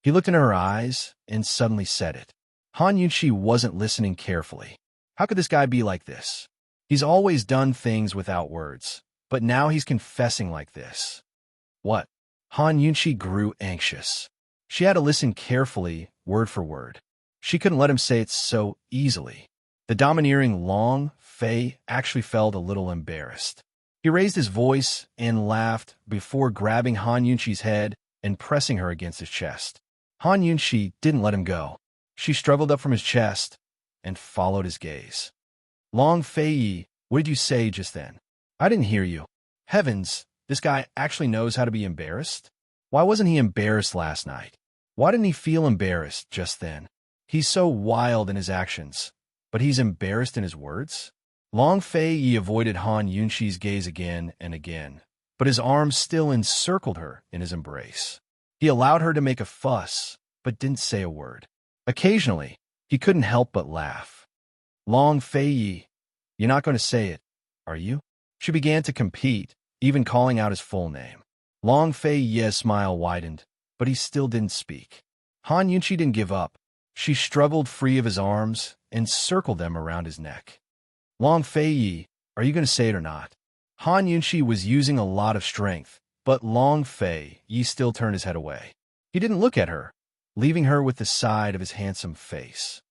He looked into her eyes and suddenly said it. Han Yunshi wasn't listening carefully. How could this guy be like this? He's always done things without words, but now he's confessing like this. What? Han Yunshi grew anxious. She had to listen carefully, word for word. She couldn't let him say it so easily. The domineering Long Fei actually felt a little embarrassed. He raised his voice and laughed before grabbing Han Yunshi's head and pressing her against his chest. Han Yunshi didn't let him go. She struggled up from his chest and followed his gaze. "Long Fei, what did you say just then?" "I didn't hear you." Heavens, this guy actually knows how to be embarrassed? Why wasn't he embarrassed last night? Why didn't he feel embarrassed just then? He's so wild in his actions, but he's embarrassed in his words? Long Fei avoided Han Yunshi's gaze again and again, but his arms still encircled her in his embrace. He allowed her to make a fuss, but didn't say a word. Occasionally, he couldn't help but laugh. "Long Fei, you're not going to say it, are you?" She began to compete, even calling out his full name. Long Fei's smile widened, but he still didn't speak. Han Yunshi didn't give up. She struggled free of his arms and circled them around his neck. "Long Fei, are you going to say it or not?" Han Yunshi was using a lot of strength, but Long Fei still turned his head away. He didn't look at her, leaving her with the side of his handsome face.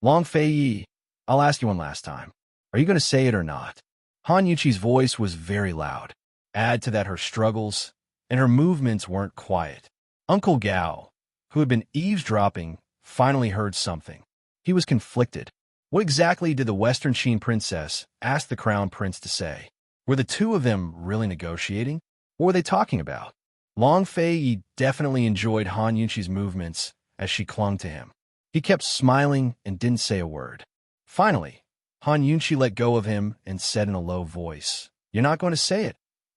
"Long Fei, I'll ask you one last time. Are you going to say it or not?" Han Yunshi's voice was very loud. Add to that her struggles, and her movements weren't quiet. Uncle Gao, who had been eavesdropping, finally heard something. He was conflicted. What exactly did the Western Qin princess ask the crown prince to say? Were the two of them really negotiating? What were they talking about? Long Fei definitely enjoyed Han Yunshi's movements as she clung to him. He kept smiling and didn't say a word. Finally, Han Yunshi let go of him and said in a low voice, "You're not going to say it,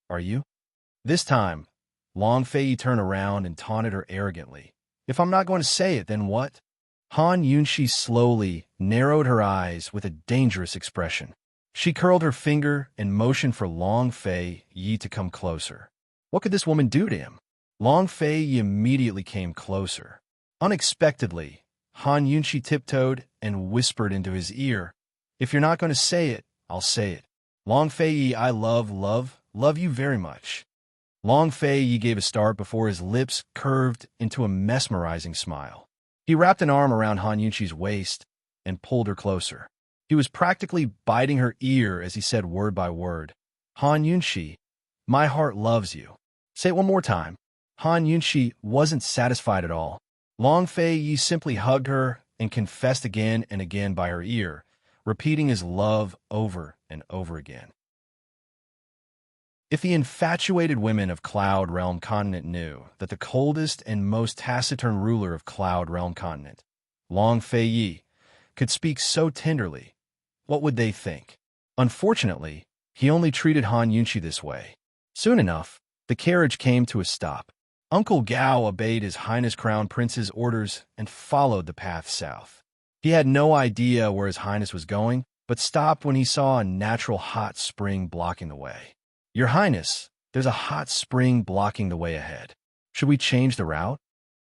are you?" This time, Long Fei turned around and taunted her arrogantly. "If I'm not going to say it, then what?" Han Yunshi slowly narrowed her eyes with a dangerous expression. She curled her finger and motioned for Long Fei to come closer. What could this woman do to him? Long Fei immediately came closer. Unexpectedly, Han Yunshi tiptoed and whispered into his ear, "If you're not going to say it, I'll say it. Long Fei, I love you very much." Long Fei gave a start before his lips curved into a mesmerizing smile. He wrapped an arm around Han Yunshi's waist and pulled her closer. He was practically biting her ear as he said word by word, "Han Yunshi, my heart loves you." "Say it one more time." Han Yunshi wasn't satisfied at all. Long Fei simply hugged her and confessed again and again by her ear, repeating his love over and over again. If the infatuated women of Cloud Realm Continent knew that the coldest and most taciturn ruler of Cloud Realm Continent, Long Fei, could speak so tenderly, what would they think? Unfortunately, he only treated Han Yunshi this way. Soon enough, the carriage came to a stop. Uncle Gao obeyed His Highness Crown Prince's orders and followed the path south. He had no idea where His Highness was going, but stopped when he saw a natural hot spring blocking the way. "Your Highness, there's a hot spring blocking the way ahead. Should we change the route?"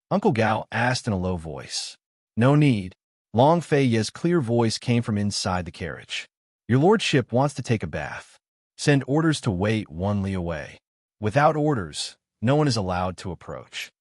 Uncle Gao asked in a low voice. "No need." Long Fei's clear voice came from inside the carriage. "Your lordship wants to take a bath. Send orders to wait 1 li away. Without orders, no one is allowed to approach."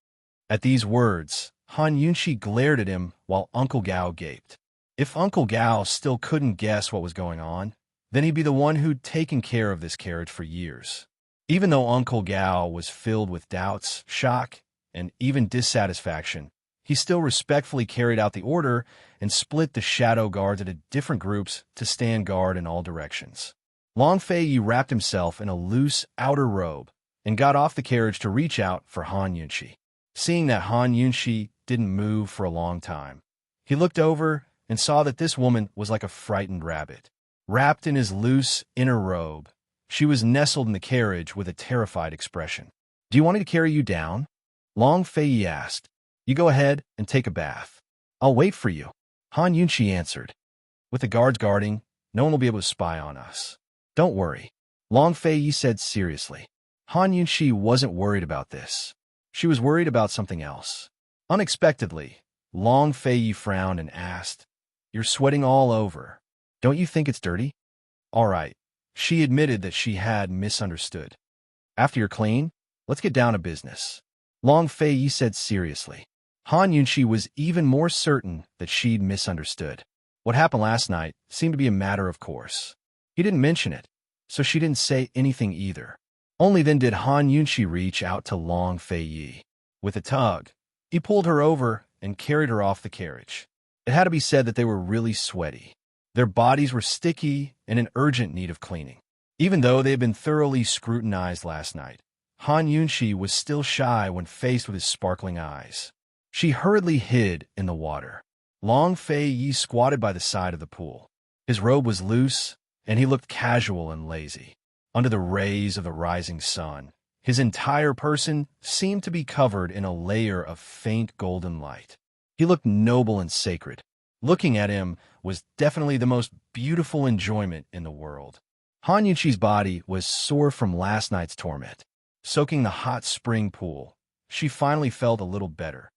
At these words, Han Yunshi glared at him while Uncle Gao gaped. If Uncle Gao still couldn't guess what was going on, then he'd be the one who'd taken care of this carriage for years. Even though Uncle Gao was filled with doubts, shock, and even dissatisfaction, he still respectfully carried out the order and split the shadow guards into different groups to stand guard in all directions. Long Fei Yi wrapped himself in a loose outer robe and got off the carriage to reach out for Han Yunxi. Seeing that Han Yunxi didn't move for a long time, he looked over and saw that this woman was like a frightened rabbit. Wrapped in his loose inner robe, she was nestled in the carriage with a terrified expression. "Do you want me to carry you down?" Long Fei Yi asked. "You go ahead and take a bath. I'll wait for you," Han Yunxi answered. "With the guards guarding, no one will be able to spy on us. Don't worry," Long Fei Yi said seriously. Han Yunxi wasn't worried about this. She was worried about something else. Unexpectedly, Long Fei Yi frowned and asked, "You're sweating all over. Don't you think it's dirty?" "All right." She admitted that she had misunderstood. "After you're clean, let's get down to business," Long Fei Yi said seriously. Han Yunxi was even more certain that she'd misunderstood. What happened last night seemed to be a matter of course. He didn't mention it, so she didn't say anything either. Only then did Han Yunxi reach out to Long Fei Yi. With a tug, he pulled her over and carried her off the carriage. It had to be said that they were really sweaty. Their bodies were sticky and in urgent need of cleaning. Even though they had been thoroughly scrutinized last night, Han Yunxi was still shy when faced with his sparkling eyes. She hurriedly hid in the water. Long Fei Yi squatted by the side of the pool. His robe was loose, and he looked casual and lazy. Under the rays of the rising sun, his entire person seemed to be covered in a layer of faint golden light. He looked noble and sacred. Looking at him was definitely the most beautiful enjoyment in the world. Han Yunxi's body was sore from last night's torment. Soaking the hot spring pool, she finally felt a little better.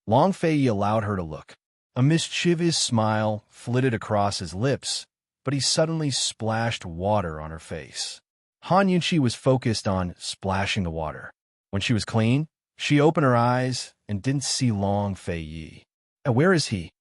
Long Fei Yi allowed her to look. A mischievous smile flitted across his lips, but he suddenly splashed water on her face. Han Yunxi was focused on splashing the water. When she was clean, she opened her eyes and didn't see Long Fei Yi. Where is he?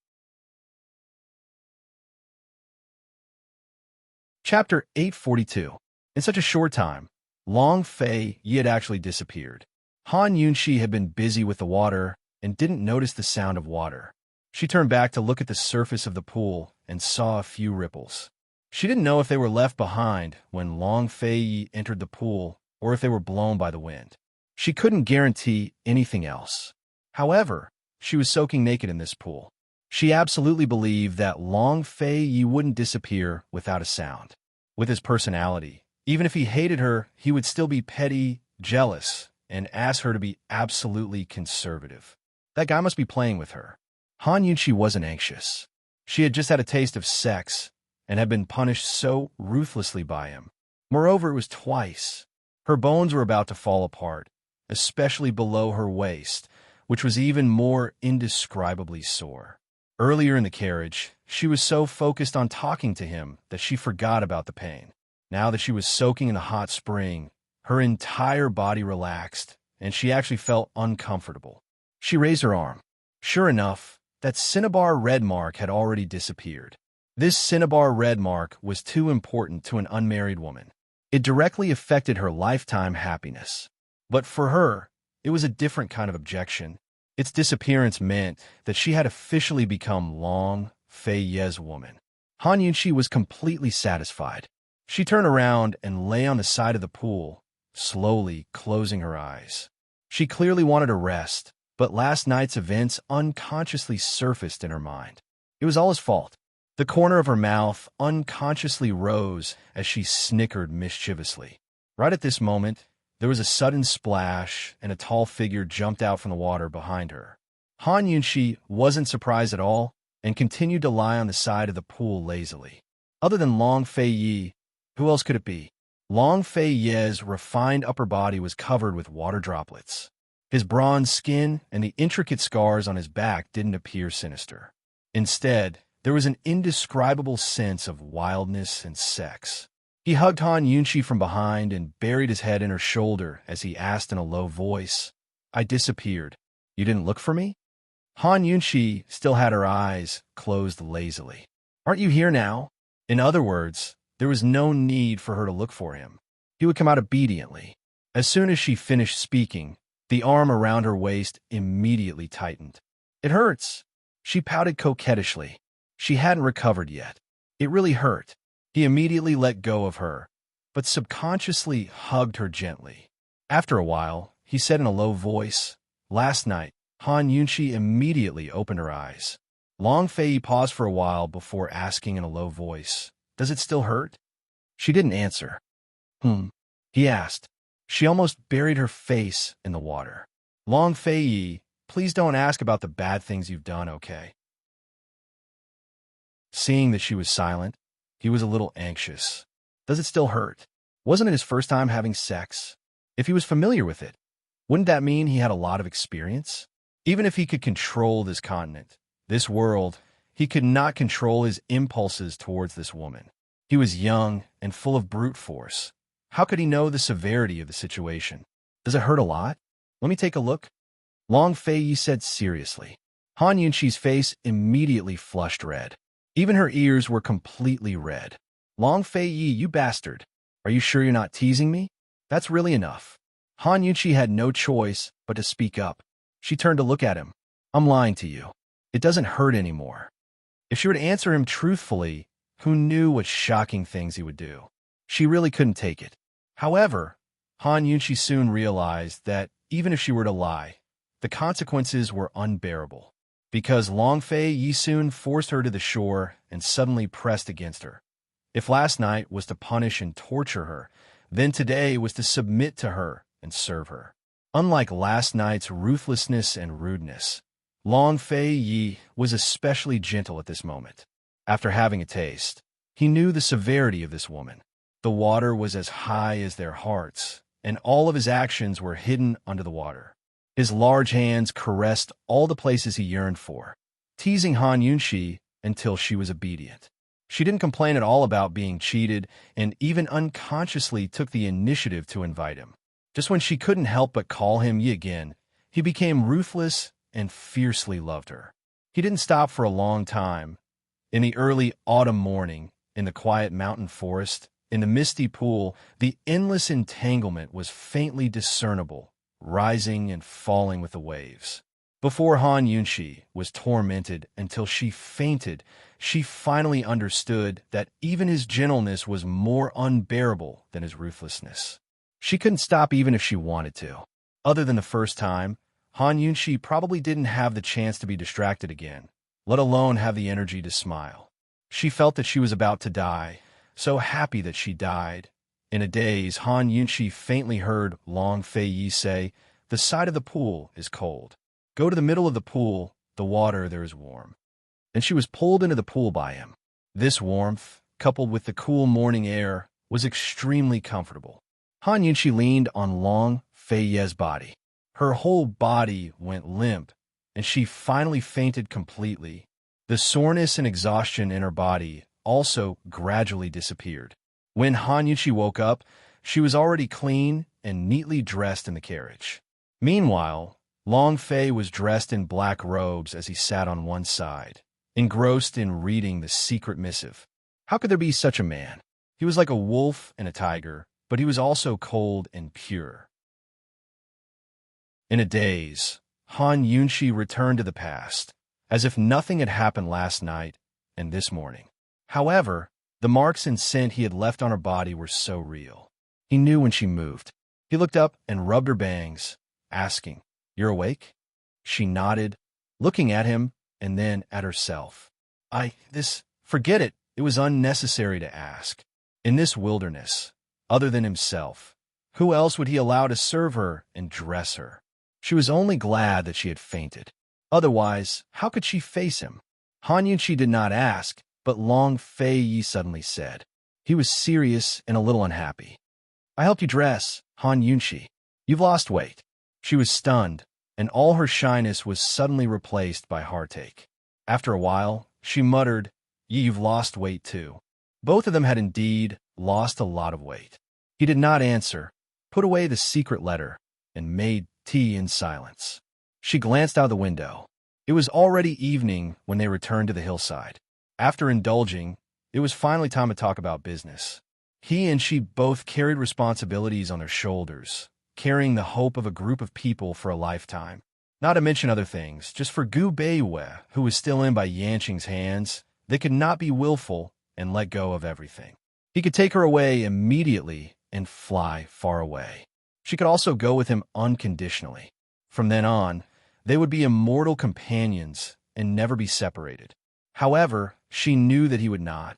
Chapter 842. In such a short time, Long Fei Yi had actually disappeared. Han Yunxi had been busy with the water and didn't notice the sound of water. She turned back to look at the surface of the pool and saw a few ripples. She didn't know if they were left behind when Long Fei Yi entered the pool or if they were blown by the wind. She couldn't guarantee anything else. However, she was soaking naked in this pool. She absolutely believed that Long Fei Yi wouldn't disappear without a sound. With his personality, even if he hated her, he would still be petty, jealous, and ask her to be absolutely conservative. That guy must be playing with her. Han Yunxi wasn't anxious. She had just had a taste of sex and had been punished so ruthlessly by him. Moreover, it was twice. Her bones were about to fall apart, especially below her waist, which was even more indescribably sore. Earlier in the carriage, she was so focused on talking to him that she forgot about the pain. Now that she was soaking in the hot spring, her entire body relaxed, and she actually felt uncomfortable. She raised her arm. Sure enough, that cinnabar red mark had already disappeared. This cinnabar red mark was too important to an unmarried woman. It directly affected her lifetime happiness. But for her, it was a different kind of objection. Its disappearance meant that she had officially become Long Fei Yi's woman. Han Yunxi was completely satisfied. She turned around and lay on the side of the pool, slowly closing her eyes. She clearly wanted a rest, but last night's events unconsciously surfaced in her mind. It was all his fault. The corner of her mouth unconsciously rose as she snickered mischievously. Right at this moment, there was a sudden splash, and a tall figure jumped out from the water behind her. Han Yunxi wasn't surprised at all and continued to lie on the side of the pool lazily. Other than Long Fei Yi, who else could it be? Long Fei Yi's refined upper body was covered with water droplets. His bronze skin and the intricate scars on his back didn't appear sinister. Instead, there was an indescribable sense of wildness and sex. He hugged Han Yunxi from behind and buried his head in her shoulder as he asked in a low voice, "I disappeared. You didn't look for me?" Han Yunxi still had her eyes closed lazily. Aren't you here now? In other words, there was no need for her to look for him. He would come out obediently. As soon as she finished speaking, the arm around her waist immediately tightened. It hurts. She pouted coquettishly. She hadn't recovered yet. It really hurt. He immediately let go of her, but subconsciously hugged her gently. After a while, he said in a low voice, "Last night." Han Yunxi immediately opened her eyes. Long Fei paused for a while before asking in a low voice, "Does it still hurt?" She didn't answer. He asked. She almost buried her face in the water. "Long Fei, please don't ask about the bad things you've done, okay?" Seeing that she was silent, he was a little anxious. Does it still hurt? Wasn't it his first time having sex? If he was familiar with it, wouldn't that mean he had a lot of experience? Even if he could control this continent, this world, he could not control his impulses towards this woman. He was young and full of brute force. How could he know the severity of the situation? Does it hurt a lot? Let me take a look. Long Fei said seriously. Han Yunxi's face immediately flushed red. Even her ears were completely red. Long Fei, you bastard. Are you sure you're not teasing me? That's really enough. Han Yunxi had no choice but to speak up. She turned to look at him. I'm lying to you. It doesn't hurt anymore. If she were to answer him truthfully, who knew what shocking things he would do? She really couldn't take it. However, Han Yunxi soon realized that even if she were to lie, the consequences were unbearable, because Long Fei soon forced her to the shore and suddenly pressed against her. If last night was to punish and torture her, then today was to submit to her and serve her. Unlike last night's ruthlessness and rudeness, Long Fei was especially gentle at this moment. After having a taste, he knew the severity of this woman. The water was as high as their hearts, and all of his actions were hidden under the water. His large hands caressed all the places he yearned for, teasing Han Yunxi until she was obedient. She didn't complain at all about being cheated and even unconsciously took the initiative to invite him. Just when she couldn't help but call him Yi again, he became ruthless and fiercely loved her. He didn't stop for a long time. In the early autumn morning, in the quiet mountain forest, in the misty pool, the endless entanglement was faintly discernible, rising and falling with the waves. Before Han Yunxi was tormented until she fainted, she finally understood that even his gentleness was more unbearable than his ruthlessness. She couldn't stop even if she wanted to. Other than the first time, Han Yunxi probably didn't have the chance to be distracted again, let alone have the energy to smile. She felt that she was about to die, so happy that she died. In a daze, Han Yunxi faintly heard Long Fei say, "The side of the pool is cold. Go to the middle of the pool, the water there is warm." And she was pulled into the pool by him. This warmth, coupled with the cool morning air, was extremely comfortable. Han Yunxi leaned on Long Fei's body. Her whole body went limp, and she finally fainted completely. The soreness and exhaustion in her body also gradually disappeared. When Han Yunxi woke up, she was already clean and neatly dressed in the carriage. Meanwhile, Long Fei was dressed in black robes as he sat on one side, engrossed in reading the secret missive. How could there be such a man? He was like a wolf and a tiger, but he was also cold and pure. In a daze, Han Yunxi returned to the past, as if nothing had happened last night and this morning. However, the marks and scent he had left on her body were so real. He knew when she moved. He looked up and rubbed her bangs, asking, "You're awake?" She nodded, looking at him and then at herself. Forget it. It was unnecessary to ask. In this wilderness, other than himself, who else would he allow to serve her and dress her? She was only glad that she had fainted. Otherwise, how could she face him? Han Yunxi did not ask, but Long Fei suddenly said. He was serious and a little unhappy. "I helped you dress, Han Yunxi. You've lost weight." She was stunned, and all her shyness was suddenly replaced by heartache. After a while, she muttered, "You've lost weight too." Both of them had indeed lost a lot of weight. He did not answer, put away the secret letter, and made tea in silence. She glanced out the window. It was already evening when they returned to the hillside. After indulging, it was finally time to talk about business. He and she both carried responsibilities on their shoulders, carrying the hope of a group of people for a lifetime. Not to mention other things, just for Gu Beiwei, who was still in by Yanqing's hands, they could not be willful and let go of everything. He could take her away immediately and fly far away. She could also go with him unconditionally. From then on, they would be immortal companions and never be separated. However, she knew that he would not,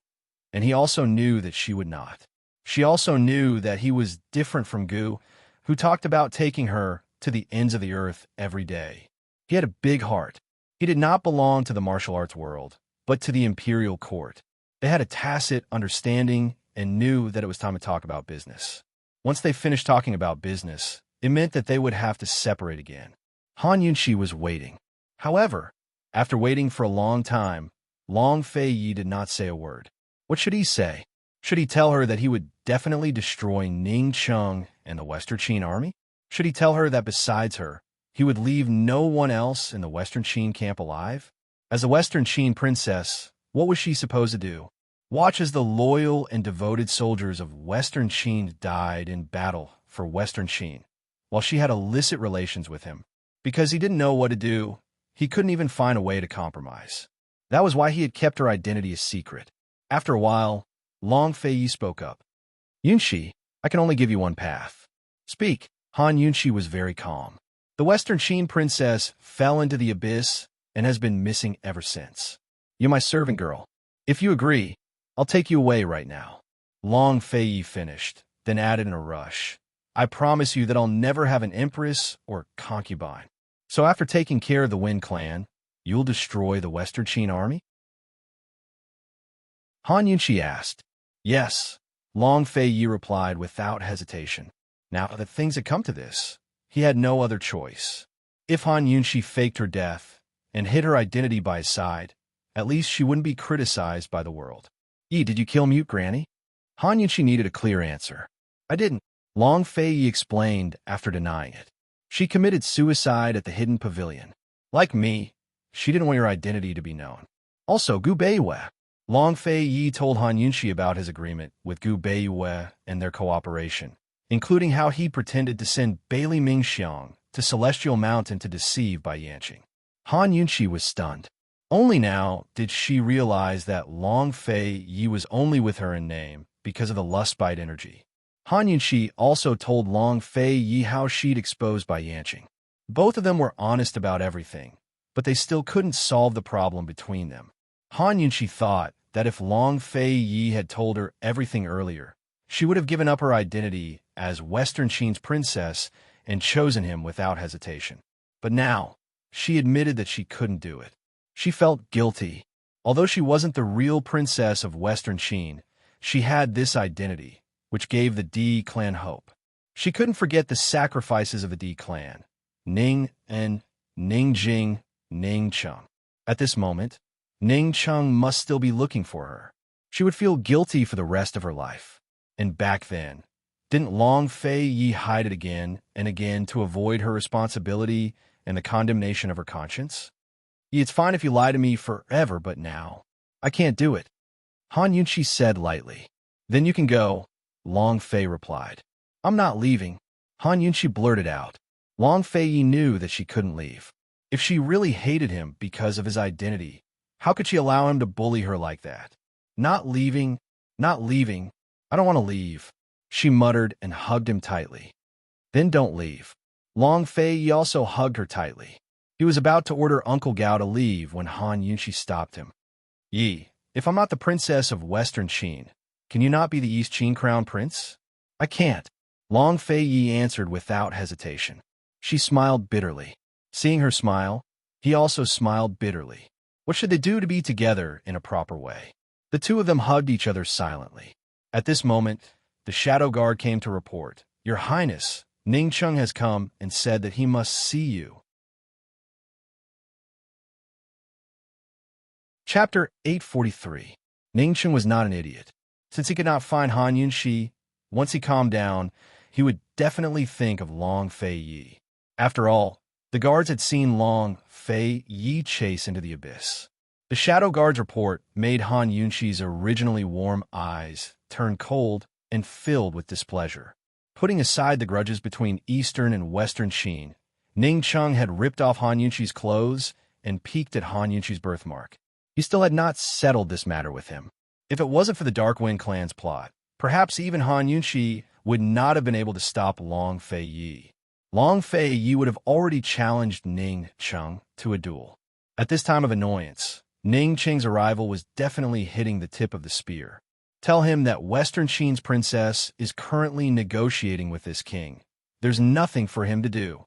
and he also knew that she would not. She also knew that he was different from Gu, who talked about taking her to the ends of the earth every day. He had a big heart. He did not belong to the martial arts world, but to the imperial court. They had a tacit understanding and knew that it was time to talk about business. Once they finished talking about business, it meant that they would have to separate again. Han Yunxi was waiting. However, after waiting for a long time, Long Fei Yi did not say a word. What should he say? Should he tell her that he would definitely destroy Ning Cheng and the Western Qin army? Should he tell her that besides her, he would leave no one else in the Western Qin camp alive? As the Western Qin princess, what was she supposed to do? Watch as the loyal and devoted soldiers of Western Qin died in battle for Western Qin, while she had illicit relations with him. Because he didn't know what to do, he couldn't even find a way to compromise. That was why he had kept her identity a secret. After a while, Long Fei Yi spoke up. Yunxi, I can only give you one path. Speak. Han Yunxi was very calm. The Western Qin princess fell into the abyss and has been missing ever since. You're my servant girl. If you agree, I'll take you away right now. Long Fei Yi finished, then added in a rush. I promise you that I'll never have an empress or concubine. So after taking care of the Wen clan, you'll destroy the Western Qin army? Han Yunxi asked. Yes, Long Fei Yi replied without hesitation. Now that things had come to this, he had no other choice. If Han Yunxi faked her death and hid her identity by his side, at least she wouldn't be criticized by the world. Yi, did you kill Mute Granny? Han Yunxi needed a clear answer. I didn't. Long Fei Yi explained after denying it. She committed suicide at the hidden pavilion. Like me, she didn't want your identity to be known. Also, Gu Beiwei. Long Fei Yi told Han Yunxi about his agreement with Gu Beiwei and their cooperation, including how he pretended to send Bailey Mingxiang to Celestial Mountain to deceive by Yanqing. Han Yunxi was stunned. Only now did she realize that Long Fei Yi was only with her in name because of the lustbite energy. Han Yunxi also told Long Fei Yi how she'd exposed by Yanqing. Both of them were honest about everything, but they still couldn't solve the problem between them. Han Yunxi thought that if Long Fei Yi had told her everything earlier, she would have given up her identity as Western Qin's princess and chosen him without hesitation. But now, she admitted that she couldn't do it. She felt guilty. Although she wasn't the real princess of Western Qin, she had this identity, which gave the D clan hope. She couldn't forget the sacrifices of the D clan, Ning and Ning Jing, Ning Cheng. At this moment, Ning Cheng must still be looking for her. She would feel guilty for the rest of her life. And back then, didn't Long Fei Yi hide it again and again to avoid her responsibility and the condemnation of her conscience? It's fine if you lie to me forever, but now, I can't do it. Han Yunxi said lightly. Then you can go, Long Fei replied. I'm not leaving. Han Yunxi blurted out. Long Fei Yi knew that she couldn't leave. If she really hated him because of his identity, how could she allow him to bully her like that? Not leaving, not leaving. I don't want to leave, she muttered and hugged him tightly. Then don't leave. Long Fei Yi also hugged her tightly. He was about to order Uncle Gao to leave when Han Yunxi stopped him. Yi, if I'm not the princess of Western Qin, can you not be the East Qin crown prince? I can't. Long Fei Yi answered without hesitation. She smiled bitterly. Seeing her smile, he also smiled bitterly. What should they do to be together in a proper way? The two of them hugged each other silently. At this moment, the Shadow Guard came to report. Your Highness, Ning Cheng has come and said that he must see you. Chapter 843. Ning Cheng was not an idiot. Since he could not find Han Yunxi, once he calmed down, he would definitely think of Long Fei Yi. After all, the guards had seen Long Fei Yi chase into the abyss. The Shadow Guard's report made Han Yunshi's originally warm eyes turn cold and filled with displeasure. Putting aside the grudges between Eastern and Western Qin, Ning Cheng had ripped off Han Yunshi's clothes and peeked at Han Yunshi's birthmark. He still had not settled this matter with him. If it wasn't for the Dark Wind clan's plot, perhaps even Han Yunshi would not have been able to stop Long Fei Yi. Long Fei Yi would have already challenged Ning Cheng to a duel. At this time of annoyance, Ning Cheng's arrival was definitely hitting the tip of the spear. Tell him that Western Qin's princess is currently negotiating with this king. There's nothing for him to do.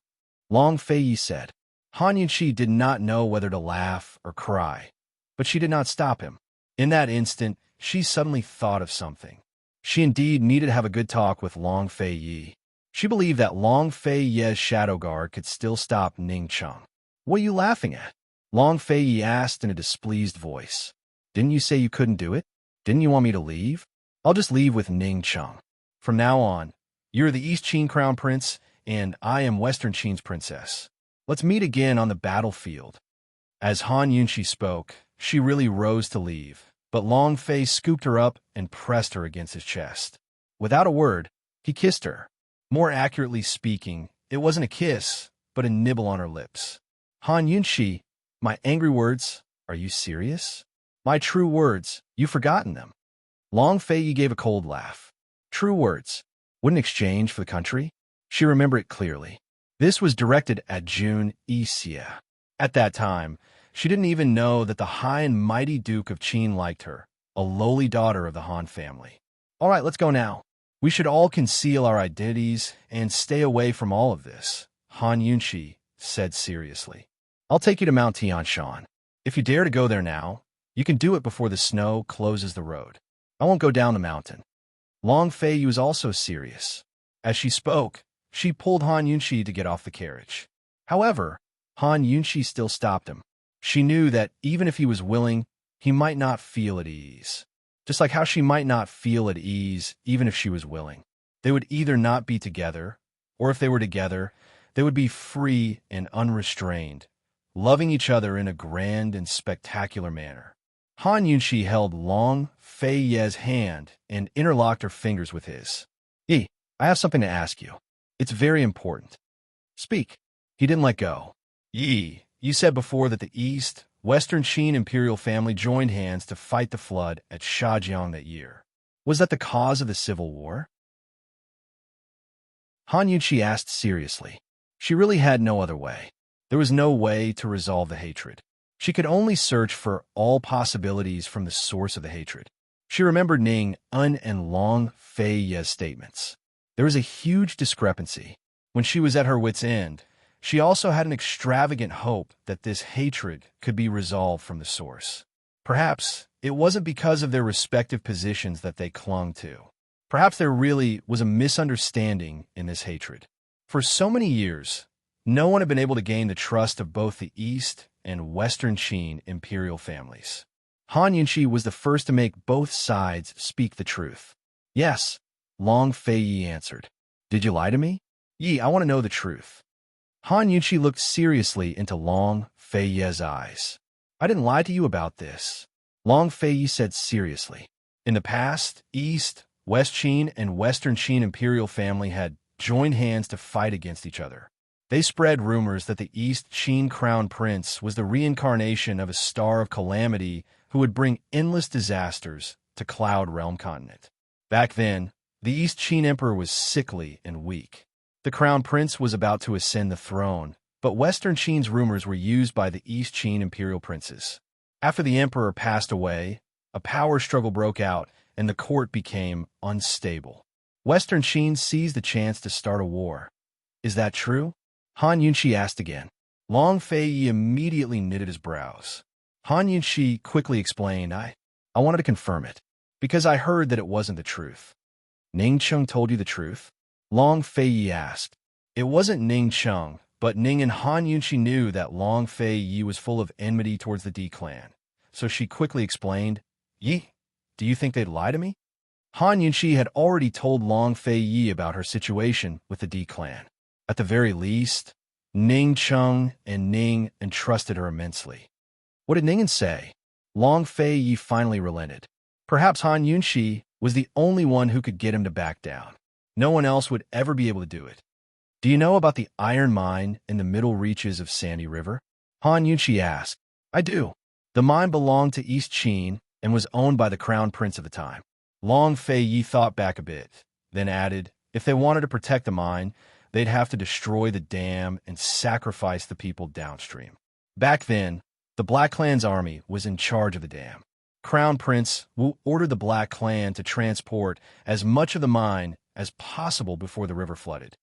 Long Fei Yi said. Han Yunshi did not know whether to laugh or cry, but she did not stop him. In that instant, she suddenly thought of something. She indeed needed to have a good talk with Long Fei Yi. She believed that Long Fei Yi's Shadow Guard could still stop Ning Cheng. What are you laughing at? Long Fei Yi asked in a displeased voice. Didn't you say you couldn't do it? Didn't you want me to leave? I'll just leave with Ning Cheng. From now on, you're the East Qin Crown Prince, and I am Western Qin's princess. Let's meet again on the battlefield. As Han Yunshi spoke, she really rose to leave, but Long Fei scooped her up and pressed her against his chest. Without a word, he kissed her. More accurately speaking, it wasn't a kiss, but a nibble on her lips. Han Yunshi, my angry words, are you serious? My true words, you've forgotten them. Long Fei Yi gave a cold laugh. True words. What an exchange for the country? She remembered it clearly. This was directed at Jun Yixia. At that time, she didn't even know that the high and mighty Duke of Qin liked her, a lowly daughter of the Han family. All right, let's go now. We should all conceal our identities and stay away from all of this, Han Yunshi said seriously. I'll take you to Mount Tianshan. If you dare to go there now, you can do it before the snow closes the road. I won't go down the mountain. Long Fei Yi was also serious. As she spoke, she pulled Han Yunshi to get off the carriage. However, Han Yunshi still stopped him. She knew that even if he was willing, he might not feel at ease. Just like how she might not feel at ease even if she was willing. They would either not be together, or if they were together, they would be free and unrestrained, loving each other in a grand and spectacular manner. Han Yunshi held Long Fei Yi's hand and interlocked her fingers with his. I have something to ask you. It's very important. Speak. He didn't let go. Yi, you said before that the East, Western Qin imperial family joined hands to fight the flood at Shajiang that year. Was that the cause of the civil war? Han Yunshi asked seriously. She really had no other way. There was no way to resolve the hatred. She could only search for all possibilities from the source of the hatred. She remembered Ning Un and Long Fei Yi's statements. There was a huge discrepancy. When she was at her wit's end, she also had an extravagant hope that this hatred could be resolved from the source. Perhaps it wasn't because of their respective positions that they clung to. Perhaps there really was a misunderstanding in this hatred. For so many years, no one had been able to gain the trust of both the East and Western Qin imperial families. Han Yunshi was the first to make both sides speak the truth. Yes, Long Fei Yi answered. Did you lie to me? Yi, I want to know the truth. Han Yunshi looked seriously into Long Fei Yi's eyes. I didn't lie to you about this. Long Fei Yi said seriously. In the past, East, West Qin, and Western Qin imperial family had joined hands to fight against each other. They spread rumors that the East Qin Crown Prince was the reincarnation of a star of calamity who would bring endless disasters to Cloud Realm Continent. Back then, the East Qin Emperor was sickly and weak. The Crown Prince was about to ascend the throne, but Western Qin's rumors were used by the East Qin imperial princes. After the emperor passed away, a power struggle broke out and the court became unstable. Western Qin seized the chance to start a war. Is that true? Han Yunshi asked again. Long Fei Yi immediately knitted his brows. Han Yunshi quickly explained, I wanted to confirm it, because I heard that it wasn't the truth. Ning Cheng told you the truth? Long Fei Yi asked. It wasn't Ning Cheng, but Ning and Han Yunshi knew that Long Fei Yi was full of enmity towards the D clan, so she quickly explained, Yi, do you think they'd lie to me? Han Yunshi had already told Long Fei Yi about her situation with the D clan. At the very least, Ning Chung and Ning entrusted her immensely. What did Ningen say? Long Fei Yi finally relented. Perhaps Han Yunxi was the only one who could get him to back down. No one else would ever be able to do it. Do you know about the iron mine in the middle reaches of Sandy River? Han Yunxi asked. I do. The mine belonged to East Qin and was owned by the crown prince at the time. Long Fei Yi thought back a bit, then added, if they wanted to protect the mine, they'd have to destroy the dam and sacrifice the people downstream. Back then, the Black Clan's army was in charge of the dam. Crown Prince Wu ordered the Black Clan to transport as much of the mine as possible before the river flooded.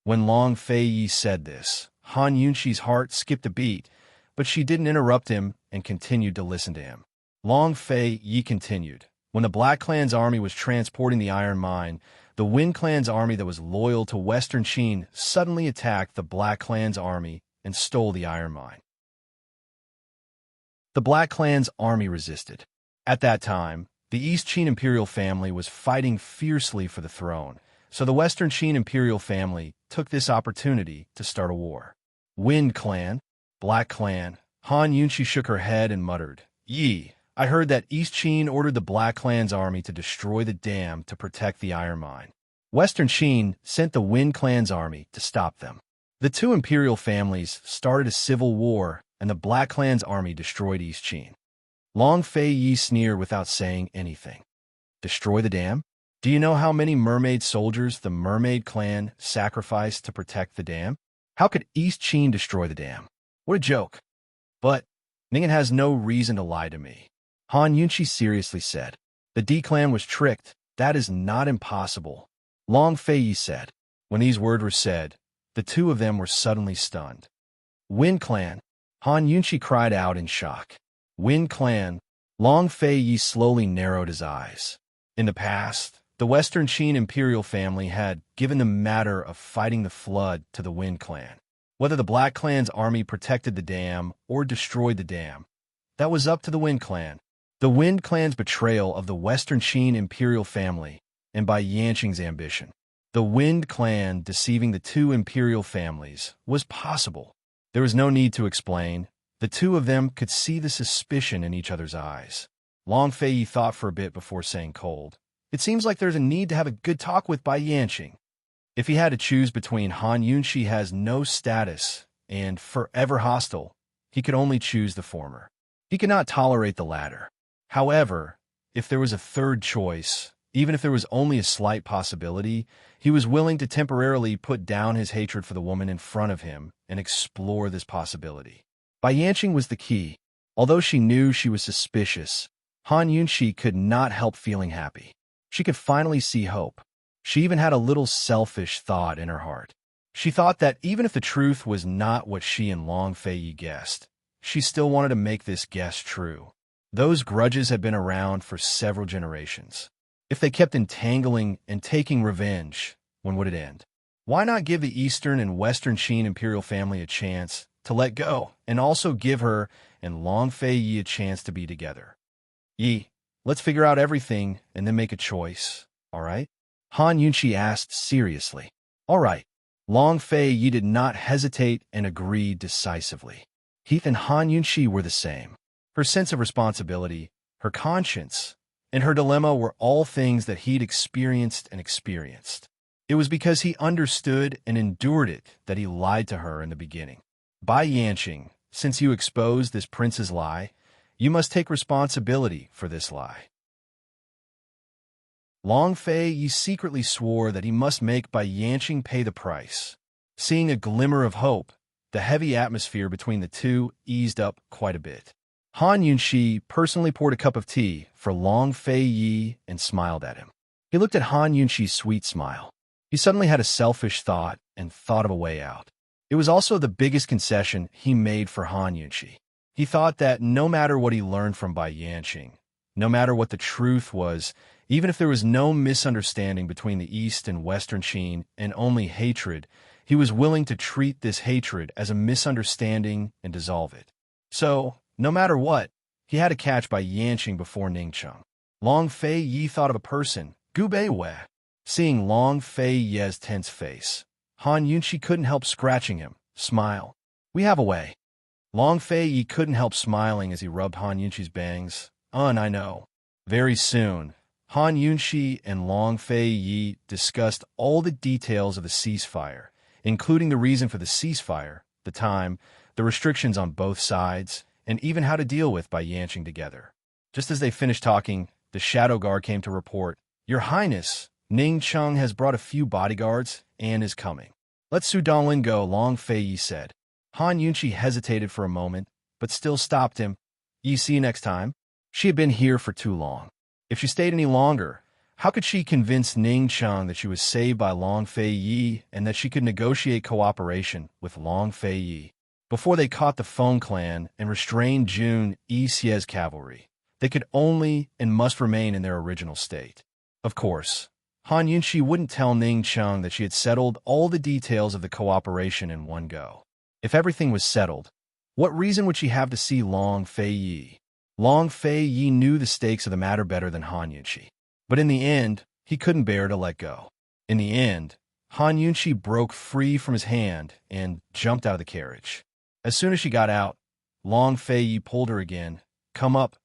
When Long Fei Yi said this, Han Yunxi's heart skipped a beat, but she didn't interrupt him and continued to listen to him. Long Fei Yi continued. When the Black Clan's army was transporting the iron mine, the Wind Clan's army that was loyal to Western Qin suddenly attacked the Black Clan's army and stole the iron mine. The Black Clan's army resisted. At that time, the East Qin imperial family was fighting fiercely for the throne, so the Western Qin imperial family took this opportunity to start a war. Wind Clan, Black Clan. Han Yunxi shook her head and muttered, Yi, I heard that East Qin ordered the Black Clan's army to destroy the dam to protect the iron mine. Western Qin sent the Wind Clan's army to stop them. The two imperial families started a civil war, and the Black Clan's army destroyed East Qin. Long Fei Yi sneered without saying anything. Destroy the dam? Do you know how many mermaid soldiers the Mermaid Clan sacrificed to protect the dam? How could East Qin destroy the dam? What a joke. But Ningen has no reason to lie to me. Han Yunxi seriously said. The D Clan was tricked. That is not impossible. Long Fei Yi said. When these words were said, the two of them were suddenly stunned. Wind Clan. Han Yunxi cried out in shock. Wind Clan. Long Fei Yi slowly narrowed his eyes. In the past, the Western Qin imperial family had given the matter of fighting the flood to the Wind Clan. Whether the Black Clan's army protected the dam or destroyed the dam, that was up to the Wind Clan. The Wind Clan's betrayal of the Western Qin imperial family, and by Yanqing's ambition. The Wind Clan deceiving the two imperial families was possible. There was no need to explain. The two of them could see the suspicion in each other's eyes. Long Fei Yi thought for a bit before saying cold, It seems like there's a need to have a good talk with Bai Yanqing. If he had to choose between Han Yunxi has no status and forever hostile, he could only choose the former. He could not tolerate the latter. However, if there was a third choice, even if there was only a slight possibility, he was willing to temporarily put down his hatred for the woman in front of him and explore this possibility. Bai Yanqing was the key. Although she knew she was suspicious, Han Yunxi could not help feeling happy. She could finally see hope. She even had a little selfish thought in her heart. She thought that even if the truth was not what she and Long Fei Yi guessed, she still wanted to make this guess true. Those grudges had been around for several generations. If they kept entangling and taking revenge, when would it end? Why not give the Eastern and Western Qin imperial family a chance to let go, and also give her and Long Fei Yi a chance to be together? Yi, let's figure out everything and then make a choice, all right? Han Yunxi asked seriously. All right. Long Fei Yi did not hesitate and agreed decisively. He and Han Yunxi were the same. Her sense of responsibility, her conscience, and her dilemma were all things that he'd experienced. It was because he understood and endured it that he lied to her in the beginning. Bai Yanqing, since you exposed this prince's lie, you must take responsibility for this lie. Long Fei Yi secretly swore that he must make Bai Yanqing pay the price. Seeing a glimmer of hope, the heavy atmosphere between the two eased up quite a bit. Han Yunxi personally poured a cup of tea for Long Fei Yi and smiled at him. He looked at Han Yunxi's sweet smile. He suddenly had a selfish thought and thought of a way out. It was also the biggest concession he made for Han Yunxi. He thought that no matter what he learned from Bai Yanqing, no matter what the truth was, even if there was no misunderstanding between the East and Western Qin and only hatred, he was willing to treat this hatred as a misunderstanding and dissolve it. So, no matter what, he had to catch Bai Yanqing before Ningcheng. Long Fei Yi thought of a person, Gu Beiwei. Seeing Long Fei Yi's tense face, Han Yunxi couldn't help scratching him, Smile. We have a way. Long Fei couldn't help smiling as he rubbed Han Yunqi's bangs. I know. Very soon, Han Yunqi and Long Fei discussed all the details of the ceasefire, including the reason for the ceasefire, the time, the restrictions on both sides, and even how to deal with by yanching together. Just as they finished talking, the Shadow Guard came to report, "Your Highness, Ning Cheng has brought a few bodyguards and is coming." "Let Su Donglin go," Long Fei said. Han Yunqi hesitated for a moment, but still stopped him. "You see you next time?" She had been here for too long. If she stayed any longer, how could she convince Ning Cheng that she was saved by Long Fei and that she could negotiate cooperation with Long Fei? Before they caught the Feng clan and restrained Jun Xie's cavalry, they could only and must remain in their original state. Of course, Han Yunqi wouldn't tell Ning Cheng that she had settled all the details of the cooperation in one go. If everything was settled, what reason would she have to see Long Fei? Long Fei knew the stakes of the matter better than Han Yunqi. But in the end, he couldn't bear to let go. In the end, Han Yunqi broke free from his hand and jumped out of the carriage. As soon as she got out, Long Fei pulled her again. "Come up.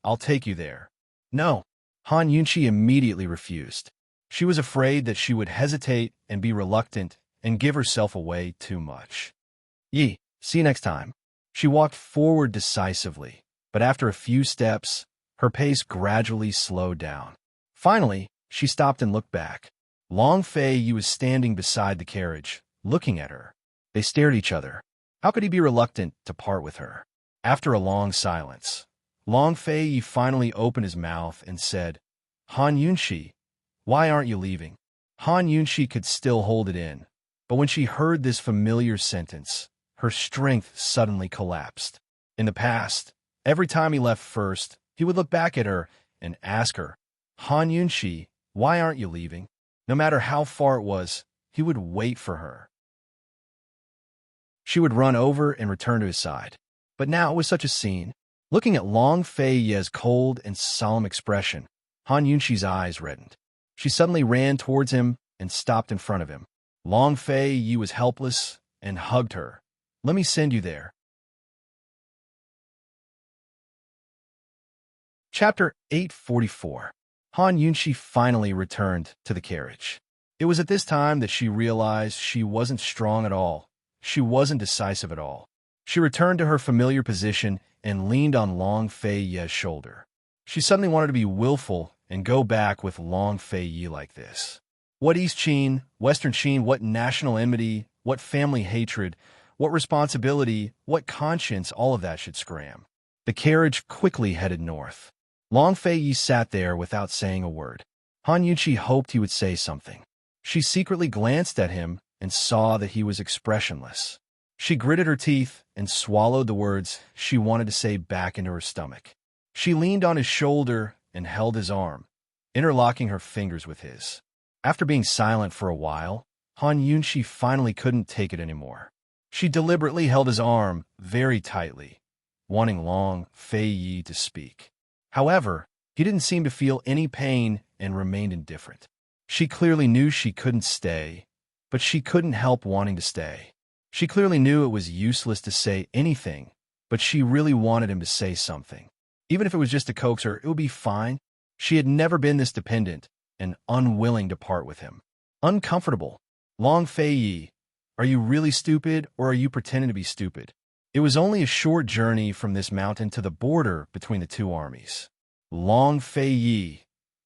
I'll take you there." "No." Han Yunqi immediately refused. She was afraid that she would hesitate and be reluctant and give herself away too much. See you next time." She walked forward decisively, but after a few steps, her pace gradually slowed down. Finally, she stopped and looked back. Long Fei was standing beside the carriage, looking at her. They stared at each other. How could he be reluctant to part with her? After a long silence, Long Fei finally opened his mouth and said, "Han Yunqi, why aren't you leaving?" Han Yunqi could still hold it in, but when she heard this familiar sentence, her strength suddenly collapsed. In the past, every time he left first, he would look back at her and ask her, "Han Yunqi, why aren't you leaving?" No matter how far it was, he would wait for her. She would run over and return to his side. But now it was such a scene. Looking at Long Fei's cold and solemn expression, Han Yunqi's eyes reddened. She suddenly ran towards him and stopped in front of him. Long Fei was helpless and hugged her. "Let me send you there." Chapter 844. Han Yunqi finally returned to the carriage. It was at this time that she realized she wasn't strong at all. She wasn't decisive at all. She returned to her familiar position and leaned on Long Fei's shoulder. She suddenly wanted to be willful and go back with Long Fei like this. What East Qin, Western Qin, what national enmity, what family hatred, what responsibility, what conscience, all of that should scram. The carriage quickly headed north. Long Fei sat there without saying a word. Han Yunqi hoped he would say something. She secretly glanced at him and saw that he was expressionless. She gritted her teeth and swallowed the words she wanted to say back into her stomach. She leaned on his shoulder and held his arm, interlocking her fingers with his. After being silent for a while, Han Yunqi finally couldn't take it anymore. She deliberately held his arm very tightly, wanting Long Fei to speak. However, he didn't seem to feel any pain and remained indifferent. She clearly knew she couldn't stay, but she couldn't help wanting to stay. She clearly knew it was useless to say anything, but she really wanted him to say something. Even if it was just to coax her, it would be fine. She had never been this dependent and unwilling to part with him. Uncomfortable. Long Fei, are you really stupid or are you pretending to be stupid? It was only a short journey from this mountain to the border between the two armies. Long Fei,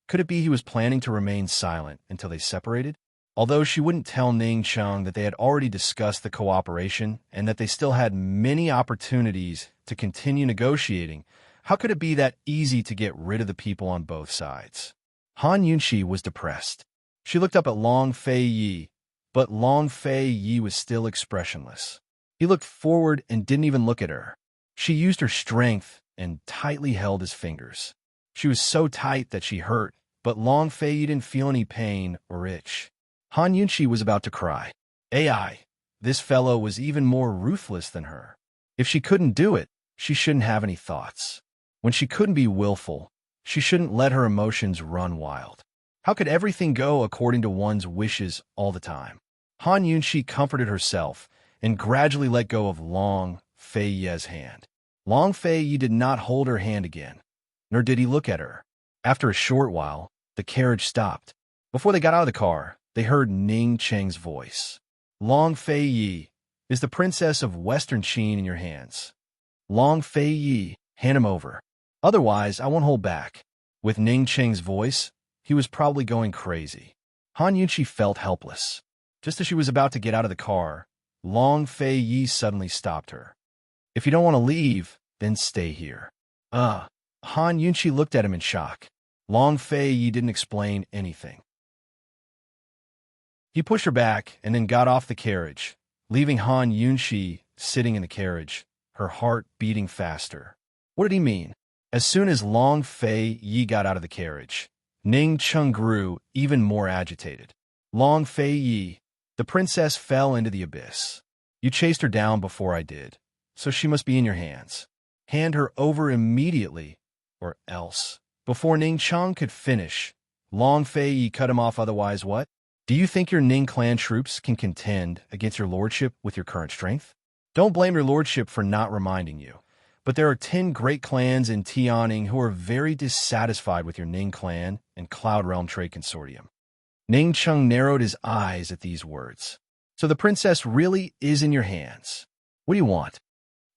could it be he was planning to remain silent until they separated? Although she wouldn't tell Ning Cheng that they had already discussed the cooperation and that they still had many opportunities to continue negotiating, how could it be that easy to get rid of the people on both sides? Han Yunqi was depressed. She looked up at Long Fei, but Long Fei was still expressionless. He looked forward and didn't even look at her. She used her strength and tightly held his fingers. She was so tight that she hurt, but Long Fei didn't feel any pain or itch. Han Yunqi was about to cry. AI, this fellow was even more ruthless than her. If she couldn't do it, she shouldn't have any thoughts. When she couldn't be willful, she shouldn't let her emotions run wild. How could everything go according to one's wishes all the time? Han Yunqi comforted herself and gradually let go of Long Fei-Ye's hand. Long Fei-Ye did not hold her hand again, nor did he look at her. After a short while, the carriage stopped. Before they got out of the car, they heard Ning Cheng's voice. Long Fei-Ye, is the princess of Western Qin in your hands? Long Fei-Ye, hand him over. Otherwise, I won't hold back. With Ning Cheng's voice, he was probably going crazy. Han Yunqi felt helpless. Just as she was about to get out of the car, Long Fei-Ye suddenly stopped her. If you don't want to leave, then stay here. Han Yunqi looked at him in shock. Long Fei-Ye didn't explain anything. He pushed her back and then got off the carriage, leaving Han Yunqi sitting in the carriage, her heart beating faster. What did he mean? As soon as Long Fei-Ye got out of the carriage, Ning Cheng grew even more agitated. Long Fei-Ye, the princess fell into the abyss. You chased her down before I did, so she must be in your hands. Hand her over immediately, or else. Before Ning Cheng could finish, Long Fei-Ye cut him off. Otherwise what? Do you think your Ning clan troops can contend against your lordship with your current strength? Don't blame your lordship for not reminding you, but there are 10 great clans in Tianning who are very dissatisfied with your Ning clan and Cloud Realm Trade Consortium. Ning Cheng narrowed his eyes at these words. So the princess really is in your hands. What do you want?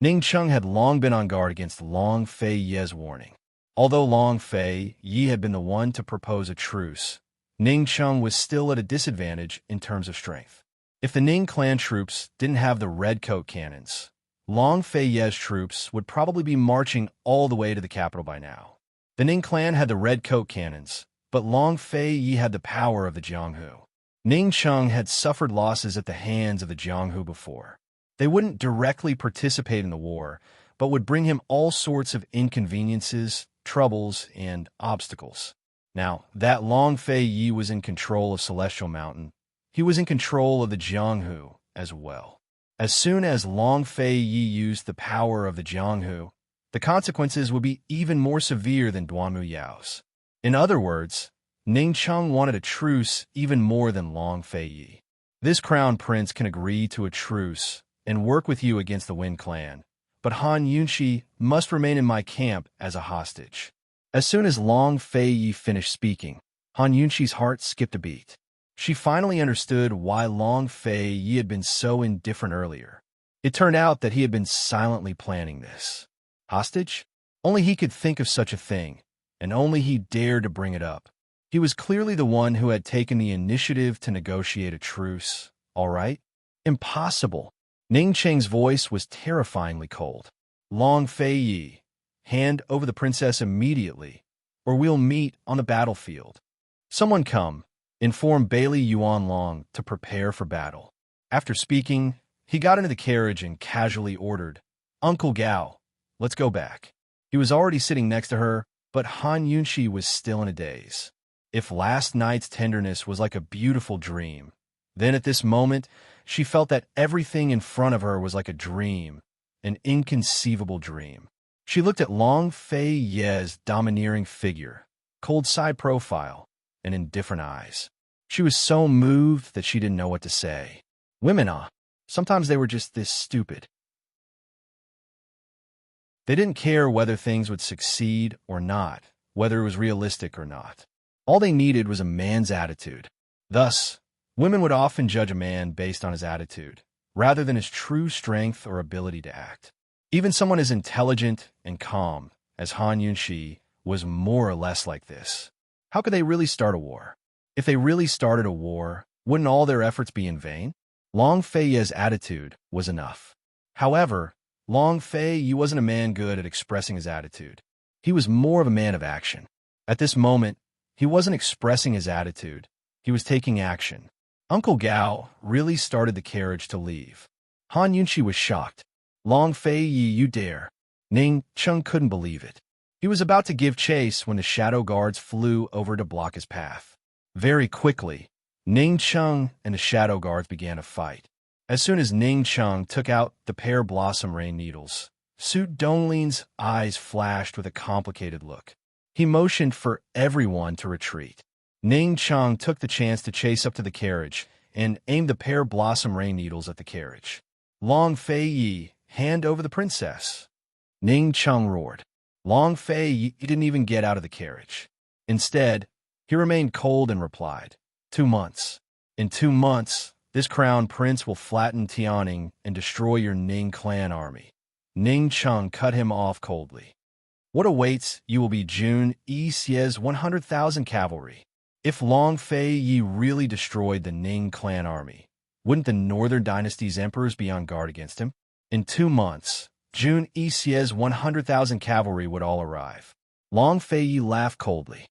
Ning Cheng had long been on guard against Long Fei-Ye's warning. Although Long Fei-Ye had been the one to propose a truce, Ning Cheng was still at a disadvantage in terms of strength. If the Ning clan troops didn't have the red coat cannons, Long Fei-Ye's troops would probably be marching all the way to the capital by now. The Ning clan had the red coat cannons, but Long Fei-Ye had the power of the Jianghu. Ning Cheng had suffered losses at the hands of the Jianghu before. They wouldn't directly participate in the war, but would bring him all sorts of inconveniences, troubles, and obstacles. Now, that Long Fei-Ye was in control of Celestial Mountain, he was in control of the Jianghu as well. As soon as Long Fei-Ye used the power of the Jianghu, the consequences would be even more severe than Duanmu Yao's. In other words, Ning Cheng wanted a truce even more than Long Fei-Ye. This crown prince can agree to a truce and work with you against the Wen clan, but Han Yunqi must remain in my camp as a hostage. As soon as Long Fei-Ye finished speaking, Han Yunqi's heart skipped a beat. She finally understood why Long Fei-Ye had been so indifferent earlier. It turned out that he had been silently planning this. Hostage? Only he could think of such a thing, and only he dared to bring it up. He was clearly the one who had taken the initiative to negotiate a truce, all right? Impossible. Ning Cheng's voice was terrifyingly cold. Long Fei-Ye, hand over the princess immediately, or we'll meet on the battlefield. Someone come, inform Bailey Yuan Long to prepare for battle. After speaking, he got into the carriage and casually ordered, Uncle Gao, let's go back. He was already sitting next to her, but Han Yunqi was still in a daze. If last night's tenderness was like a beautiful dream, then at this moment, she felt that everything in front of her was like a dream, an inconceivable dream. She looked at Long Fei-Ye's domineering figure, cold side profile, and indifferent eyes. She was so moved that she didn't know what to say. Women, sometimes they were just this stupid. They didn't care whether things would succeed or not, whether it was realistic or not. All they needed was a man's attitude. Thus, women would often judge a man based on his attitude, rather than his true strength or ability to act. Even someone as intelligent and calm as Han Yunqi was more or less like this. How could they really start a war? If they really started a war, wouldn't all their efforts be in vain? Long Fei-Ye's attitude was enough. However, Long Fei-Ye wasn't a man good at expressing his attitude. He was more of a man of action. At this moment, he wasn't expressing his attitude. He was taking action. Uncle Gao really started the carriage to leave. Han Yunqi was shocked. Long Fei-Ye, you dare. Ning Cheng couldn't believe it. He was about to give chase when the shadow guards flew over to block his path. Very quickly, Ning Cheng and the shadow guards began a fight. As soon as Ning Cheng took out the pear blossom rain needles, Su Donglin's eyes flashed with a complicated look. He motioned for everyone to retreat. Ning Cheng took the chance to chase up to the carriage and aimed the pear blossom rain needles at the carriage. Long Fei Yi, hand over the princess. Ning Chung roared. Long Fei Yi didn't even get out of the carriage. Instead, he remained cold and replied, 2 months. In 2 months, this crown prince will flatten Tianning and destroy your Ning clan army. Ning Chung cut him off coldly. What awaits you will be Jun Yi Xie's 100,000 cavalry. If Long Fei Yi really destroyed the Ning clan army, wouldn't the Northern Dynasty's emperors be on guard against him? In 2 months, Jun Yi Xie's 100,000 cavalry would all arrive. Long Fei Yi laughed coldly.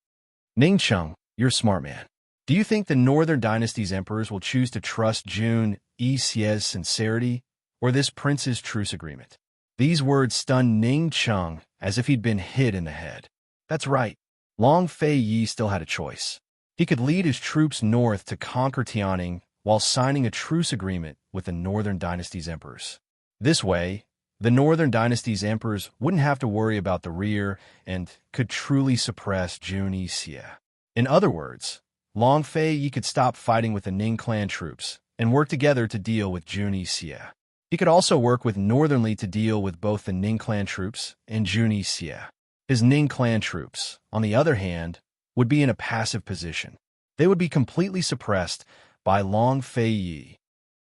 Ning Chung, you're a smart man. Do you think the Northern Dynasty's emperors will choose to trust Jun Yi Xie's sincerity or this prince's truce agreement? These words stunned Ning Chung as if he'd been hit in the head. That's right. Long Fei Yi still had a choice. He could lead his troops north to conquer Tianning while signing a truce agreement with the Northern Dynasty's emperors. This way, the Northern Dynasty's emperors wouldn't have to worry about the rear and could truly suppress Jun Yi Xie. In other words, Long Fei Yi could stop fighting with the Ning clan troops and work together to deal with Jun Yi Xie. He could also work with Northern Li to deal with both the Ning clan troops and Jun Yi Xie. His Ning clan troops, on the other hand, would be in a passive position. They would be completely suppressed by Long Fei Yi.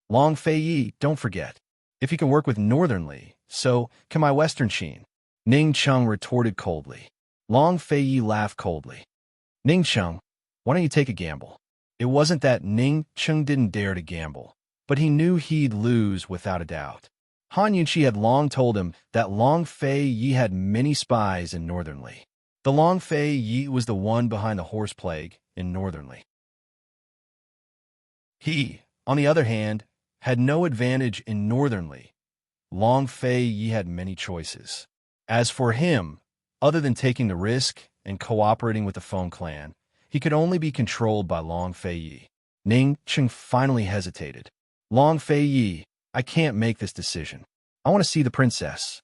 Long Fei Yi, don't forget, if you can work with Northern Li, so can my Western Qin. Ning Chung retorted coldly. Long Fei Yi laughed coldly. Ning Chung, why don't you take a gamble? It wasn't that Ning Chung didn't dare to gamble, but he knew he'd lose without a doubt. Han Yunqi had long told him that Long Fei Yi had many spies in Northern Li. The Long Fei Yi was the one behind the horse plague in Northern Li. He, on the other hand, had no advantage in Northern Li. Long Fei Yi had many choices. As for him, other than taking the risk and cooperating with the Feng clan, he could only be controlled by Long Fei Yi. Ning Chung finally hesitated. Long Fei Yi, I can't make this decision. I want to see the princess.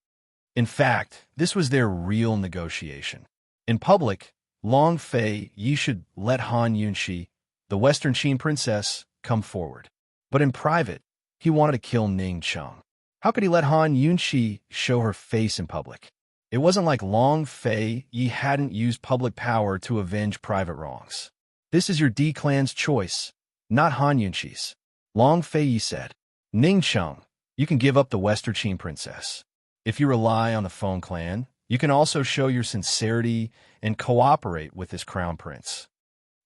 In fact, this was their real negotiation. In public, Long Fei Yi should let Han Yunqi, the Western Qin princess, come forward. But in private, he wanted to kill Ning Chung. How could he let Han Yunqi show her face in public? It wasn't like Long Fei Yi hadn't used public power to avenge private wrongs. This is your D clan's choice, not Han Yunqi's. Long Fei Yi said, Ning Chung, you can give up the Western Qin princess. If you rely on the Feng clan, you can also show your sincerity and cooperate with this crown prince.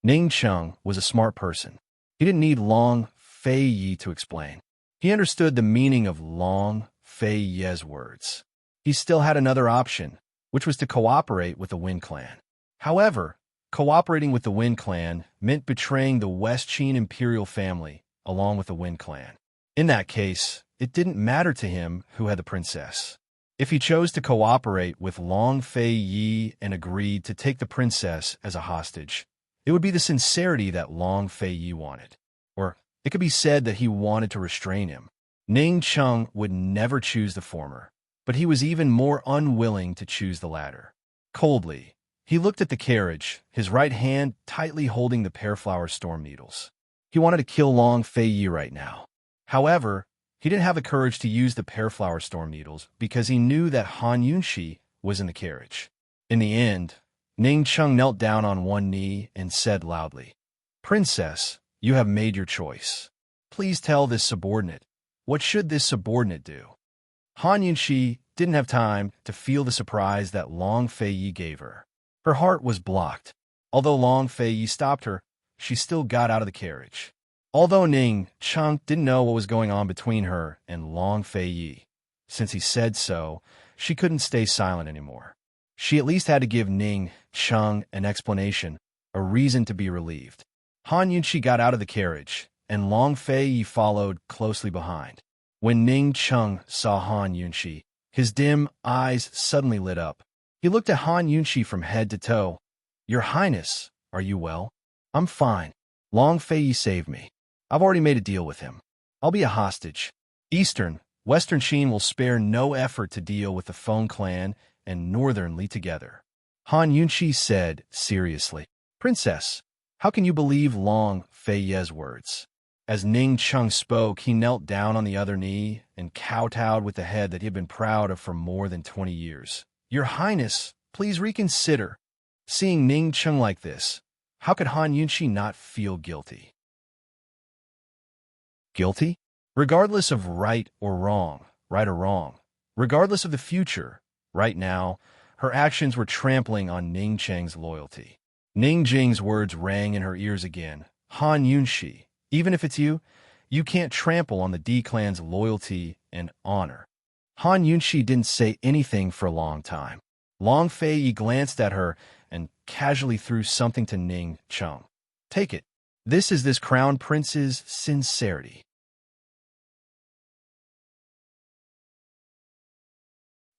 Ning Chung was a smart person. He didn't need Long Fei Yi to explain. He understood the meaning of Long Fei Yi's words. He still had another option, which was to cooperate with the Wen clan. However, cooperating with the Wen clan meant betraying the West Qin imperial family along with the Wen clan. In that case, it didn't matter to him who had the princess. If he chose to cooperate with Long Fei Yi and agreed to take the princess as a hostage, it would be the sincerity that Long Fei Yi wanted. Or it could be said that he wanted to restrain him. Ning Chung would never choose the former, but he was even more unwilling to choose the latter. Coldly, he looked at the carriage, his right hand tightly holding the pearflower storm needles. He wanted to kill Long Fei Yi right now. However, he didn't have the courage to use the pearflower storm needles because he knew that Han Yunqi was in the carriage. In the end, Ning Chung knelt down on one knee and said loudly, Princess, you have made your choice. Please tell this subordinate. What should this subordinate do? Han Yunqi didn't have time to feel the surprise that Long Fei Yi gave her. Her heart was blocked. Although Long Fei Yi stopped her, she still got out of the carriage. Although Ning Chung didn't know what was going on between her and Long Fei Yi, since he said so, she couldn't stay silent anymore. She at least had to give Ning Chung an explanation, a reason to be relieved. Han Yunqi got out of the carriage, and Long Fei Yi followed closely behind. When Ning Chung saw Han Yunqi, his dim eyes suddenly lit up. He looked at Han Yunqi from head to toe. Your Highness, are you well? I'm fine. Long Fei Yi saved me. I've already made a deal with him. I'll be a hostage. Western Qin will spare no effort to deal with the Feng clan and Northern Li together. Han Yunqi said seriously, Princess, how can you believe Long Fei Yi's words? As Ning Chung spoke, he knelt down on the other knee and kowtowed with the head that he had been proud of for more than 20 years. Your Highness, please reconsider. Seeing Ning Chung like this, how could Han Yunshi not feel guilty? Guilty? Regardless of right or wrong, regardless of the future, right now, her actions were trampling on Ning Cheng's loyalty. Ning Jing's words rang in her ears again. Han Yunshi, even if it's you, you can't trample on the D clan's loyalty and honor. Han Yunshi didn't say anything for a long time. Long Fei glanced at her and casually threw something to Ning Chung. Take it. This is this crown prince's sincerity.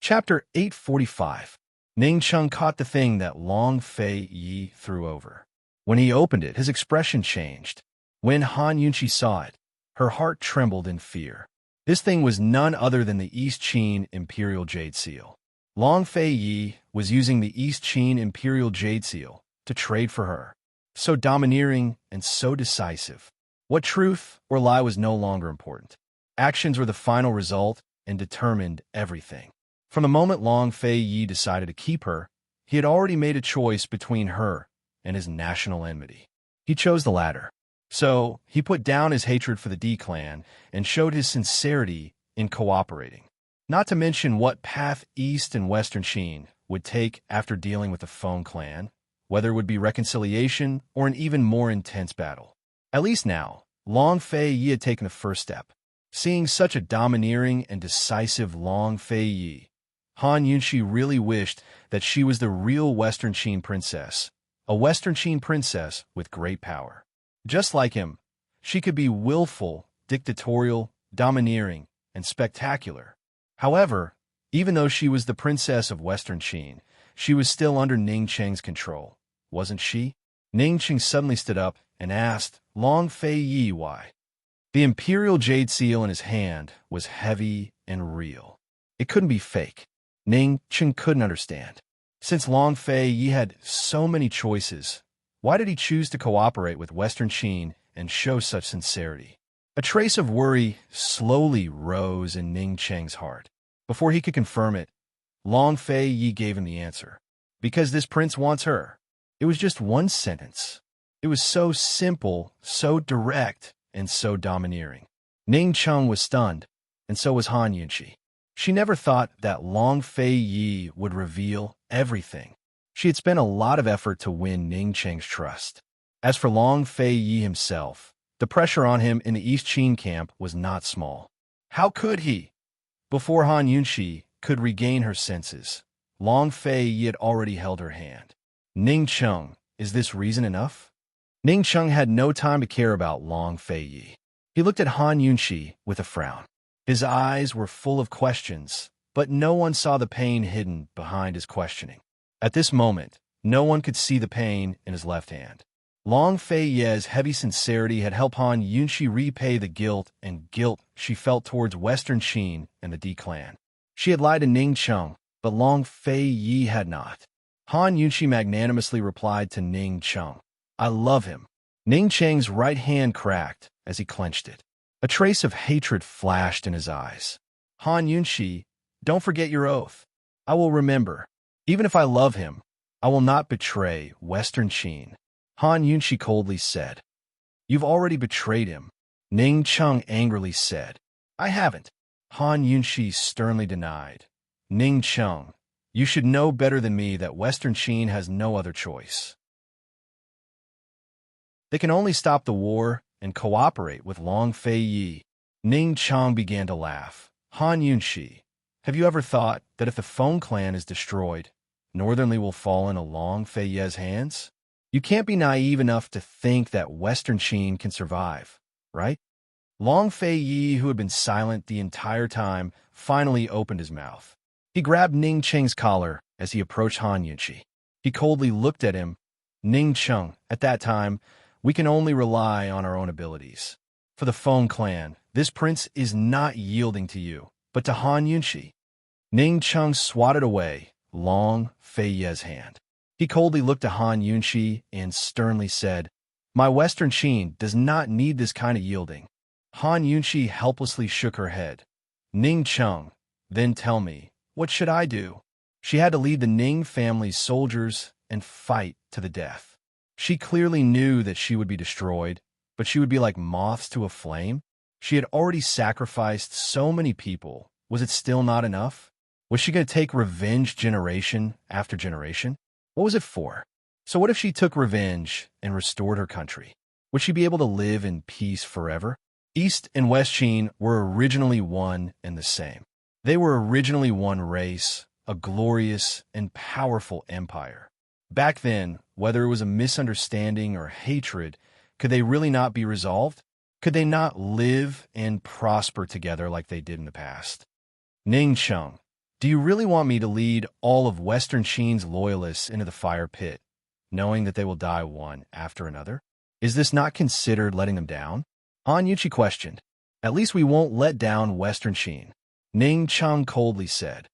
Chapter 845. Ning Chung caught the thing that Long Fei threw over. When he opened it, his expression changed. When Han Yunshi saw it, her heart trembled in fear. This thing was none other than the East Qin Imperial Jade Seal. Long Fei was using the East Qin Imperial Jade Seal to trade for her. So domineering and so decisive. What truth or lie was no longer important. Actions were the final result and determined everything. From the moment Long Fei decided to keep her, he had already made a choice between her and his national enmity. He chose the latter. So he put down his hatred for the D clan and showed his sincerity in cooperating. Not to mention what path East and Western Qin would take after dealing with the Feng clan, whether it would be reconciliation or an even more intense battle. At least now, Long Fei had taken the first step. Seeing such a domineering and decisive Long Fei, Han Yunshi really wished that she was the real Western Qin princess, a Western Qin princess with great power. Just like him, she could be willful, dictatorial, domineering, and spectacular. However, even though she was the princess of Western Qin, she was still under Ning Cheng's control, wasn't she? Ning Cheng suddenly stood up and asked Long Fei why. The Imperial Jade Seal in his hand was heavy and real. It couldn't be fake. Ning Cheng couldn't understand. Since Long Fei had so many choices, why did he choose to cooperate with Western Qin and show such sincerity? A trace of worry slowly rose in Ning Cheng's heart. Before he could confirm it, Long Fei gave him the answer. Because this prince wants her. It was just one sentence. It was so simple, so direct, and so domineering. Ning Cheng was stunned, and so was Han Yunshi. She never thought that Long Fei would reveal everything. She had spent a lot of effort to win Ning Cheng's trust. As for Long Fei himself, the pressure on him in the East Qin camp was not small. How could he? Before Han Yunshi could regain her senses, Long Fei had already held her hand. Ning Chung, is this reason enough? Ning Chung had no time to care about Long Fei. He looked at Han Yunshi with a frown. His eyes were full of questions, but no one saw the pain hidden behind his questioning. At this moment, no one could see the pain in his left hand. Long Fei's heavy sincerity had helped Han Yunshi repay the guilt she felt towards Western Qin and the D clan. She had lied to Ning Chung, but Long Fei had not. Han Yunshi magnanimously replied to Ning Chung, I love him. Ning Cheng's right hand cracked as he clenched it. A trace of hatred flashed in his eyes. Han Yunshi, don't forget your oath. I will remember. Even if I love him, I will not betray Western Qin. Han Yunshi coldly said. You've already betrayed him. Ning Chung angrily said. I haven't. Han Yunshi sternly denied. Ning Chung, you should know better than me that Western Qin has no other choice. They can only stop the war and cooperate with Long Fei. Ning Chung began to laugh. Han Yunshi, have you ever thought that if the Feng clan is destroyed, Northernly will fall into Long Fei's hands? You can't be naive enough to think that Western Qin can survive, right? Long Fei, who had been silent the entire time, finally opened his mouth. He grabbed Ning Cheng's collar as he approached Han Yunshi. He coldly looked at him. Ning Chung, at that time, we can only rely on our own abilities. For the Feng clan, this prince is not yielding to you, but to Han Yunshi. Ning Chung swatted away Long Fei's hand. He coldly looked to Han Yunshi and sternly said, My Western Qin does not need this kind of yielding. Han Yunshi helplessly shook her head. Ning Cheng, then tell me, what should I do? She had to lead the Ning family's soldiers and fight to the death. She clearly knew that she would be destroyed, but she would be like moths to a flame. She had already sacrificed so many people. Was it still not enough? Was she going to take revenge generation after generation? What was it for? So what if she took revenge and restored her country? Would she be able to live in peace forever? East and West Qin were originally one and the same. They were originally one race, a glorious and powerful empire. Back then, whether it was a misunderstanding or hatred, could they really not be resolved? Could they not live and prosper together like they did in the past? Ning Cheng, do you really want me to lead all of Western Qin's loyalists into the fire pit, knowing that they will die one after another? Is this not considered letting them down? Han Yuchi questioned. At least we won't let down Western Qin. Ning Cheng coldly said.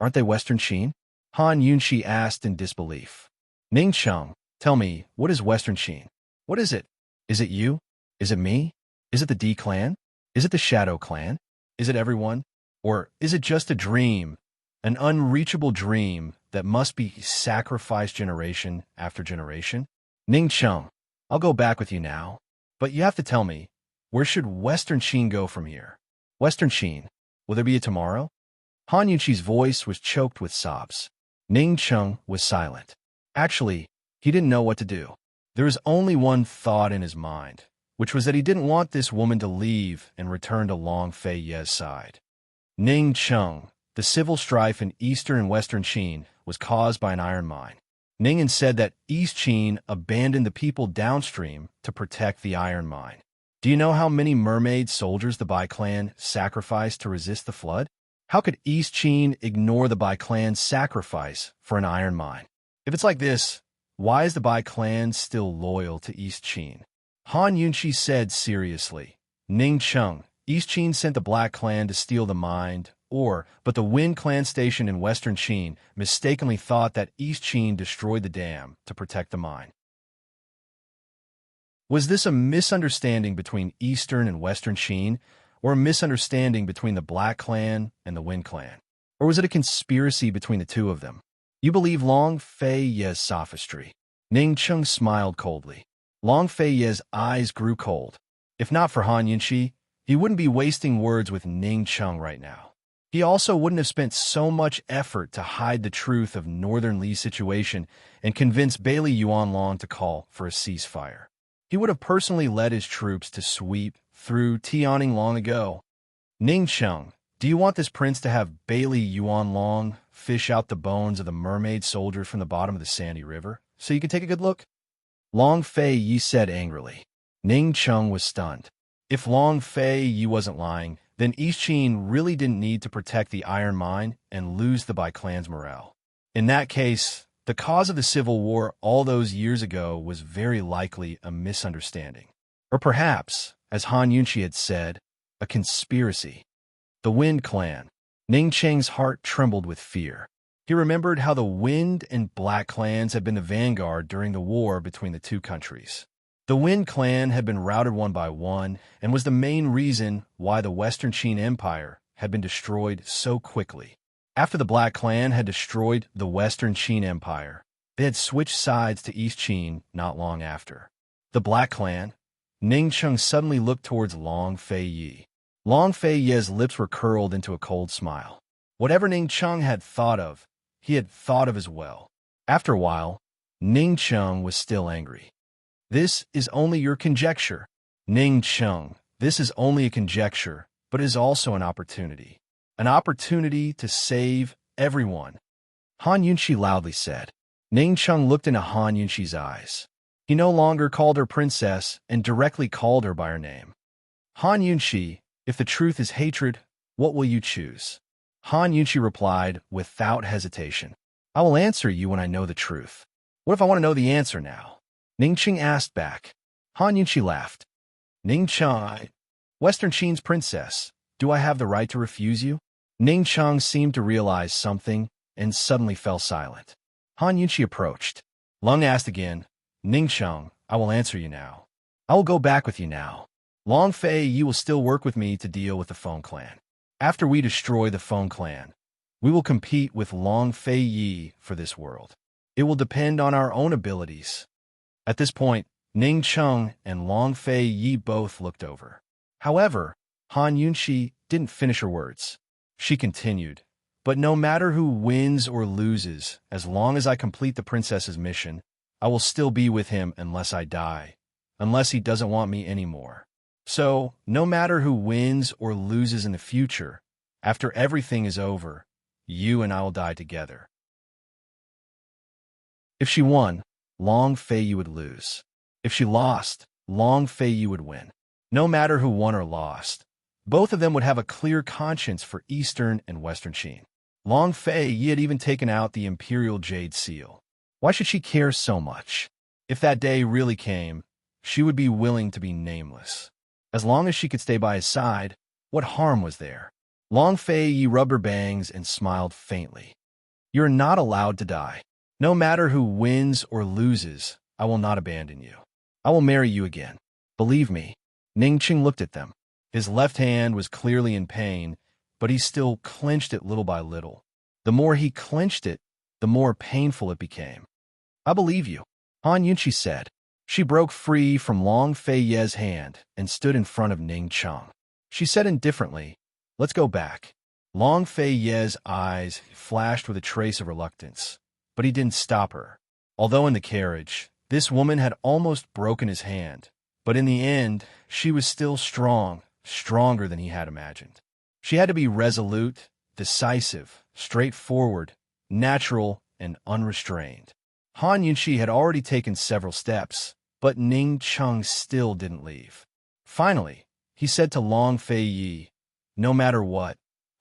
Aren't they Western Qin? Han Yunshi asked in disbelief. Ning Cheng, tell me, what is Western Qin? What is it? Is it you? Is it me? Is it the D clan? Is it the Shadow clan? Is it everyone? Or is it just a dream, an unreachable dream that must be sacrificed generation after generation? Ning Cheng, I'll go back with you now, but you have to tell me, where should Western Qin go from here? Western Qin, will there be a tomorrow? Han Yuchi's voice was choked with sobs. Ning Cheng was silent. Actually, he didn't know what to do. There was only one thought in his mind, which was that he didn't want this woman to leave and return to Long Fei Ye's side. Ning Cheng, the civil strife in Eastern and Western Qin was caused by an iron mine. Ningen said that East Qin abandoned the people downstream to protect the iron mine. Do you know how many mermaid soldiers the Bai clan sacrificed to resist the flood? How could East Qin ignore the Bai clan's sacrifice for an iron mine? If it's like this, why is the Bai clan still loyal to East Qin? Han Yunshi said seriously. Ning Cheng, East Qin sent the Black clan to steal the mine, but the Wind clan station in Western Qin mistakenly thought that East Qin destroyed the dam to protect the mine. Was this a misunderstanding between Eastern and Western Qin, or a misunderstanding between the Black clan and the Wind clan? Or was it a conspiracy between the two of them? You believe Long Fei Ye's sophistry? Ning Cheng smiled coldly. Long Fei Ye's eyes grew cold. If not for Han Yunshi, he wouldn't be wasting words with Ning Cheng right now. He also wouldn't have spent so much effort to hide the truth of Northern Li's situation and convince Bailey Yuanlong to call for a ceasefire. He would have personally led his troops to sweep through Tianning long ago. Ning Cheng, do you want this prince to have Bailey Yuanlong fish out the bones of the mermaid soldiers from the bottom of the Sandy River so you can take a good look? Long Fei Yi said angrily. Ning Cheng was stunned. If Long Fei Yi wasn't lying, then East Qin really didn't need to protect the iron mine and lose the Bai clan's morale. In that case, the cause of the civil war all those years ago was very likely a misunderstanding. Or perhaps, as Han Yunshi had said, a conspiracy. The Wind clan. Ning Cheng's heart trembled with fear. He remembered how the Wind and Black clans had been the vanguard during the war between the two countries. The Wind clan had been routed one by one and was the main reason why the Western Qin Empire had been destroyed so quickly. After the Black clan had destroyed the Western Qin Empire, they had switched sides to East Qin not long after. The Black clan. Ning Cheng suddenly looked towards Long Fei Yi. Long Fei Yi's lips were curled into a cold smile. Whatever Ning Cheng had thought of, he had thought of as well. After a while, Ning Cheng was still angry. This is only your conjecture. Ning Cheng, this is only a conjecture, but it is also an opportunity. An opportunity to save everyone. Han Yunshi loudly said. Ning Cheng looked into Han Yunshi's eyes. He no longer called her princess and directly called her by her name. Han Yunshi, if the truth is hatred, what will you choose? Han Yunshi replied without hesitation. I will answer you when I know the truth. What if I want to know the answer now? Ning Cheng asked back. Han Yunshi laughed. Ning Cheng, Western Qin's princess, do I have the right to refuse you? Ning Cheng seemed to realize something and suddenly fell silent. Han Yunshi approached. Lung asked again, Ning Cheng, I will answer you now. I will go back with you now. Long Fei, you will still work with me to deal with the Phone Clan. After we destroy the Phone Clan, we will compete with Long Fei Yi for this world. It will depend on our own abilities. At this point, Ning Cheng and Long Fei Yi both looked over. However, Han Yunxi didn't finish her words. She continued, "But no matter who wins or loses, as long as I complete the princess's mission, I will still be with him unless I die, unless he doesn't want me anymore. So, no matter who wins or loses in the future, after everything is over, you and I will die together." If she won, Long Fei Yi would lose. If she lost, Long Fei Yi would win. No matter who won or lost, both of them would have a clear conscience for Eastern and Western Qin. Long Fei Yi had even taken out the Imperial Jade Seal. Why should she care so much? If that day really came, she would be willing to be nameless. As long as she could stay by his side, what harm was there? Long Fei Yi rubbed her bangs and smiled faintly. "You're not allowed to die. No matter who wins or loses, I will not abandon you. I will marry you again. Believe me." Ning Qing looked at them. His left hand was clearly in pain, but he still clenched it little by little. The more he clenched it, the more painful it became. "I believe you," Han Yunqi said. She broke free from Long Fei Ye's hand and stood in front of Ning Cheng. She said indifferently, "Let's go back." Long Fei Ye's eyes flashed with a trace of reluctance, but he didn't stop her. Although in the carriage, this woman had almost broken his hand, but in the end, she was still strong, stronger than he had imagined. She had to be resolute, decisive, straightforward, natural, and unrestrained. Han Yunxi had already taken several steps, but Ning Cheng still didn't leave. Finally, he said to Long Fei Yi, "No matter what,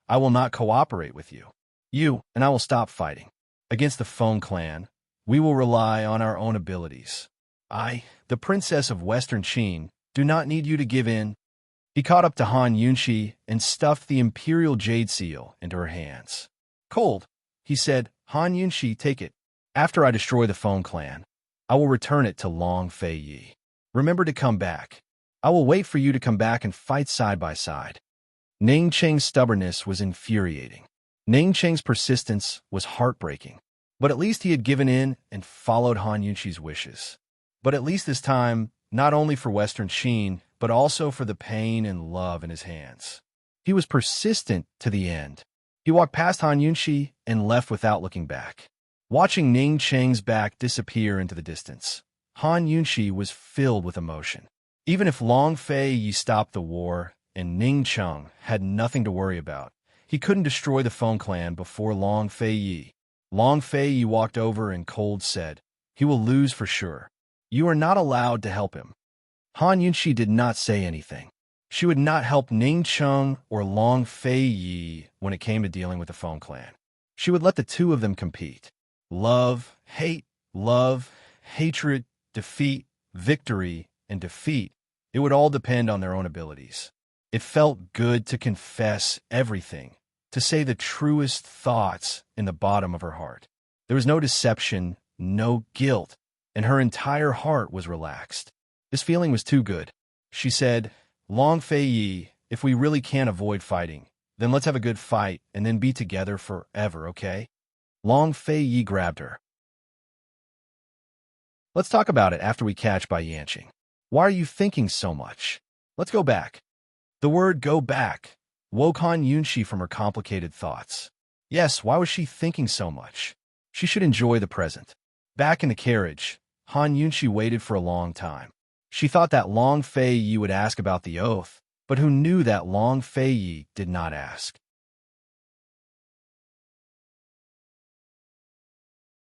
I will not cooperate with you. You and I will stop fighting. Against the Phone Clan, we will rely on our own abilities. I, the Princess of Western Qin, do not need you to give in." He caught up to Han Yunxi and stuffed the Imperial Jade Seal into her hands. "Cold," he said. "Han Yunxi, take it. After I destroy the Phone Clan, I will return it to Long Fei Yi. Remember to come back. I will wait for you to come back and fight side by side." Ning Cheng's stubbornness was infuriating. Ning Cheng's persistence was heartbreaking. But at least he had given in and followed Han Yunxi's wishes. But at least this time, not only for Western Qin, but also for the pain and love in his hands. He was persistent to the end. He walked past Han Yunxi and left without looking back. Watching Ning Cheng's back disappear into the distance, Han Yunxi was filled with emotion. Even if Long Fei Yi stopped the war and Ning Cheng had nothing to worry about, he couldn't destroy the Phone Clan before Long Fei Yi. Long Fei Yi walked over and cold said, "He will lose for sure. You are not allowed to help him." Han Yunxi did not say anything. She would not help Ning Cheng or Long Fei Yi when it came to dealing with the Phone Clan. She would let the two of them compete. Love, hatred, defeat, victory, and defeat. It would all depend on their own abilities. It felt good to confess everything, to say the truest thoughts in the bottom of her heart. There was no deception, no guilt, and her entire heart was relaxed. This feeling was too good. She said, "Long Fei Yi, if we really can't avoid fighting, then let's have a good fight and then be together forever, okay?" Long Fei Yi grabbed her. "Let's talk about it after we catch Bai Yanqing. Why are you thinking so much? Let's go back." The word "go back" woke Han Yunxi from her complicated thoughts. Yes, why was she thinking so much? She should enjoy the present. Back in the carriage, Han Yunxi waited for a long time. She thought that Long Fei Yi would ask about the oath, but who knew that Long Fei Yi did not ask?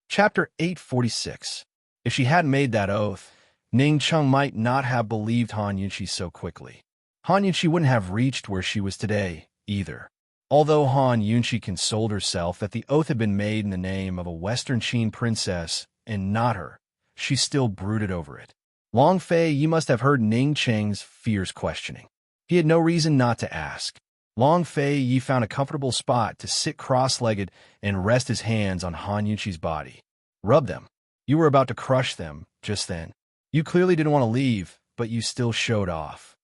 Chapter 846. If she hadn't made that oath, Ning Cheng might not have believed Han Yunxi so quickly. Han Yunxi wouldn't have reached where she was today, either. Although Han Yunxi consoled herself that the oath had been made in the name of a Western Qin princess and not her, she still brooded over it. Long Fei Yi must have heard Ning Cheng's fierce questioning. He had no reason not to ask. Long Fei Yi found a comfortable spot to sit cross-legged and rest his hands on Han Yunxi's body. "Rub them. You were about to crush them just then. You clearly didn't want to leave, but you still showed off."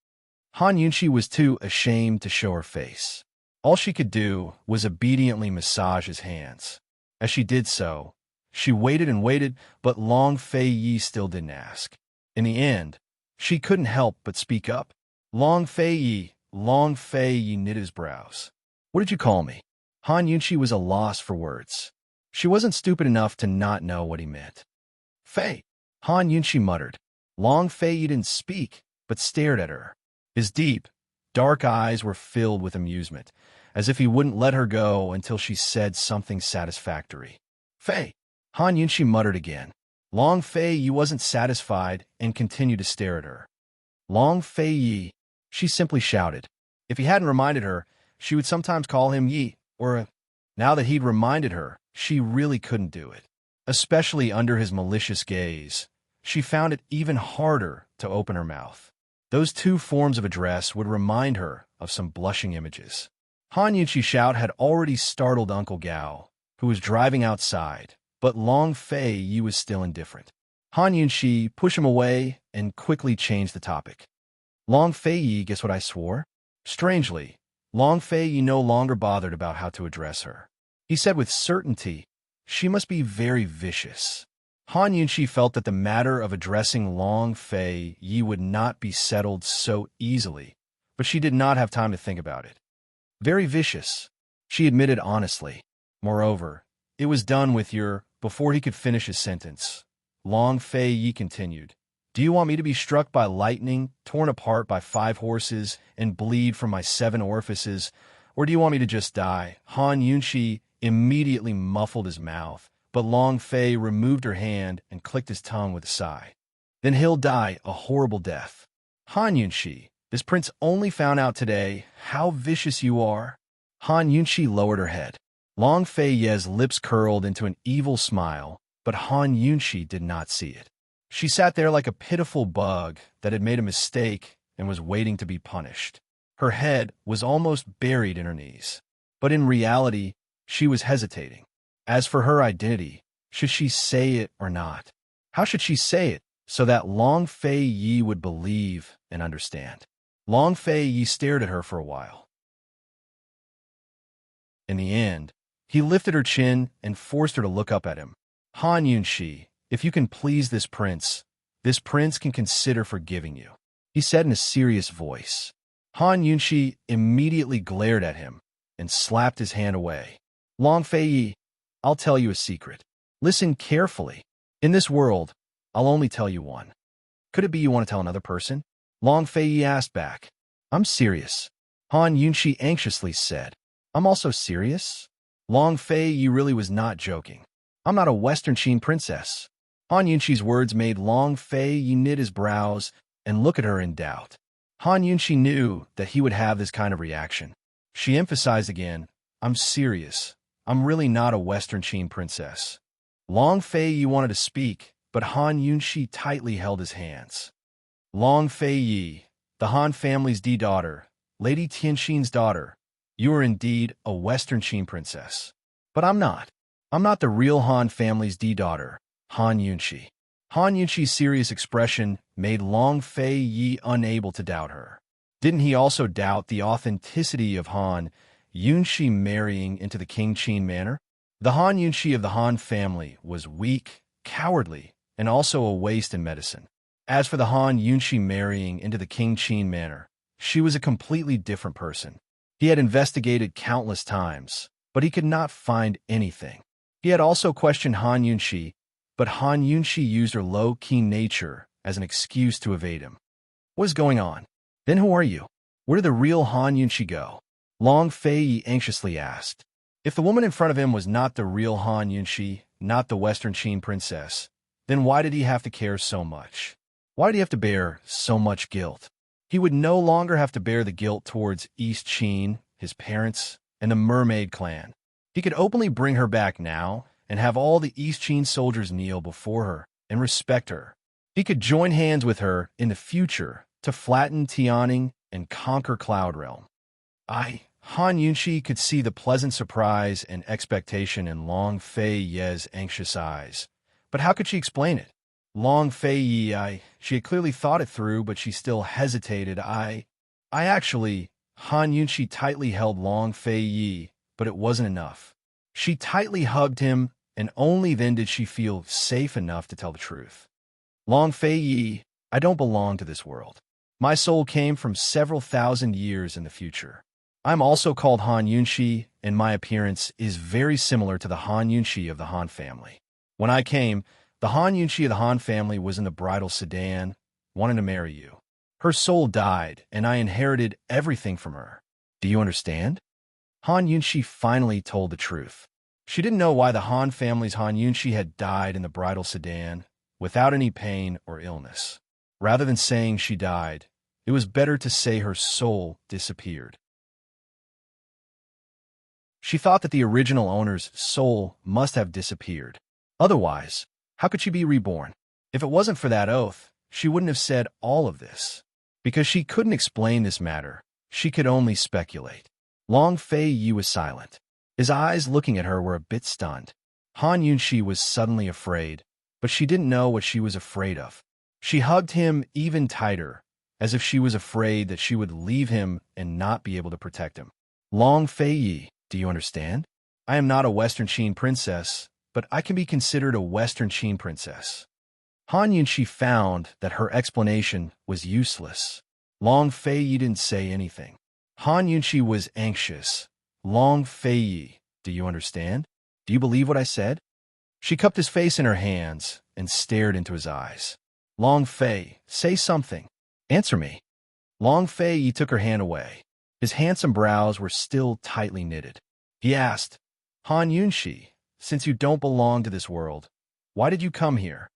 Han Yunshi was too ashamed to show her face. All she could do was obediently massage his hands. As she did so, she waited and waited, but Long Fei Yi still didn't ask. In the end, she couldn't help but speak up. Long Fei Yi knit his brows. "What did you call me?" Han Yunshi was a loss for words. She wasn't stupid enough to not know what he meant. "Fei," Han Yunshi muttered. Long Fei Yi didn't speak, but stared at her. His deep, dark eyes were filled with amusement, as if he wouldn't let her go until she said something satisfactory. "Fei," Han Yunshi muttered again. Long Fei Yi wasn't satisfied and continued to stare at her. "Long Fei Yi," she simply shouted. If he hadn't reminded her, she would sometimes call him Yi, or now that he'd reminded her, she really couldn't do it. Especially under his malicious gaze, she found it even harder to open her mouth. Those two forms of address would remind her of some blushing images. Han Yunshi's shout had already startled Uncle Gao, who was driving outside, but Long Fei Yi was still indifferent. Han Yunshi pushed him away and quickly changed the topic. "Long Fei Yi, guess what I swore?" Strangely, Long Fei Yi no longer bothered about how to address her. He said with certainty, "She must be very vicious." Han Yunshi felt that the matter of addressing Long Fei Yi would not be settled so easily, but she did not have time to think about it. "Very vicious," she admitted honestly. Moreover, it was done with your before he could finish his sentence. Long Fei Yi continued, "Do you want me to be struck by lightning, torn apart by 5 horses, and bleed from my 7 orifices, or do you want me to just die?" Han Yunshi immediately muffled his mouth, but Long Fei removed her hand and clicked his tongue with a sigh. "Then he'll die a horrible death." "Han Yunshi, this prince only found out today how vicious you are." Han Yunshi lowered her head. Long Fei Yi's lips curled into an evil smile, but Han Yunshi did not see it. She sat there like a pitiful bug that had made a mistake and was waiting to be punished. Her head was almost buried in her knees. But in reality, she was hesitating. As for her identity, should she say it or not? How should she say it so that Long Fei Yi would believe and understand? Long Fei Yi stared at her for a while. In the end, he lifted her chin and forced her to look up at him. "Han Yunshi, if you can please this prince can consider forgiving you," he said in a serious voice. Han Yunshi immediately glared at him and slapped his hand away. "Long Fei Yi, I'll tell you a secret. Listen carefully. In this world, I'll only tell you one." "Could it be you want to tell another person?" Long Fei Yi asked back. "I'm serious," Han Yunshi anxiously said. "I'm also serious." Long Fei Yi really was not joking. "I'm not a Western Qin princess." Han Yunshi's words made Long Fei Yi knit his brows and look at her in doubt. Han Yunshi knew that he would have this kind of reaction. She emphasized again, "I'm serious. I'm really not a Western Qin princess." Long Fei Yi wanted to speak, but Han Yunshi tightly held his hands. "Long Fei Yi, the Han family's daughter, Lady Tianxin's daughter, you are indeed a Western Qin princess. But I'm not. I'm not the real Han family's daughter, Han Yunshi." Han Yunshi's serious expression made Long Fei Yi unable to doubt her. Didn't he also doubt the authenticity of Han Yunshi marrying into the King Qin manor? The Han Yunshi of the Han family was weak, cowardly, and also a waste in medicine. As for the Han Yunshi marrying into the King Qin manor, she was a completely different person. He had investigated countless times, but he could not find anything. He had also questioned Han Yunshi, but Han Yunshi used her low-key nature as an excuse to evade him. "What is going on? Then who are you? Where did the real Han Yunshi go?" Long Fei Yi anxiously asked. If the woman in front of him was not the real Han Yunshi, not the Western Qin princess, then why did he have to care so much? Why did he have to bear so much guilt? He would no longer have to bear the guilt towards East Qin, his parents, and the Mermaid clan. He could openly bring her back now and have all the East Qin soldiers kneel before her and respect her. He could join hands with her in the future to flatten Tianning and conquer Cloud Realm. Han Yunshi could see the pleasant surprise and expectation in Long Fei Yi's anxious eyes. But how could she explain it? Long Fei Yi, she had clearly thought it through, but she still hesitated. Actually, Han Yunshi tightly held Long Fei Yi, but it wasn't enough. She tightly hugged him, and only then did she feel safe enough to tell the truth. Long Fei Yi, I don't belong to this world. My soul came from several thousand years in the future. I'm also called Han Yunshi, and my appearance is very similar to the Han Yunshi of the Han family. When I came, the Han Yunshi of the Han family was in the bridal sedan, wanting to marry you. Her soul died, and I inherited everything from her. Do you understand? Han Yunshi finally told the truth. She didn't know why the Han family's Han Yunshi had died in the bridal sedan, without any pain or illness. Rather than saying she died, it was better to say her soul disappeared. She thought that the original owner's soul must have disappeared. Otherwise, how could she be reborn? If it wasn't for that oath, she wouldn't have said all of this. Because she couldn't explain this matter, she could only speculate. Long Fei Yi was silent. His eyes looking at her were a bit stunned. Han Yunshi was suddenly afraid, but she didn't know what she was afraid of. She hugged him even tighter, as if she was afraid that she would leave him and not be able to protect him. Long Fei Yi, do you understand? I am not a Western Qin princess, but I can be considered a Western Qin princess. Han Yunshi found that her explanation was useless. Long Fei Yi didn't say anything. Han Yunshi was anxious. Long Fei Yi, do you understand? Do you believe what I said? She cupped his face in her hands and stared into his eyes. Long Fei, say something. Answer me. Long Fei Yi took her hand away. His handsome brows were still tightly knitted. He asked, Han Yunshi, since you don't belong to this world, why did you come here?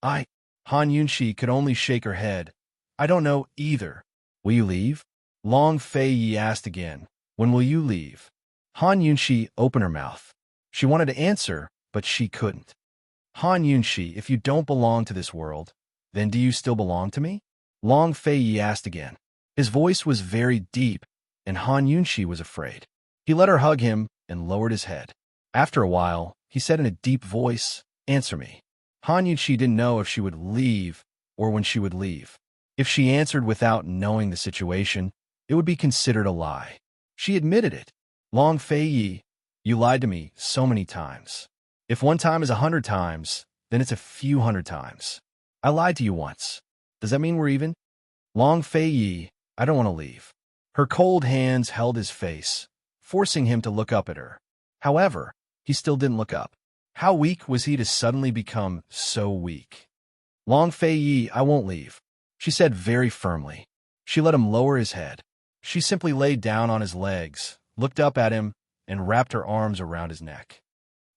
Han Yunshi could only shake her head. I don't know either. Will you leave? Long Fei Yi asked again. When will you leave? Han Yunshi opened her mouth. She wanted to answer, but she couldn't. Han Yunshi, if you don't belong to this world, then do you still belong to me? Long Fei Yi asked again. His voice was very deep, and Han Yunshi was afraid. He let her hug him and lowered his head. After a while, he said in a deep voice, Answer me. Han Yunshi didn't know if she would leave or when she would leave. If she answered without knowing the situation, it would be considered a lie. She admitted it. Long Fei Yi, you lied to me so many times. If one time is 100 times, then it's a few hundred times. I lied to you once. Does that mean we're even? Long Fei Yi, I don't want to leave. Her cold hands held his face, forcing him to look up at her. However, he still didn't look up. How weak was he to suddenly become so weak? Long Fei Yi, I won't leave, she said very firmly. She let him lower his head. She simply laid down on his legs, looked up at him, and wrapped her arms around his neck.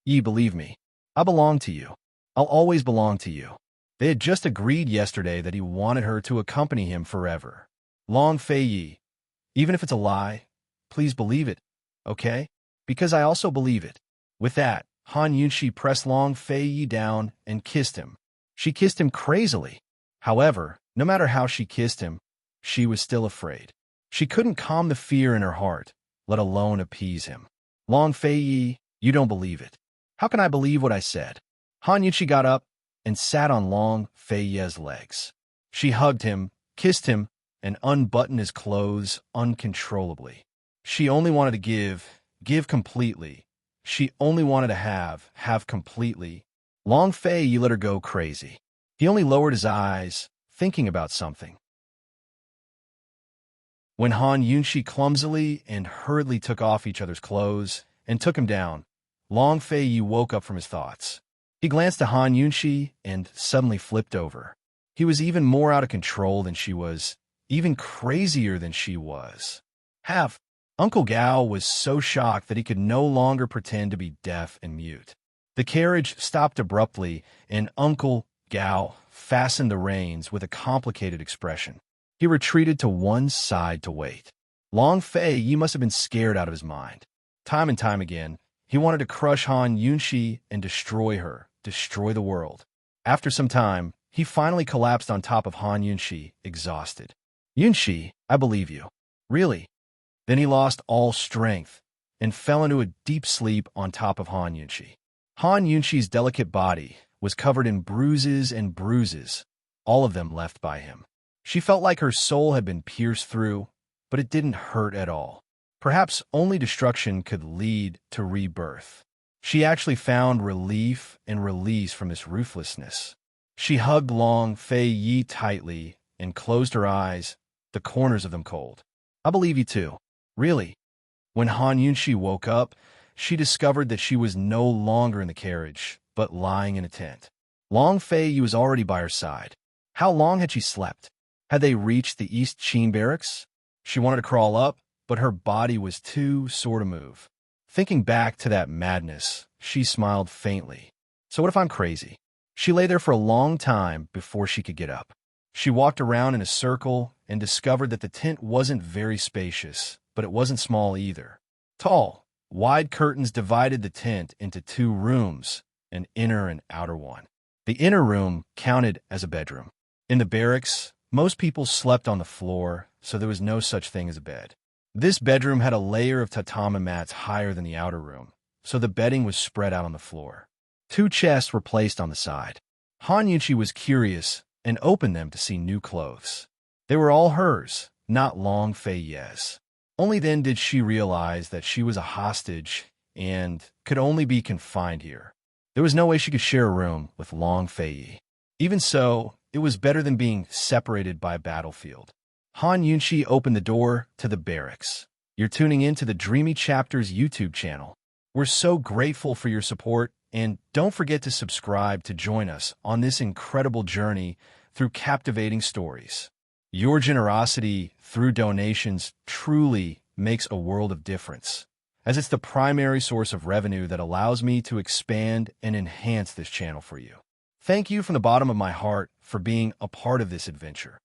Yi, believe me, I belong to you. I'll always belong to you. They had just agreed yesterday that he wanted her to accompany him forever. Long Fei Yi, even if it's a lie, please believe it, okay? Because I also believe it. With that, Han Yunshi pressed Long Fei Yi down and kissed him. She kissed him crazily. However, no matter how she kissed him, she was still afraid. She couldn't calm the fear in her heart, let alone appease him. Long Fei Yi, you don't believe it. How can I believe what I said? Han Yunshi got up and sat on Long Fei Yi's legs. She hugged him, kissed him, and unbuttoned his clothes uncontrollably. She only wanted to give completely. She only wanted to have completely. Long Fei Yi let her go crazy. He only lowered his eyes, thinking about something. When Han Yunshi clumsily and hurriedly took off each other's clothes and took him down, Long Fei Yi woke up from his thoughts. He glanced at Han Yunshi and suddenly flipped over. He was even more out of control than she was, even crazier than she was. Uncle Gao was so shocked that he could no longer pretend to be deaf and mute. The carriage stopped abruptly, and Uncle Gao fastened the reins with a complicated expression. He retreated to one side to wait. Long Fei Yi must have been scared out of his mind. Time and time again, he wanted to crush Han Yunshi and destroy her, destroy the world. After some time, he finally collapsed on top of Han Yunshi, exhausted. Yunshi, I believe you. Really? Then he lost all strength and fell into a deep sleep on top of Han Yunshi. Han Yunshi's delicate body was covered in bruises and bruises, all of them left by him. She felt like her soul had been pierced through, but it didn't hurt at all. Perhaps only destruction could lead to rebirth. She actually found relief and release from this ruthlessness. She hugged Long Fei Yi tightly and closed her eyes, the corners of them cold. I believe you too. Really. When Han Yunxi woke up, she discovered that she was no longer in the carriage, but lying in a tent. Long Fei Yi was already by her side. How long had she slept? Had they reached the East Qin barracks? She wanted to crawl up, but her body was too sore to move. Thinking back to that madness, she smiled faintly. So what if I'm crazy? She lay there for a long time before she could get up. She walked around in a circle and discovered that the tent wasn't very spacious, but it wasn't small either. Tall, wide curtains divided the tent into two rooms, an inner and outer one. The inner room counted as a bedroom. In the barracks, most people slept on the floor, so there was no such thing as a bed. This bedroom had a layer of tatami mats higher than the outer room, so the bedding was spread out on the floor. Two chests were placed on the side. Han Yunxi was curious and opened them to see new clothes. They were all hers, not Long Fei Yi's. Only then did she realize that she was a hostage and could only be confined here. There was no way she could share a room with Long Fei Yi. Even so, it was better than being separated by a battlefield. Han Yunxi opened the door to the barracks. You're tuning in to the Dreamy Chapters YouTube channel. We're so grateful for your support, and don't forget to subscribe to join us on this incredible journey through captivating stories. Your generosity through donations truly makes a world of difference, as it's the primary source of revenue that allows me to expand and enhance this channel for you. Thank you from the bottom of my heart for being a part of this adventure.